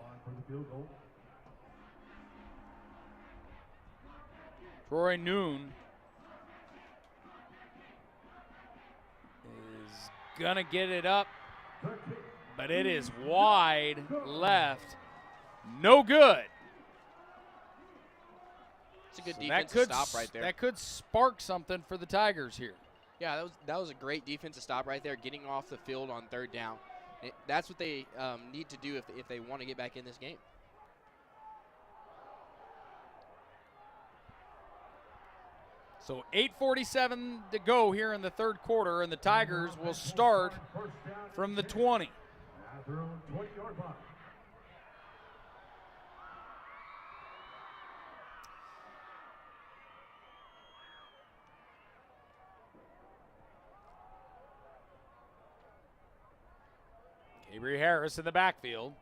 Troy Noon is gonna get it up, but it is wide left. No good. It's a good defensive stop right there. That could spark something for the Tigers here. Yeah, that was a great defensive stop right there, getting off the field on 3rd down. That's what they need to do if they want to get back in this game. So 8:47 to go here in the 3rd quarter, and the Tigers will start from the 20. Avery Harris in the backfield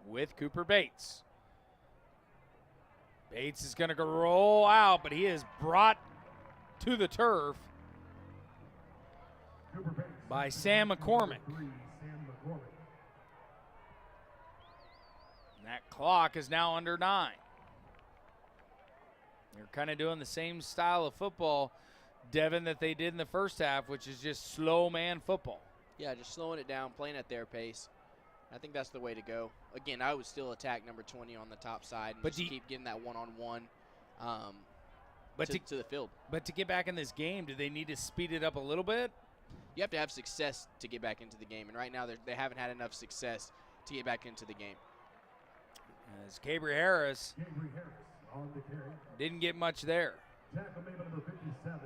with Cooper Bates. Bates is going to roll out, but he is brought to the turf by Sam McCormick. And that clock is now under 9. They're kind of doing the same style of football, Devin, that they did in the first half, which is just slow man football. Yeah, just slowing it down, playing at their pace. I think that's the way to go. Again, I would still attack number 20 on the top side and just keep getting that one-on-one to the field. But to get back in this game, do they need to speed it up a little bit? You have to have success to get back into the game, and right now they haven't had enough success to get back into the game. As Gabriel Harris on the carry. didn't get much there. Tackle made by number 57,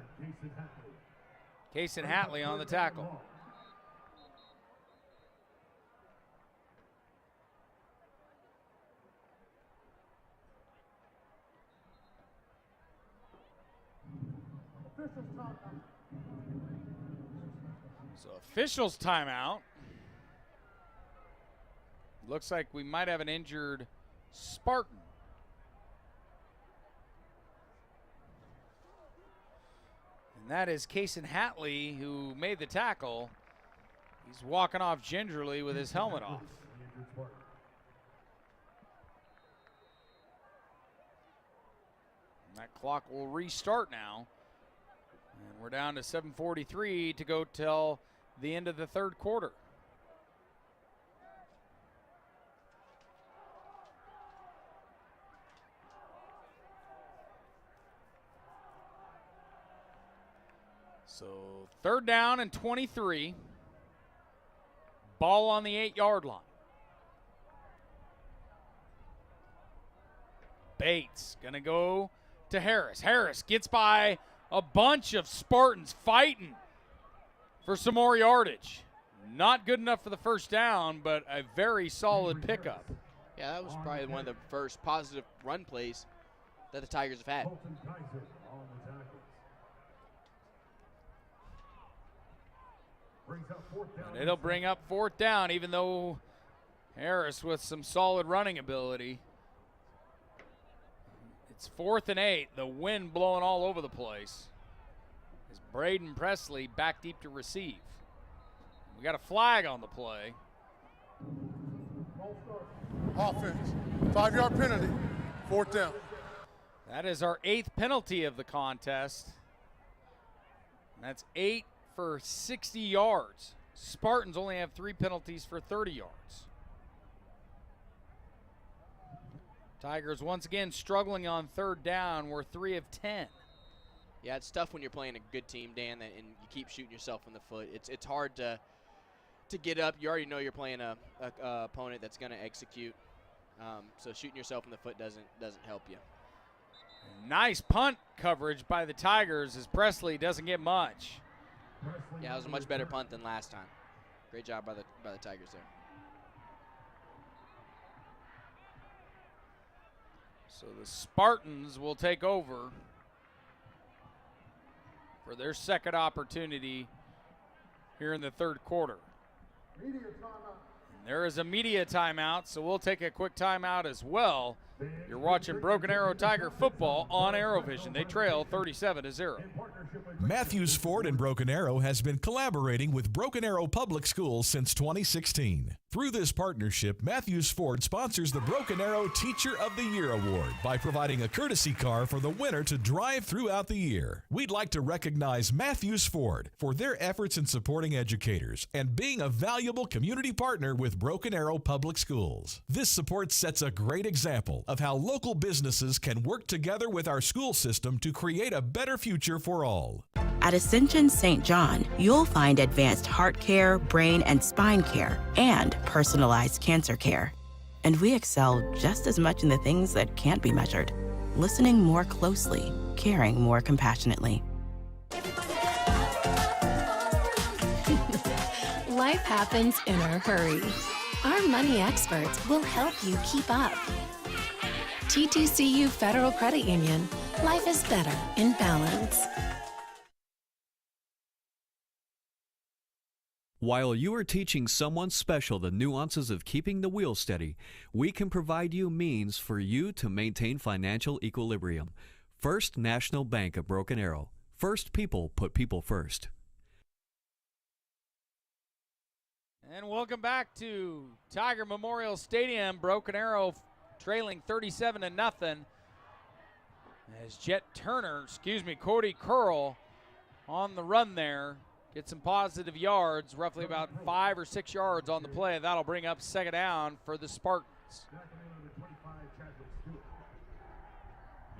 Cason Hatley on the tackle. So officials timeout. Looks like we might have an injured Spartan. And that is Cason Hatley, who made the tackle. He's walking off gingerly with his helmet off. And that clock will restart now. And we're down to 7:43 to go till the end of the third quarter. So 3rd down and 23. Ball on the 8-yard line. Bates gonna go to Harris. Harris gets by a bunch of Spartans fighting for some more yardage. Not good enough for the 1st down, but a very solid pickup. Yeah, that was probably one of the first positive run plays that the Tigers have had. And it'll bring up 4th down, even though Harris with some solid running ability. It's 4th and 8. The wind blowing all over the place. As Braden Presley back deep to receive. We got a flag on the play. Offense. 5-yard penalty. 4th down. That is our 8th penalty of the contest. And that's 8 for 60 yards. Spartans only have 3 penalties for 30 yards. Tigers once again struggling on 3rd down. We're 3 of 10. Yeah, it's tough when you're playing a good team, Dan, and you keep shooting yourself in the foot. It's hard to get up. You already know you're playing a opponent that's going to execute. So shooting yourself in the foot doesn't help you. Nice punt coverage by the Tigers as Presley doesn't get much. Yeah, it was a much better punt than last time. Great job by the Tigers there. So the Spartans will take over for their 2nd opportunity here in the 3rd quarter. And there is a media timeout, so we'll take a quick timeout as well. You're watching Broken Arrow Tiger football on ArrowVision. They trail 37-0. Matthews Ford in Broken Arrow has been collaborating with Broken Arrow Public Schools since 2016. Through this partnership, Matthews Ford sponsors the Broken Arrow Teacher of the Year Award by providing a courtesy car for the winner to drive throughout the year. We'd like to recognize Matthews Ford for their efforts in supporting educators and being a valuable community partner with Broken Arrow Public Schools. This support sets a great example of how local businesses can work together with our school system to create a better future for all. At Ascension St. John, you'll find advanced heart care, brain and spine care, and personalized cancer care. And we excel just as much in the things that can't be measured. Listening more closely, caring more compassionately. Life happens in a hurry. Our money experts will help you keep up. TTCU Federal Credit Union. Life is better in balance. While you are teaching someone special the nuances of keeping the wheel steady, we can provide you means for you to maintain financial equilibrium. First National Bank of Broken Arrow. First people put people first. And welcome back to Tiger Memorial Stadium. Broken Arrow trailing 37-0. As Cody Curl on the run there. Get some positive yards, roughly about 5 or 6 yards on the play. That'll bring up 2nd down for the Spartans.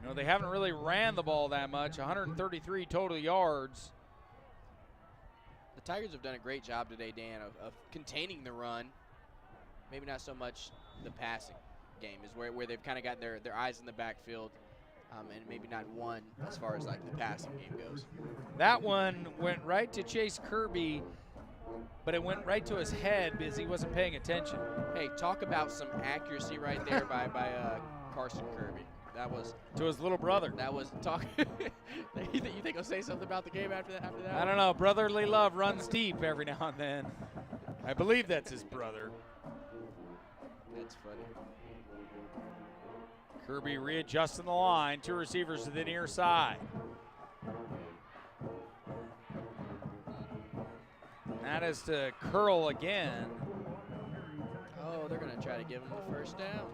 You know, they haven't really ran the ball that much, 133 total yards. The Tigers have done a great job today, Dan, of containing the run. Maybe not so much the passing game is where they've kind of got their eyes in the backfield. And maybe not one as far as like the passing game goes. That one went right to Chase Kirby, but it went right to his head because he wasn't paying attention. Hey, talk about some accuracy right there by Carson Kirby. That was to his little brother. That was talk. You think he'll say something about the game after that? I don't know. Brotherly love runs deep every now and then. I believe that's his brother. That's funny. Kirby readjusting the line. 2 receivers to the near side. That is to Curl again. Oh, they're going to try to give him the 1st down.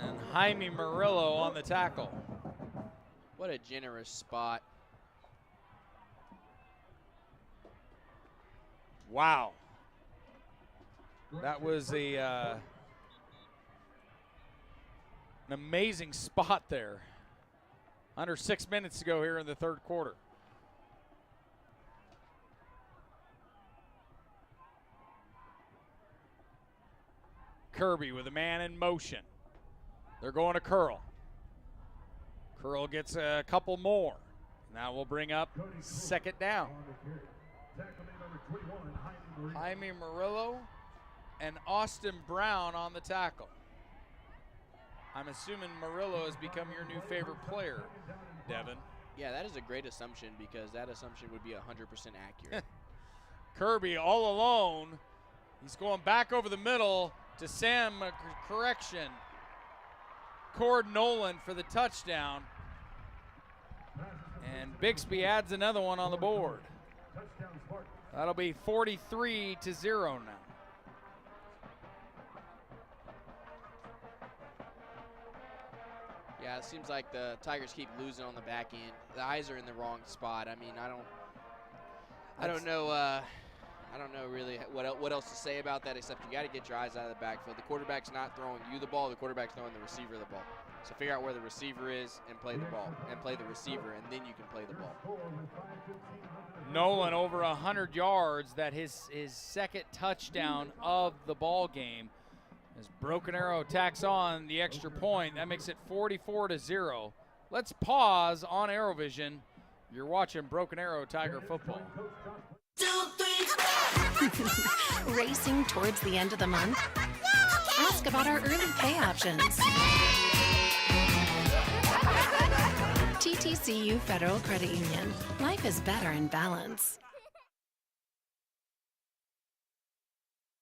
And Jaime Murillo on the tackle. What a generous spot. Wow. That was an amazing spot there. Under 6 minutes to go here in the 3rd quarter. Kirby with a man in motion. They're going to curl. Curl gets a couple more. Now we'll bring up second down. Jaime Murillo and Austin Brown on the tackle. I'm assuming Murillo has become your new favorite player, Devin. Yeah, that is a great assumption because that assumption would be 100% accurate. Kirby all alone. He's going back over the middle to Sam, correction. Cord Nolan for the touchdown. And Bixby adds another one on the board. That'll be 43-0 now. Yeah, it seems like the Tigers keep losing on the back end. The eyes are in the wrong spot. I mean, I don't know really what else to say about that except you got to get your eyes out of the backfield. The quarterback's not throwing you the ball. The quarterback's throwing the receiver the ball. So figure out where the receiver is and play the ball, and play the receiver, and then you can play the ball. Nolan over 100 yards. That his second touchdown of the ball game. As Broken Arrow tacks on the extra point, that makes it 44-0. Let's pause on ArrowVision. You're watching Broken Arrow Tiger football. Racing towards the end of the month? Ask about our early pay options. TTCU Federal Credit Union. Life is better in balance.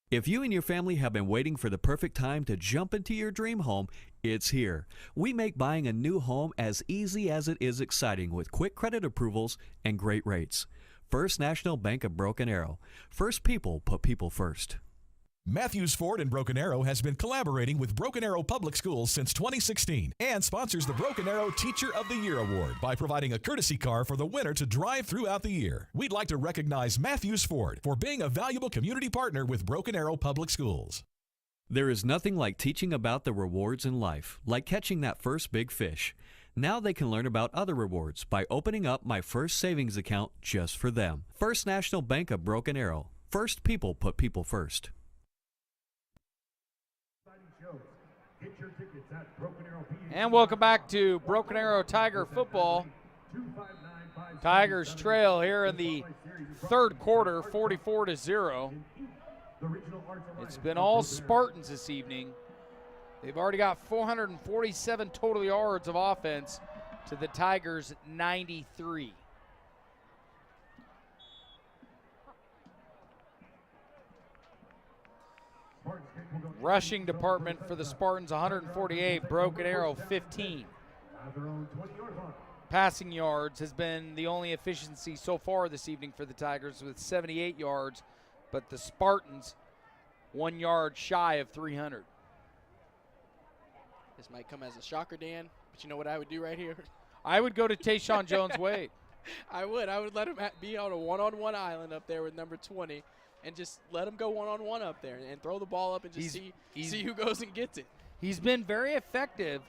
If you and your family have been waiting for the perfect time to jump into your dream home, it's here. We make buying a new home as easy as it is exciting with quick credit approvals and great rates. First National Bank of Broken Arrow. First people put people first. Matthews Ford in Broken Arrow has been collaborating with Broken Arrow Public Schools since 2016 and sponsors the Broken Arrow Teacher of the Year Award by providing a courtesy car for the winner to drive throughout the year. We'd like to recognize Matthews Ford for being a valuable community partner with Broken Arrow Public Schools. There is nothing like teaching about the rewards in life, like catching that first big fish. Now they can learn about other rewards by opening up my first savings account just for them. First National Bank of Broken Arrow. First people put people first. And welcome back to Broken Arrow Tiger football. Tigers trail here in the third quarter, 44-0. It's been all Spartans this evening. They've already got 447 total yards of offense to the Tigers' 93. Rushing department for the Spartans, 148. Broken Arrow, 15. Passing yards has been the only efficiency so far this evening for the Tigers with 78 yards, but the Spartans 1 yard shy of 300. This might come as a shocker, Dan, but you know what I would do right here? I would go to Tayshawn Jones-Wade. I would let him be on a one-on-one island up there with number 20. And just let him go one-on-one up there and throw the ball up and just see who goes and gets it. He's been very effective.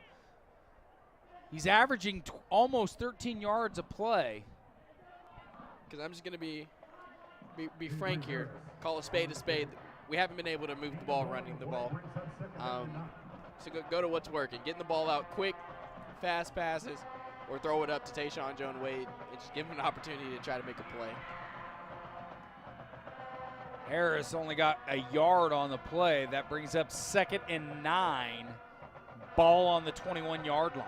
He's averaging almost 13 yards a play. Because I'm just going to be frank here, call a spade a spade. We haven't been able to move the ball running the ball. So go to what's working. Getting the ball out quick, fast passes, or throw it up to Tayshawn Jones-Wade and just give him an opportunity to try to make a play. Harris only got a yard on the play. That brings up 2nd and 9. Ball on the 21-yard line.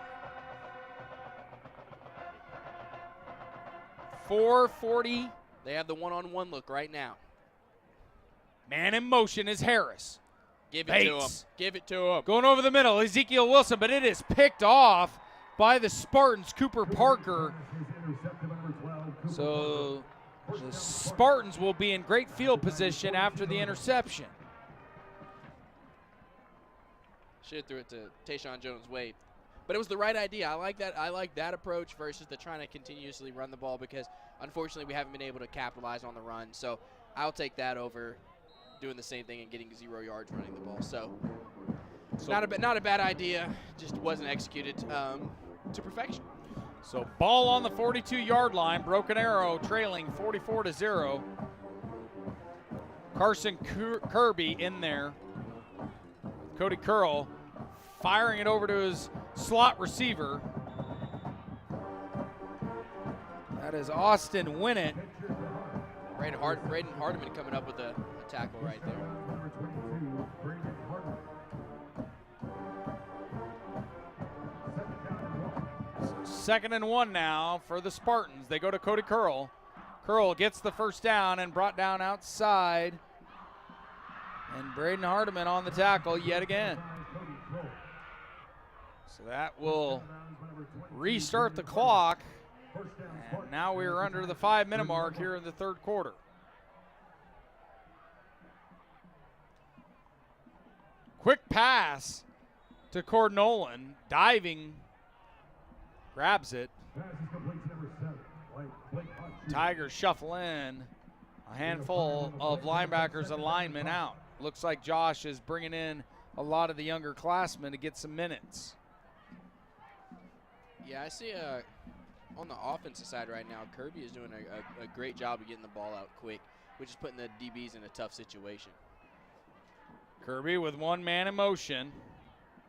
4:40. They have the one-on-one look right now. Man in motion is Harris. Give it to him. Give it to him. Going over the middle, Ezekiel Wilson, but it is picked off by the Spartans, Cooper Parker. So the Spartans will be in great field position after the interception. Should have threw it to Tayshawn Jones-Wade. But it was the right idea. I like that. I like that approach versus the trying to continuously run the ball because, unfortunately, we haven't been able to capitalize on the run. So I'll take that over doing the same thing and getting 0 yards running the ball. So not a bad idea. Just wasn't executed to perfection. So ball on the 42-yard line. Broken Arrow trailing 44-0. Carson Kirby in there. Cody Curl firing it over to his slot receiver. That is Austin Winnett. Braden Hardiman coming up with a tackle right there. So 2nd and 1 now for the Spartans. They go to Cody Curl. Curl gets the first down and brought down outside. And Braden Hardiman on the tackle yet again. So that will restart the clock. And now we are under the 5-minute mark here in the 3rd quarter. Quick pass to Cord Nolan, diving, grabs it. Tigers shuffle in. A handful of linebackers and linemen out. Looks like Josh is bringing in a lot of the younger classmen to get some minutes. Yeah, I see on the offensive side right now, Kirby is doing a great job of getting the ball out quick, which is putting the DBs in a tough situation. Kirby with one man in motion.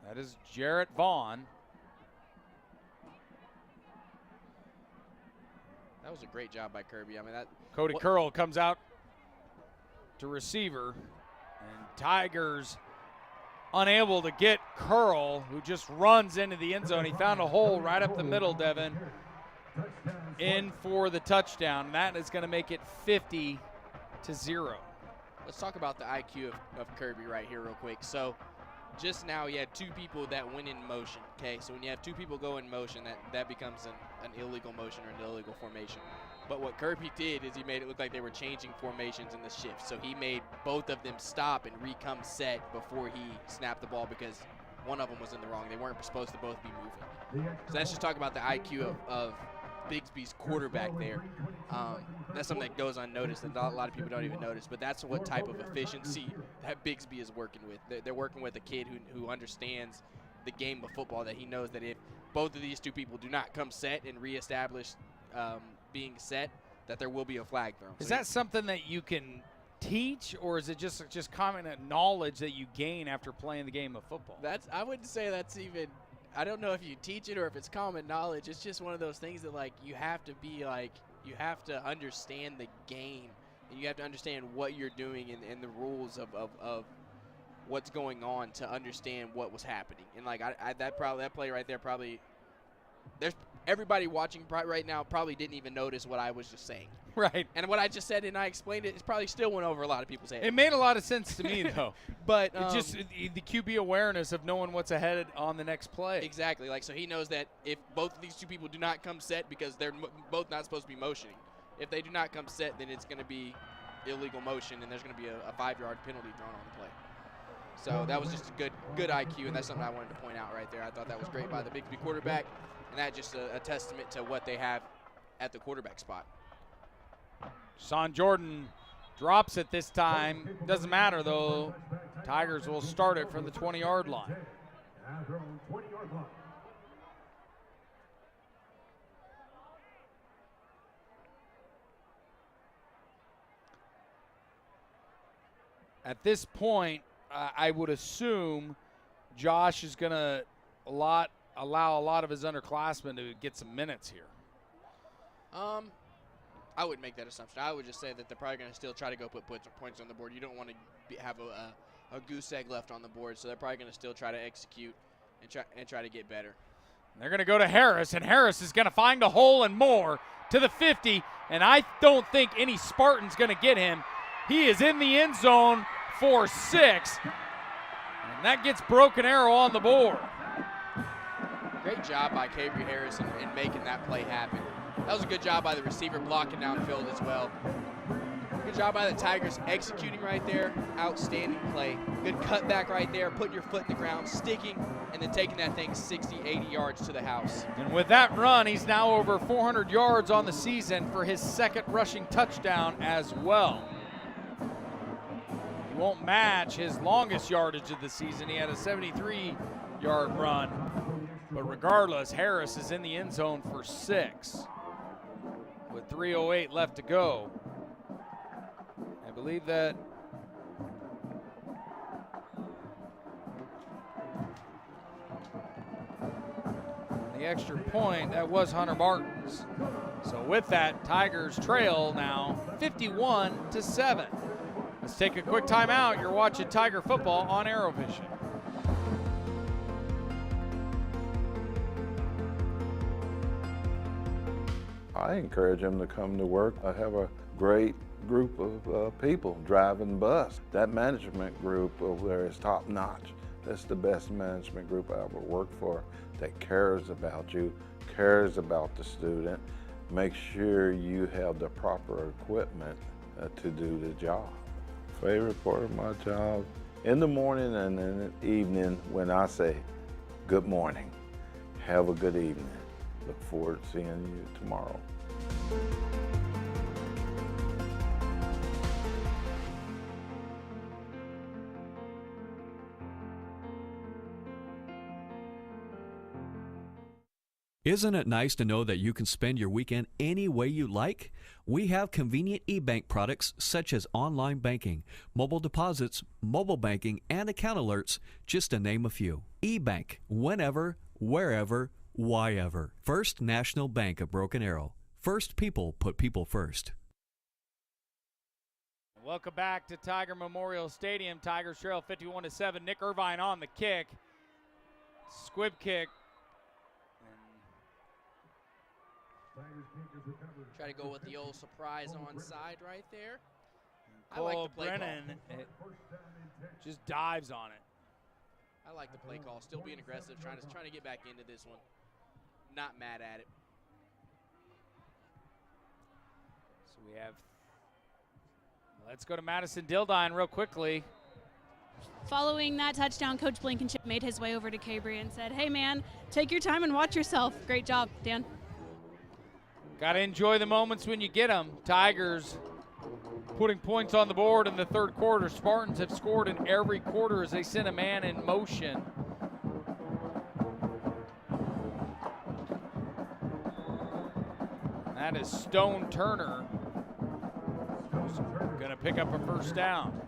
That is Jarrett Vaughn. That was a great job by Kirby. I mean, Cody Curl comes out to receiver, and Tigers unable to get Curl, who just runs into the end zone. He found a hole right up the middle, Devin, in for the touchdown. And that is going to make it 50-0. Let's talk about the IQ of Kirby right here real quick. So just now he had 2 people that went in motion, okay? So when you have 2 people go in motion, that becomes an illegal motion or an illegal formation. But what Kirby did is he made it look like they were changing formations in the shift. So he made both of them stop and re-come set before he snapped the ball because one of them was in the wrong. They weren't supposed to both be moving. So let's just talk about the IQ of Bixby's quarterback there. That's something that goes unnoticed that a lot of people don't even notice, but that's what type of efficiency that Bixby is working with. They're working with a kid who understands the game of football, that he knows that if both of these 2 people do not come set and reestablish being set, that there will be a flag thrown. Is that something that you can teach, or is it just common knowledge that you gain after playing the game of football? I wouldn't say that's even, I don't know if you teach it or if it's common knowledge. It's just one of those things that, like, you have to understand the game, and you have to understand what you're doing and the rules of what's going on to understand what was happening. And like that play right there, probably there's everybody watching right now probably didn't even notice what I was just saying. Right. And what I just said and I explained it, probably still went over a lot of people's heads. It made a lot of sense to me, though. But just the QB awareness of knowing what's ahead on the next play. Exactly. Like, so he knows that if both of these 2 people do not come set, because they're both not supposed to be motioning, if they do not come set, then it's going to be illegal motion, and there's going to be a 5-yard penalty thrown on the play. So that was just a good IQ, and that's something I wanted to point out right there. I thought that was great by the Bixby quarterback, and that's just a testament to what they have at the quarterback spot. Son Jordan drops it this time. Doesn't matter, though. Tigers will start it from the 20-yard line. At this point, I would assume Josh is going to allow a lot of his underclassmen to get some minutes here. I wouldn't make that assumption. I would just say that they're probably going to still try to go put points on the board. You don't want to have a goose egg left on the board, so they're probably going to still try to execute and try to get better. They're going to go to Harris, and Harris is going to find a hole and more to the 50, and I don't think any Spartan's going to get him. He is in the end zone for 6, and that gets Broken Arrow on the board. Great job by Kavry Harris in making that play happen. That was a good job by the receiver blocking downfield as well. Good job by the Tigers executing right there. Outstanding play. Good cutback right there, putting your foot in the ground, sticking, and then taking that thing 60, 80 yards to the house. And with that run, he's now over 400 yards on the season for his 2nd rushing touchdown as well. He won't match his longest yardage of the season. He had a 73-yard run. But regardless, Harris is in the end zone for 6 with 3:08 left to go. I believe that the extra point, that was Hunter Martin's. So with that, Tigers trail now 51-7. Let's take a quick timeout. You're watching Tiger football on ArrowVision. I encourage them to come to work. I have a great group of people driving bus. That management group over there is top notch. That's the best management group I ever worked for, that cares about you, cares about the student, make sure you have the proper equipment to do the job. Favorite part of my job, in the morning and in the evening when I say, good morning, have a good evening. Look forward to seeing you tomorrow. Isn't it nice to know that you can spend your weekend any way you like? We have convenient e-bank products such as online banking, mobile deposits, mobile banking, and account alerts, just to name a few. E-bank, whenever, wherever, why ever. First National Bank of Broken Arrow. First people put people first. Welcome back to Tiger Memorial Stadium. Tigers trail 51-7. Nick Irvine on the kick. Squib kick. Try to go with the old surprise onside right there. I Cole like the play Brennan call. Just dives on it. I like the play call. Still being aggressive, trying to get back into this one. Not mad at it. So we have, let's go to Madison Dildine real quickly. Following that touchdown, Coach Blankenship made his way over to Cabry and said, hey man, take your time and watch yourself. Great job, Dan. Got to enjoy the moments when you get them. Tigers putting points on the board in the third quarter. Spartans have scored in every quarter as they send a man in motion. That is Stone Turner. Going to pick up a first down.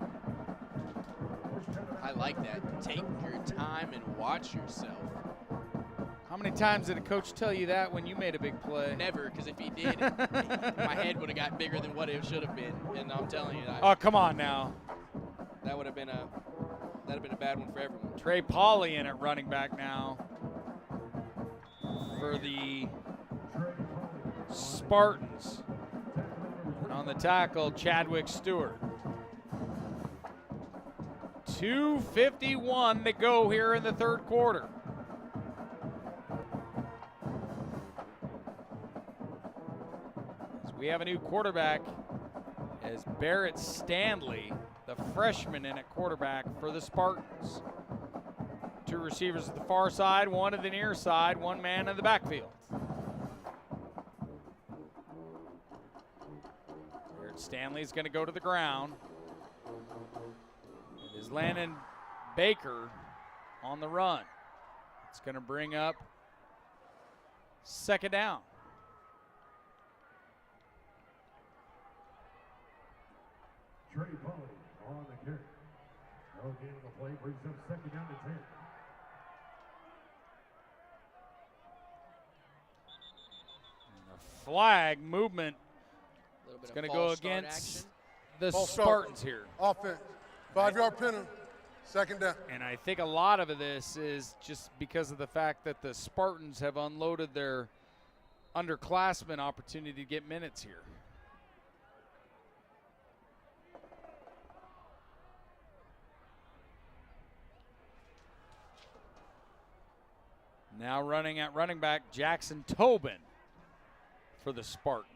I like that. Take your time and watch yourself. How many times did a coach tell you that when you made a big play? Never, because if he did, my head would have got bigger than what it should have been. And I'm telling you, oh, come on now. That would have been a bad one for everyone. Trey Pauly in at running back now for the Spartans. On the tackle, Chadwick Stewart. 2:51 to go here in the third quarter. We have a new quarterback as Barrett Stanley, the freshman, in at quarterback for the Spartans. Two receivers at the far side, one at the near side, one man in the backfield. Barrett Stanley's going to go to the ground. It is Landon Baker on the run. It's going to bring up second down. Trey Pauly on the carry. No gain on the play, brings up second down to 10. Flag movement. It's going to go against the Spartans here. Offense. 5-yard penalty. Second down. And I think a lot of this is just because of the fact that the Spartans have unloaded their underclassmen opportunity to get minutes here. Now running at running back, Jackson Tobin for the Spartans.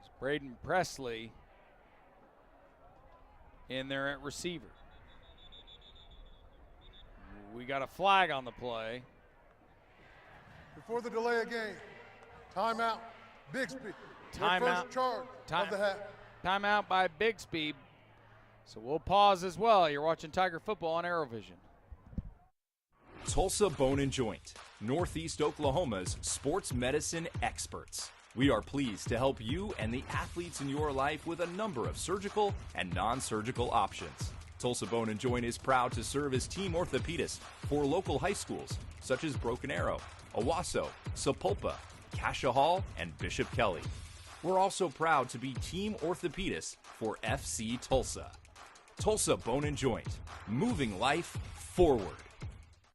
It's Braden Presley in there at receiver. We got a flag on the play. Before the delay of game, timeout, Bixby. Timeout. First charge of the half. Timeout by Bixby. So we'll pause as well. You're watching Tiger football on ArrowVision. Tulsa Bone and Joint, Northeast Oklahoma's sports medicine experts. We are pleased to help you and the athletes in your life with a number of surgical and non-surgical options. Tulsa Bone and Joint is proud to serve as team orthopedist for local high schools such as Broken Arrow, Owasso, Sapulpa, Cascia Hall, and Bishop Kelly. We're also proud to be team orthopedist for FC Tulsa. Tulsa Bone and Joint, moving life forward.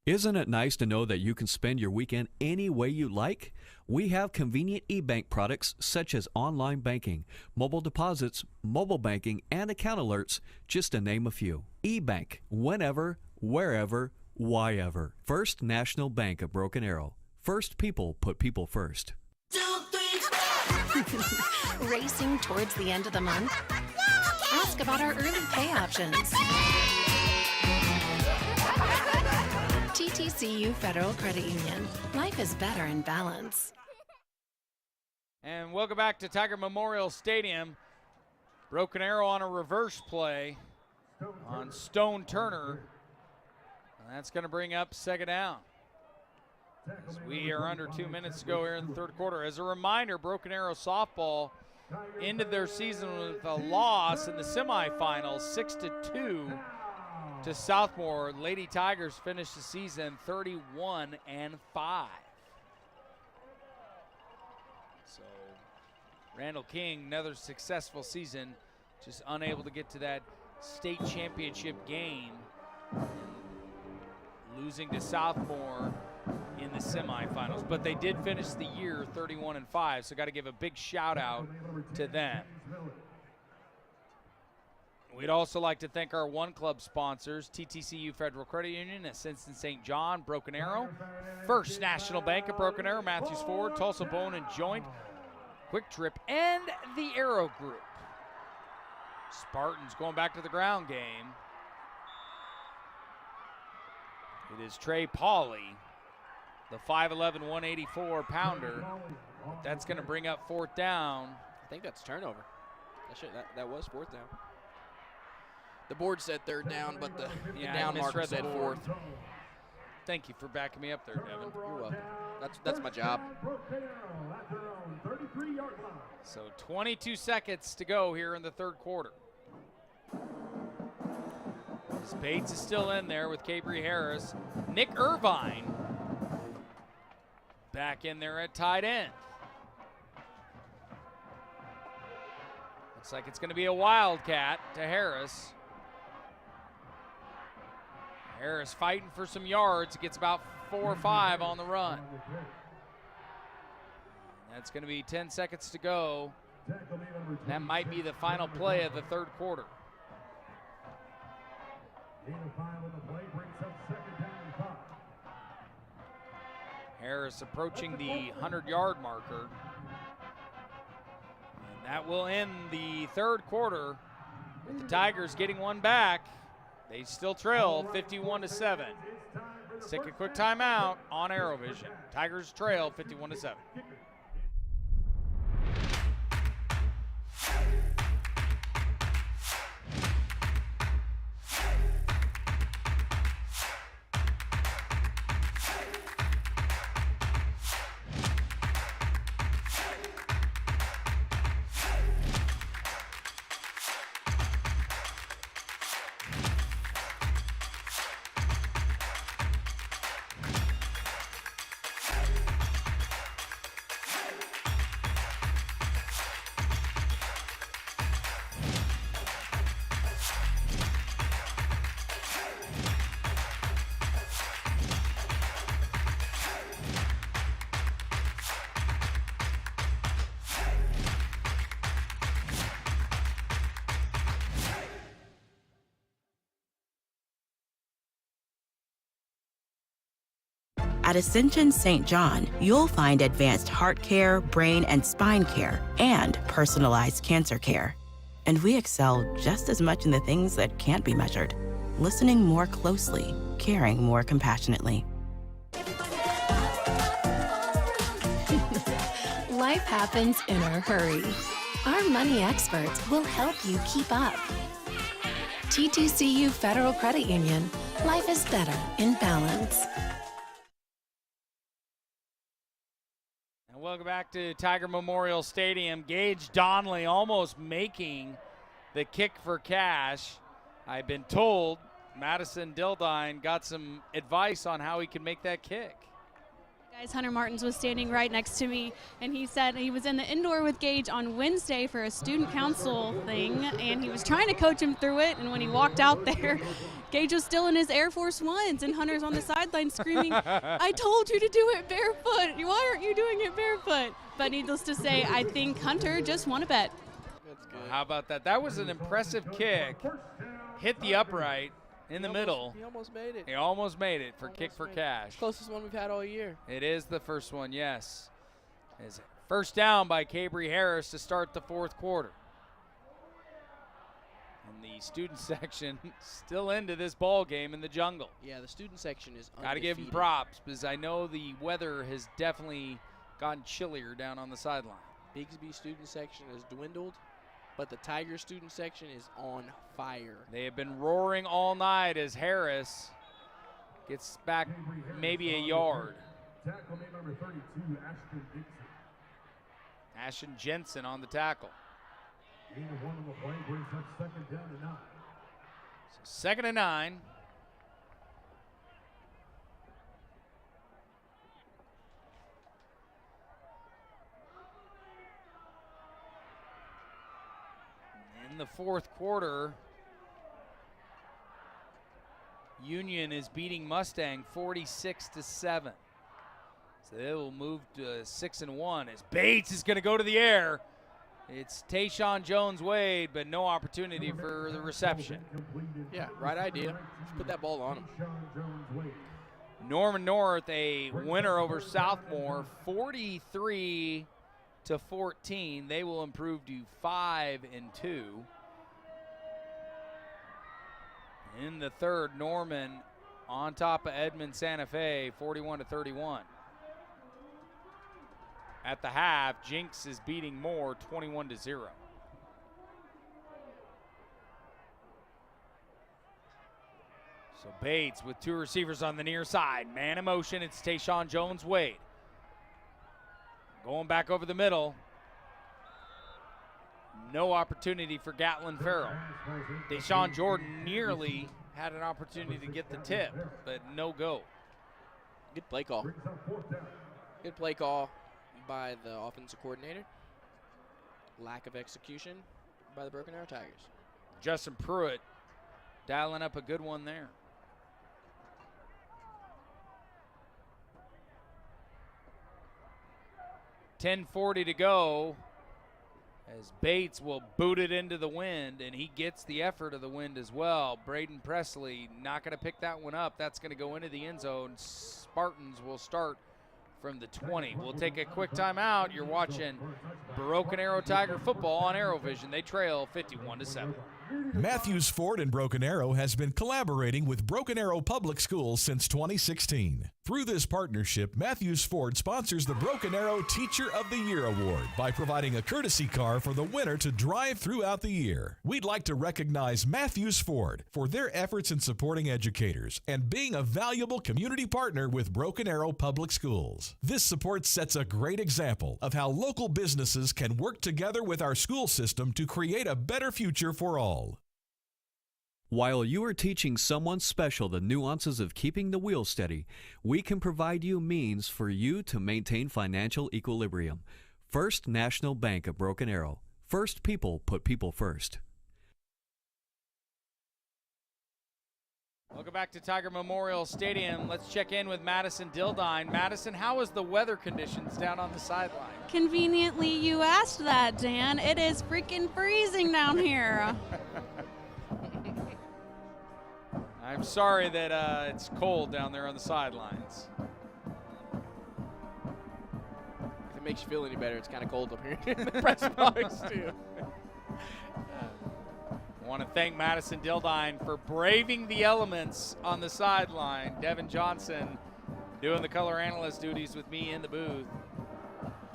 Isn't it nice to know that you can spend your weekend any way you like? We have convenient e-bank products such as online banking, mobile deposits, mobile banking, and account alerts, just to name a few. E-bank, whenever, wherever, whyever. First National Bank of Broken Arrow. First people put people first. Racing towards the end of the month? Ask about our early pay options. TTCU Federal Credit Union. Life is better in balance. And welcome back to Tiger Memorial Stadium. Broken Arrow on a reverse play on Stone Turner. And that's going to bring up second down. As we are under 2 minutes to go here in the third quarter. As a reminder, Broken Arrow softball ended their season with a loss in the semifinals, 6-2 to Southmore. Lady Tigers finished the season 31-5. So Randall King, another successful season, just unable to get to that state championship game, losing to Southmore in the semifinals. But they did finish the year 31-5, so got to give a big shout out to them. We'd also like to thank our One Club sponsors, TTCU Federal Credit Union, Ascension St. John, Broken Arrow, First National Bank of Broken Arrow, Matthews Ford, Tulsa Bone and Joint, Quick Trip, and the Arrow Group. Spartans going back to the ground game. It is Trey Pauley, the 5'11", 184-pounder. That's going to bring up fourth down. I think that's turnover. That was fourth down. The board said third down, but the down marker said fourth. Thank you for backing me up there, Devin. You're welcome. That's my job. So 22 seconds to go here in the third quarter. Bates is still in there with Cabry Harris. Nick Irvine back in there at tight end. Looks like it's going to be a wildcat to Harris. Harris fighting for some yards. Gets about 4 or 5 on the run. That's going to be 10 seconds to go. That might be the final play of the third quarter. Harris approaching the 100-yard marker. And that will end the third quarter with the Tigers getting one back. They still trail 51-7. Let's take a quick timeout on ArrowVision. Tigers trail 51-7. At Ascension St. John, you'll find advanced heart care, brain and spine care, and personalized cancer care. And we excel just as much in the things that can't be measured. Listening more closely, caring more compassionately. Life happens in a hurry. Our money experts will help you keep up. TTCU Federal Credit Union. Life is better in balance. Welcome back to Tiger Memorial Stadium. Gage Donnelly almost making the kick for cash. I've been told Madison Dildine got some advice on how he can make that kick. Guys, Hunter Martins was standing right next to me, and he said he was in the indoor with Gage on Wednesday for a student council thing, and he was trying to coach him through it, and when he walked out there, Gage was still in his Air Force Ones, and Hunter's on the sideline screaming, "I told you to do it barefoot. Why aren't you doing it barefoot?" But needless to say, I think Hunter just won a bet. That's good. How about that? That was an impressive kick. Hit the upright in the middle. He almost made it. He almost made it for kick for cash. Closest one we've had all year. It is the first one, yes. Is first down by Cabry Harris to start the fourth quarter. And the student section still into this ball game in the jungle. Yeah, the student section is undefeated. Got to give them props because I know the weather has definitely gotten chillier down on the sideline. Bixby student section has dwindled, but the Tiger student section is on fire. They have been roaring all night as Harris gets back maybe a yard. Tackle made number 32, Ashton Dixon. Ashton Jensen on the tackle. Gain of 1 on the play brings up 2nd down and 9. So 2nd and 9. In the fourth quarter, Union is beating Mustang 46-7. So they will move to 6-1 as Bates is going to go to the air. It's Tayshawn Jones-Wade, but no opportunity for the reception. Yeah, right idea. Just put that ball on him. Norman North, a winner over Southmore, 43-14. They will improve to 5-2. In the third, Norman on top of Edmond Santa Fe, 41-31. At the half, Jinx is beating Moore 21-0. So Bates with 2 receivers on the near side. Man in motion, it's Tayshawn Jones-Wade. Going back over the middle. No opportunity for Gatlin Farrell. Deshaun Jordan nearly had an opportunity to get the tip, but no go. Good play call. Good play call by the offensive coordinator. Lack of execution by the Broken Arrow Tigers. Justin Pruitt dialing up a good one there. .10:40 to go as Bates will boot it into the wind, and he gets the effort of the wind as well. Braden Presley not going to pick that one up. That's going to go into the end zone. Spartans will start from the 20. We'll take a quick timeout. You're watching Broken Arrow Tiger football on ArrowVision. They trail 51-7. Matthews Ford in Broken Arrow has been collaborating with Broken Arrow Public Schools since 2016. Through this partnership, Matthews Ford sponsors the Broken Arrow Teacher of the Year Award by providing a courtesy car for the winner to drive throughout the year. We'd like to recognize Matthews Ford for their efforts in supporting educators and being a valuable community partner with Broken Arrow Public Schools. This support sets a great example of how local businesses can work together with our school system to create a better future for all. While you are teaching someone special the nuances of keeping the wheel steady, we can provide you means for you to maintain financial equilibrium. First National Bank of Broken Arrow. First people put people first. Welcome back to Tiger Memorial Stadium. Let's check in with Madison Dildine. Madison, how is the weather conditions down on the sideline? Conveniently, you asked that, Dan. It is freaking freezing down here. I'm sorry that it's cold down there on the sidelines. If it makes you feel any better, it's kind of cold up here in the press box, too. I want to thank Madison Dildine for braving the elements on the sideline. Devin Johnson doing the color analyst duties with me in the booth.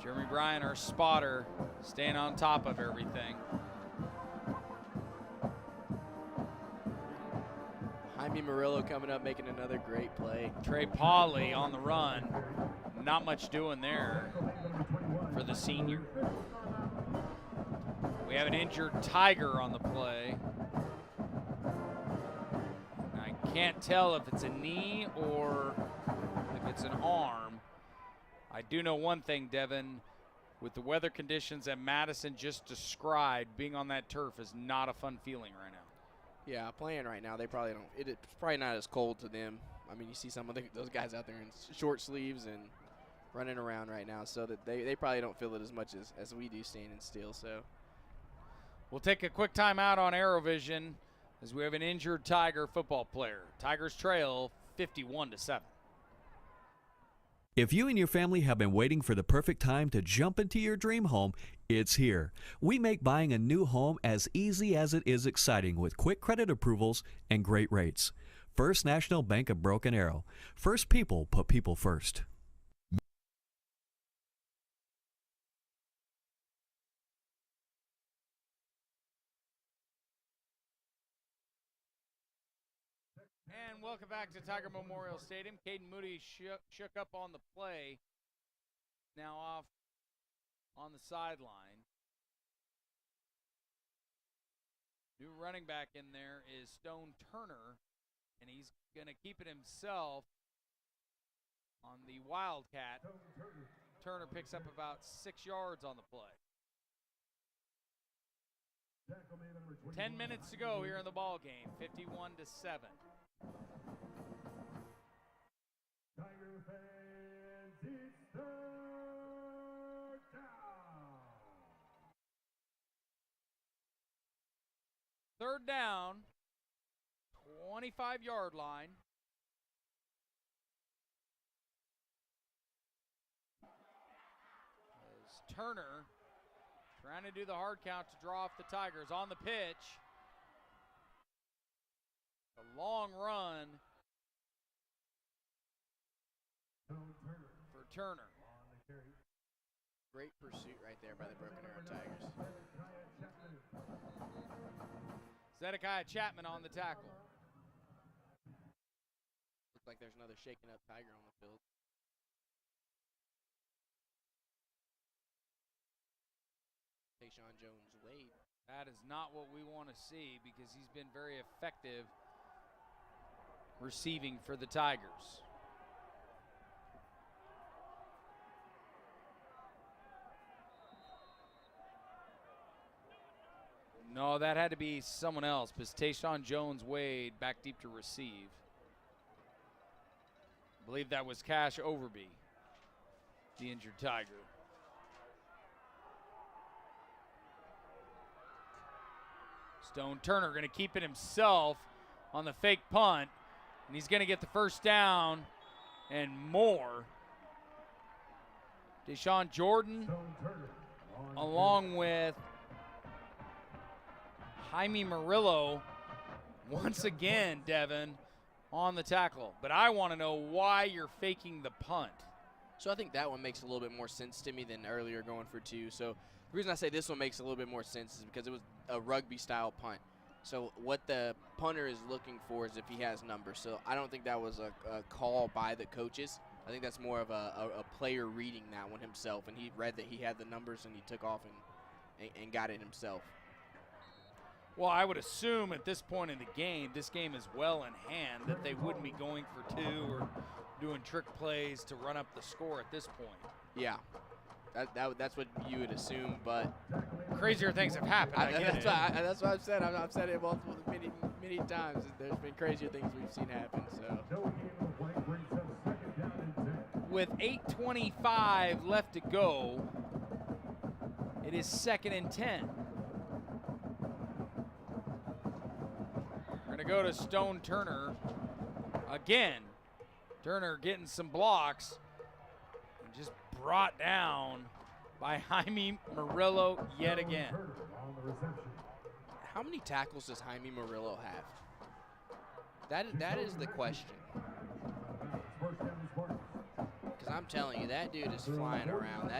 Jeremy Bryan, our spotter, staying on top of everything. Jaime Murillo coming up, making another great play. Trey Pauley on the run. Not much doing there for the senior. We have an injured Tiger on the play. Can't tell if it's a knee or if it's an arm. I do know one thing, Devin. With the weather conditions that Madison just described, being on that turf is not a fun feeling right now. Yeah, playing right now, they probably don't. It's probably not as cold to them. I mean, you see some of those guys out there in short sleeves and running around right now, so that they probably don't feel it as much as we do standing still. So we'll take a quick timeout on ArrowVision as we have an injured Tiger football player. Tigers trail 51-7. If you and your family have been waiting for the perfect time to jump into your dream home, it's here. We make buying a new home as easy as it is exciting with quick credit approvals and great rates. First National Bank of Broken Arrow. First people put people first. And welcome back to Tiger Memorial Stadium. Caden Moody shook up on the play. Now off on the sideline. New running back in there is Stone Turner, and he's going to keep it himself on the Wildcat. Turner picks up about 6 yards on the play. 10 minutes to go here in the ball game, 51-7. Tiger fans, it's third down. Third down, 25-yard line. As Turner trying to do the hard count to draw off the Tigers on the pitch. A long run for Turner. Great pursuit right there by the Broken Arrow Tigers. Zedekiah Chapman on the tackle. Looks like there's another shaken up Tiger on the field. Tayshawn Jones-Wade. That is not what we want to see because he's been very effective receiving for the Tigers. No, that had to be someone else, because Tayshawn Jones-Wade back deep to receive. I believe that was Cash Overby, the injured Tiger. Stone Turner going to keep it himself on the fake punt, and he's going to get the first down and more. Deshaun Jordan along with Jaime Murillo once again, Devin, on the tackle. But I want to know why you're faking the punt. So I think that one makes a little bit more sense to me than earlier going for two. So the reason I say this one makes a little bit more sense is because it was a rugby-style punt. So what the punter is looking for is if he has numbers. So I don't think that was a call by the coaches. I think that's more of a player reading that one himself, and he read that he had the numbers and he took off and got it himself. Well, I would assume at this point in the game, this game is well in hand, that they wouldn't be going for two or doing trick plays to run up the score at this point. Yeah, that's what you would assume, but crazier things have happened. That's what I've said. I've said it many times. There's been crazier things we've seen happen. So, with 8:25 left to go, it is 2nd and 10. We're going to go to Stone Turner again. Turner getting some blocks and just brought down by Jaime Murillo yet again. How many tackles does Jaime Murillo have? That is the question. Because I'm telling you, that dude is flying around.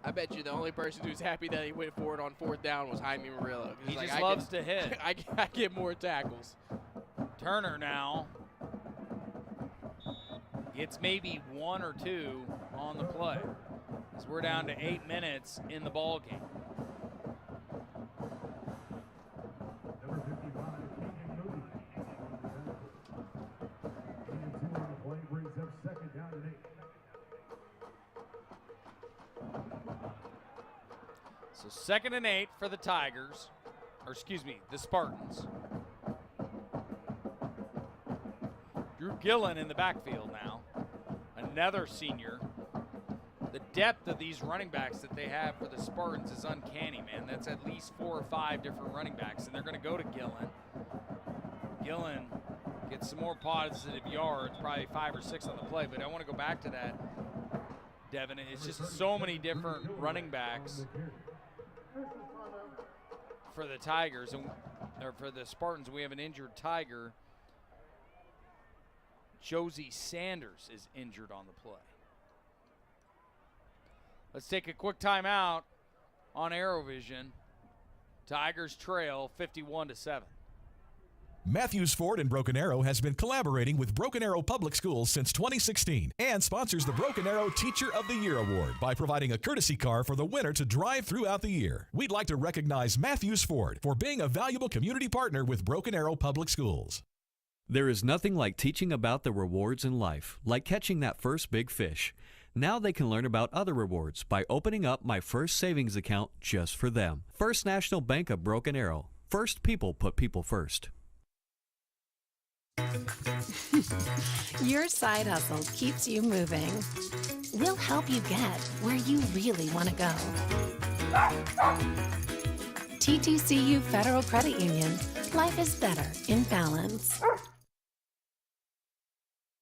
I bet you the only person who's happy that he went for it on 4th down was Jaime Murillo. He just loves to hit. I get more tackles. Turner now gets maybe 1 or 2 on the play, as we're down to 8 minutes in the ball game. So 2nd and 8 for the Tigers, or excuse me, the Spartans. Drew Gillen in the backfield now, another senior. The depth of these running backs that they have for the Spartans is uncanny, man. That's at least 4 or 5 different running backs, and they're going to go to Gillen. Gillen gets some more positive yards, probably 5 or 6 on the play, but I want to go back to that, Devin. It's just so many different running backs for the Tigers, or for the Spartans. We have an injured Tiger. Josie Sanders is injured on the play. Let's take a quick timeout on ArrowVision. Tigers trail 51-7. Matthews Ford in Broken Arrow has been collaborating with Broken Arrow Public Schools since 2016 and sponsors the Broken Arrow Teacher of the Year Award by providing a courtesy car for the winner to drive throughout the year. We'd like to recognize Matthews Ford for being a valuable community partner with Broken Arrow Public Schools. There is nothing like teaching about the rewards in life, like catching that first big fish. Now they can learn about other rewards by opening up my first savings account just for them. First National Bank of Broken Arrow. First people put people first. Your side hustle keeps you moving. We'll help you get where you really want to go. TTCU Federal Credit Union. Life is better in balance.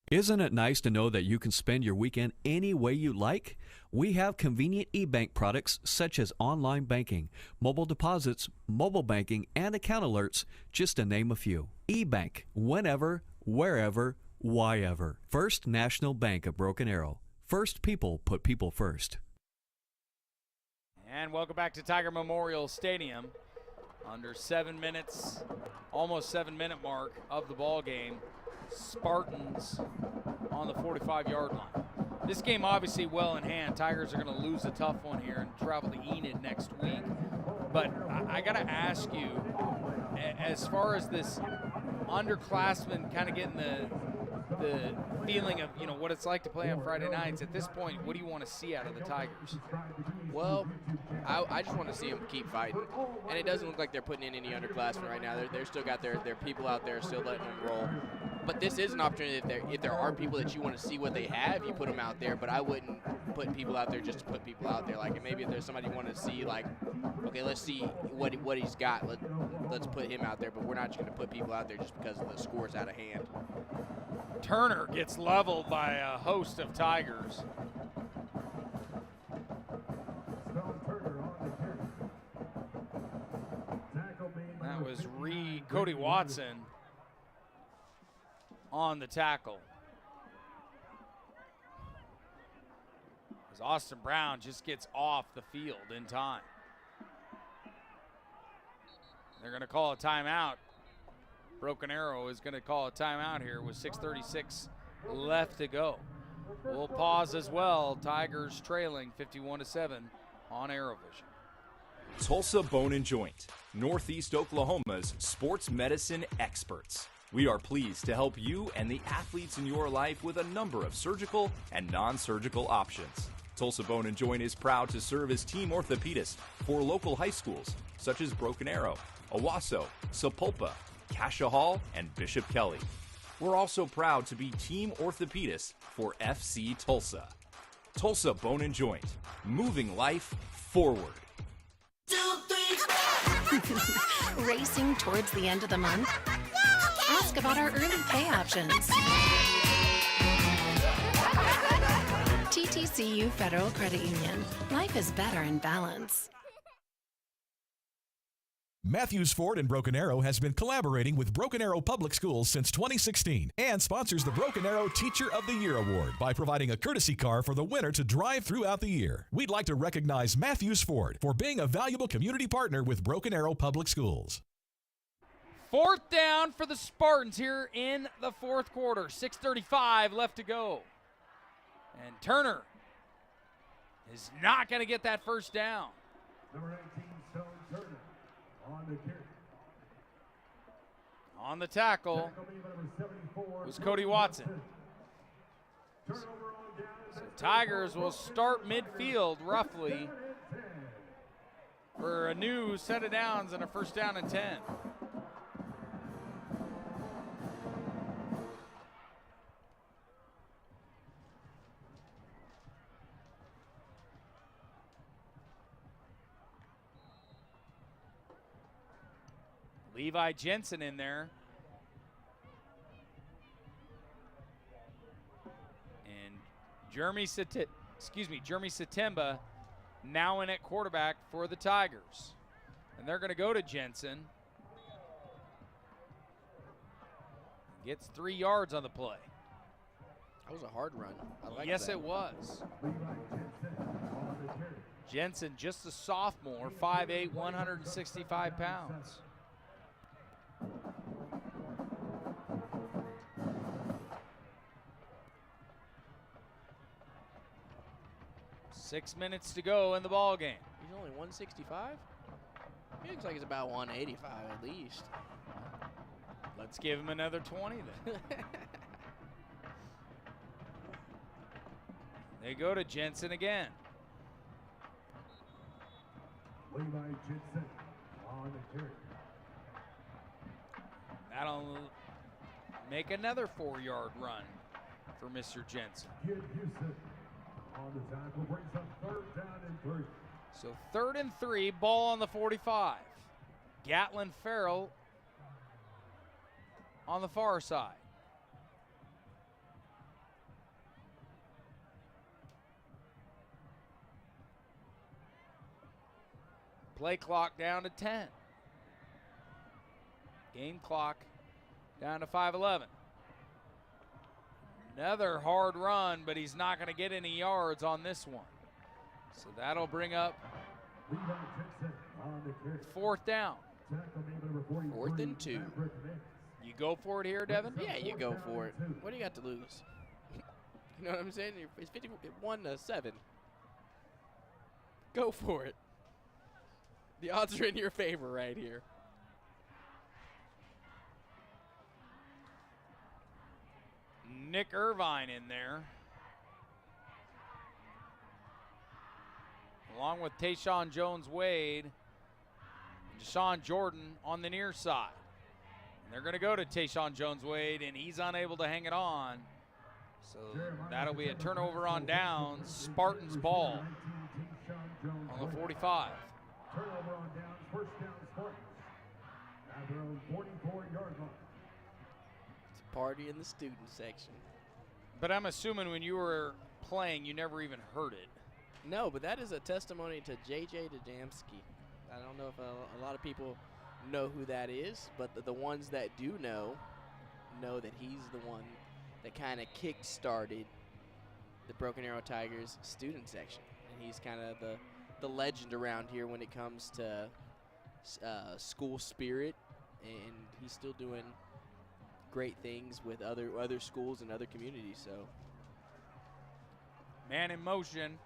Isn't it nice to know that you can spend your weekend any way you like? We have convenient e-bank products such as online banking, mobile deposits, mobile banking, and account alerts, just to name a few. E-bank, whenever, wherever, whyever. First National Bank of Broken Arrow. First people put people first. And welcome back to Tiger Memorial Stadium. Under 7 minutes, almost 7-minute mark of the ball game. Spartans on the 45-yard line. This game obviously well in hand. Tigers are going to lose a tough one here and travel to Enid next week. But I got to ask you, as far as this underclassmen kind of getting the feeling of, you know, what it's like to play on Friday nights, at this point, what do you want to see out of the Tigers? Well, I just want to see them keep fighting. And it doesn't look like they're putting in any underclassmen right now. They're still got their people out there still letting them roll. But this is an opportunity. If there are people that you want to see what they have, you put them out there. But I wouldn't put people out there just to put people out there. Like, maybe if there's somebody you want to see, like, okay, let's see what he's got. Let's put him out there. But we're not just going to put people out there just because the score's out of hand. Turner gets leveled by a host of Tigers. That was Cody Watson on the tackle. As Austin Brown just gets off the field in time. They're going to call a timeout. Broken Arrow is going to call a timeout here with 6:36 left to go. We'll pause as well. Tigers trailing 51-7 on ArrowVision. Tulsa Bone and Joint, Northeast Oklahoma's sports medicine experts. We are pleased to help you and the athletes in your life with a number of surgical and non-surgical options. Tulsa Bone and Joint is proud to serve as team orthopedist for local high schools such as Broken Arrow, Owasso, Sapulpa, Cascia Hall, and Bishop Kelly. We're also proud to be team orthopedist for FC Tulsa. Tulsa Bone and Joint, moving life forward. Racing towards the end of the month? Ask about our early pay options. TTCU Federal Credit Union. Life is better in balance. Matthews Ford in Broken Arrow has been collaborating with Broken Arrow Public Schools since 2016 and sponsors the Broken Arrow Teacher of the Year Award by providing a courtesy car for the winner to drive throughout the year. We'd like to recognize Matthews Ford for being a valuable community partner with Broken Arrow Public Schools. 4th down for the Spartans here in the 4th quarter. 6:35 left to go. And Turner is not going to get that first down. Number 19, Stone Turner. On the tackle was Cody Watson. So Tigers will start midfield roughly. for a new set of downs and a first down and 10. Levi Jensen in there. And Jeremy Satemba now in at quarterback for the Tigers. And they're going to go to Jensen. Gets 3 yards on the play. That was a hard run. I like yes, that. it was. Jensen, just a sophomore, 5'8", 165 pounds. Six minutes to go in the ball game. He's only 165? He looks like he's about 185 at least. Let's give him another 20 then. They go to Jensen again. Levi Jensen on the carry. That'll make another 4-yard run for Mr. Jensen. Kid Houston on the tackle brings up 3rd down and 3. So 3rd and 3, ball on the 45. Gatlin Farrell on the far side. Play clock down to 10. Game clock down to 5:11. Another hard run, but he's not going to get any yards on this one. So that'll bring up 4th down. 4th and 2. You go for it here, Devin? Yeah, you go for it. What do you got to lose? You know what I'm saying? It's 51-7. Go for it. The odds are in your favor right here. Nick Irvine in there. Along with Tayshawn Jones-Wade and Deshaun Jordan on the near side. And they're going to go to Tayshawn Jones-Wade, and he's unable to hang it on. So that'll be a turnover on downs. Spartans ball on the 45. Turnover on downs, 1st down Spartans. At their own 44-yard line. It's a party in the student section. But I'm assuming when you were playing, you never even heard it. No, but that is a testimony to J.J. Dajamski. I don't know if a lot of people know who that is, but the ones that do know that he's the one that kind of kick-started the Broken Arrow Tigers student section. And he's kind of the legend around here when it comes to school spirit, and he's still doing great things with other schools and other communities. So, man in motion,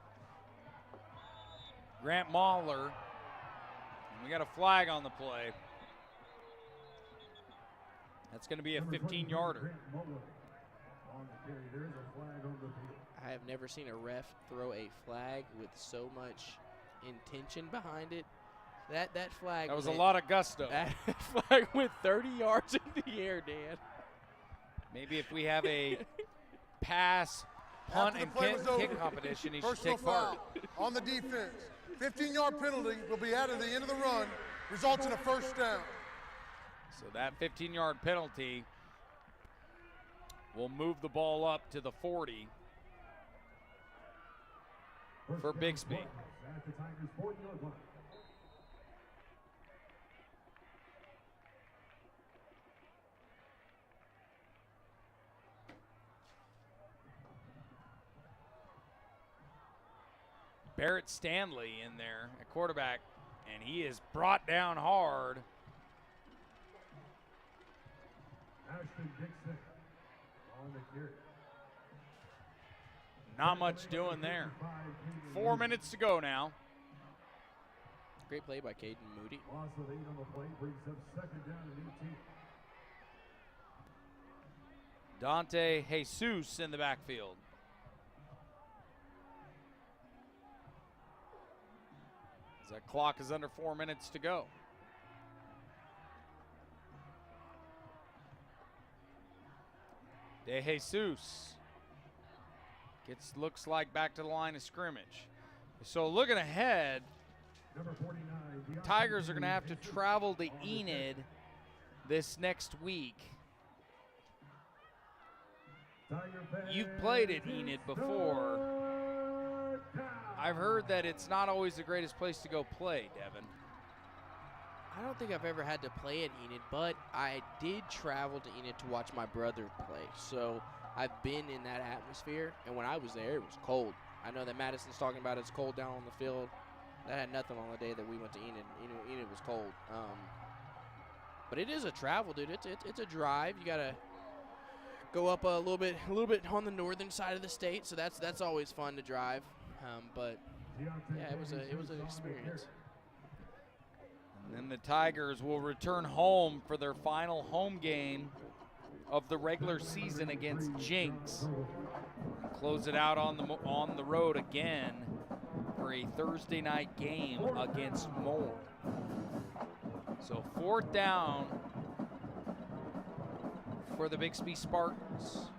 Grant Mahler. And we got a flag on the play. That's going to be a 15-yarder. I have never seen a ref throw a flag with so much intention behind it. That flag. That was a lot of gusto. That flag went 30 yards in the air, Dan. Maybe if we have a pass, punt, and kick competition, he should take part. On the defense. 15-yard penalty will be added at the end of the run, results in a 1st down. So that 15-yard penalty will move the ball up to the 40 for Bixby. At the Tigers' 40-yard line. Barrett Stanley in there at quarterback, and he is brought down hard. Ashton Dixon on the carry. Not much doing there. 4 minutes to go now. Great play by Caden Moody. Loss of 8 on the play brings up 2nd down and 18. Dante Jesus in the backfield. That clock is under 4 minutes to go. De Jesus looks like back to the line of scrimmage. So looking ahead, Tigers are going to have to travel to Enid this next week. You've played at Enid before. I've heard that it's not always the greatest place to go play, Devin. I don't think I've ever had to play at Enid, but I did travel to Enid to watch my brother play. So I've been in that atmosphere, and when I was there, it was cold. I know that Madison's talking about it's cold down on the field. That had nothing on the day that we went to Enid. Enid was cold. But it is a travel, dude. It's a drive. You gotta go up a little bit on the northern side of the state, so that's always fun to drive. But yeah, it was an experience. And then the Tigers will return home for their final home game of the regular season against Jinx. Close it out on the road again for a Thursday night game against Moore. So 4th down for the Bixby Spartans.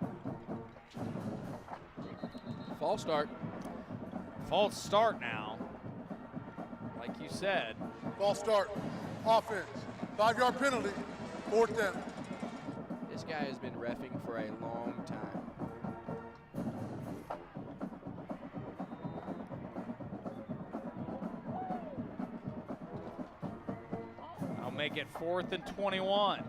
False start. False start now. Like you said. False start. Offense. 5-yard penalty. 4th down. This guy has been reffing for a long time. I'll make it 4th and 21.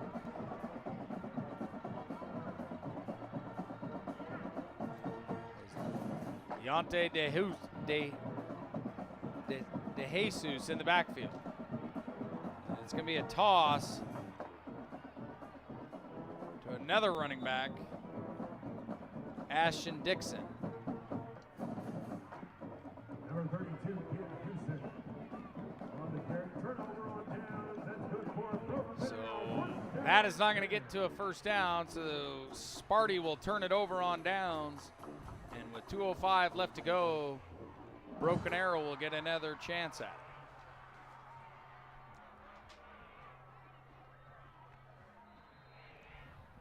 Deontay De Jesus in the backfield. It's going to be a toss to another running back, Ashton Dixon. Number 32, Houston. On the carry, turnover on downs. That's good for a Broken So that is not going to get to a first down, so Sparty will turn it over on downs. And with 2:05 left to go, Broken Arrow will get another chance at it.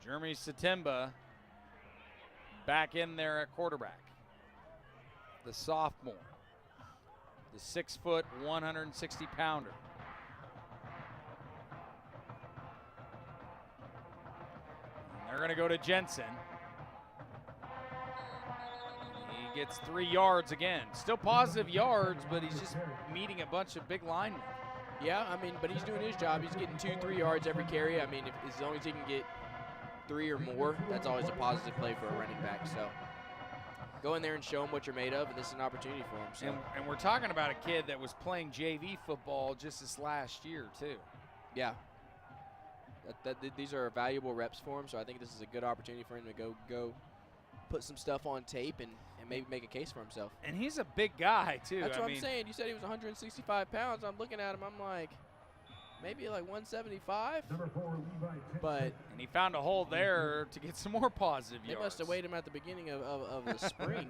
Jeremy Satimba back in there at quarterback. The sophomore, the 6-foot, 160-pounder. They're going to go to Jensen. He gets 3 yards again. Still positive yards, but he's just meeting a bunch of big linemen. Yeah, I mean, but he's doing his job. He's getting 2-3 yards every carry. I mean, as long as he can get 3 or more, that's always a positive play for a running back. So go in there and show him what you're made of, and this is an opportunity for him. So. And we're talking about a kid that was playing JV football just this last year, too. Yeah. These are valuable reps for him, so I think this is a good opportunity for him to go put some stuff on tape and maybe make a case for himself. And he's a big guy, too. That's what I'm saying. You said he was 165 pounds. I'm looking at him. I'm like, maybe like 175. But and he found a hole there to get some more positive yards. They must have weighed him at the beginning of the spring.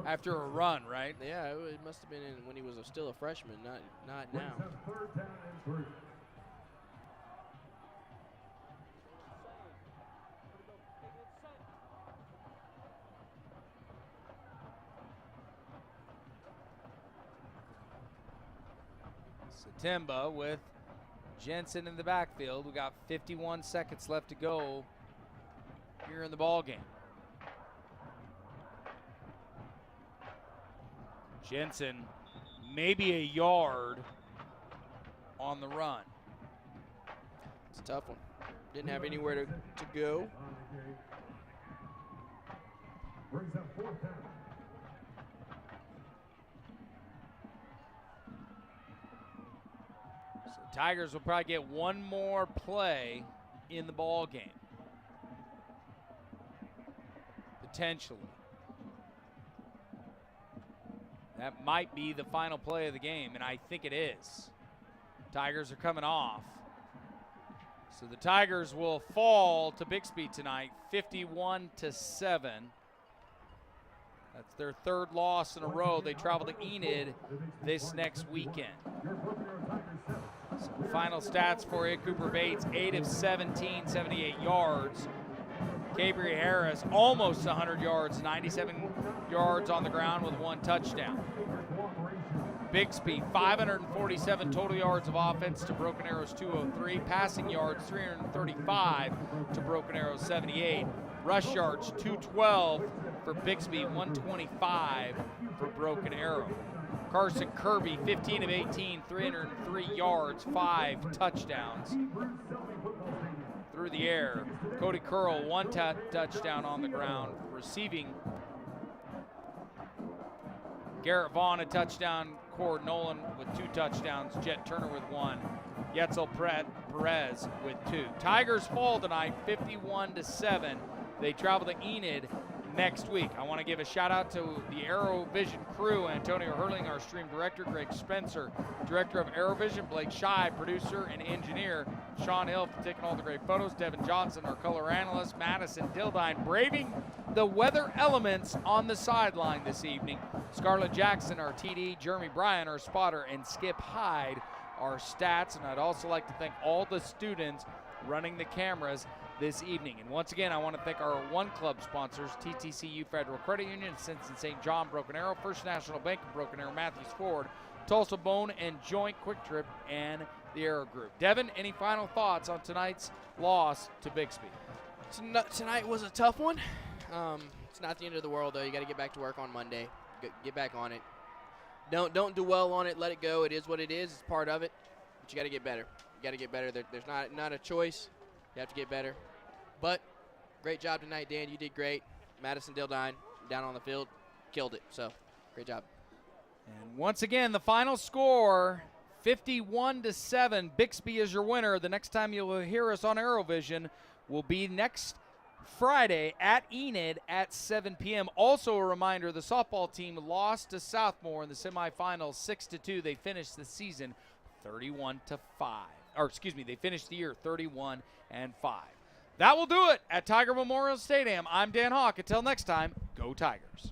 After a run, right? Yeah, it must have been when he was still a freshman, not now. Satimba with Jensen in the backfield. We got 51 seconds left to go here in the ball game. Jensen maybe a yard on the run. It's a tough one. Didn't have anywhere to go. Brings up 4th down. Tigers will probably get one more play in the ball game. Potentially. That might be the final play of the game, and I think it is. Tigers are coming off. So the Tigers will fall to Bixby tonight, 51-7. That's their third loss in a row. They travel to Enid this next weekend. Some final stats for you. Cooper Bates, 8 of 17, 78 yards. Gabriel Harris, almost 100 yards, 97 yards on the ground with 1 touchdown. Bixby, 547 total yards of offense to Broken Arrow's 203. Passing yards, 335 to Broken Arrow's 78. Rush yards, 212 for Bixby, 125 for Broken Arrow. Carson Kirby, 15 of 18, 303 yards, 5 touchdowns through the air. Cody Curl, 1 touchdown on the ground. Receiving, Garrett Vaughn, a touchdown. Cord Nolan with 2 touchdowns. Jet Turner with 1. Yetzel Perez with 2. Tigers fall tonight, 51-7. They travel to Enid next week. I want to give a shout out to the ArrowVision crew, Antonio Hurling, our stream director, Greg Spencer, director of ArrowVision, Blake Shy, producer and engineer, Sean Hill for taking all the great photos, Devin Johnson, our color analyst, Madison Dildine, braving the weather elements on the sideline this evening. Scarlett Jackson, our TD, Jeremy Bryan, our spotter, and Skip Hyde, our stats. And I'd also like to thank all the students running the cameras this evening. And once again, I want to thank our One Club sponsors, TTCU Federal Credit Union, Simpson St. John, Broken Arrow, First National Bank of Broken Arrow, Matthews Ford, Tulsa Bone and Joint Quick Trip, and the Arrow Group. Devin, any final thoughts on tonight's loss to Bixby? Tonight was a tough one. It's not the end of the world, though. You got to get back to work on Monday. Get back on it. Don't dwell on it. Let it go. It is what it is. It's part of it. But you got to get better. You got to get better. There's not a choice. You have to get better. But great job tonight, Dan. You did great. Madison Dildine down on the field killed it. So great job. And once again, the final score, 51-7. Bixby is your winner. The next time you'll hear us on ArrowVision will be next Friday at Enid at 7 p.m. Also a reminder, the softball team lost to Southmore in the semifinals 6-2. They finished the season 31-5. Or excuse me, they finished the year 31-5. That will do it at Tiger Memorial Stadium. I'm Dan Hawk. Until next time, go Tigers.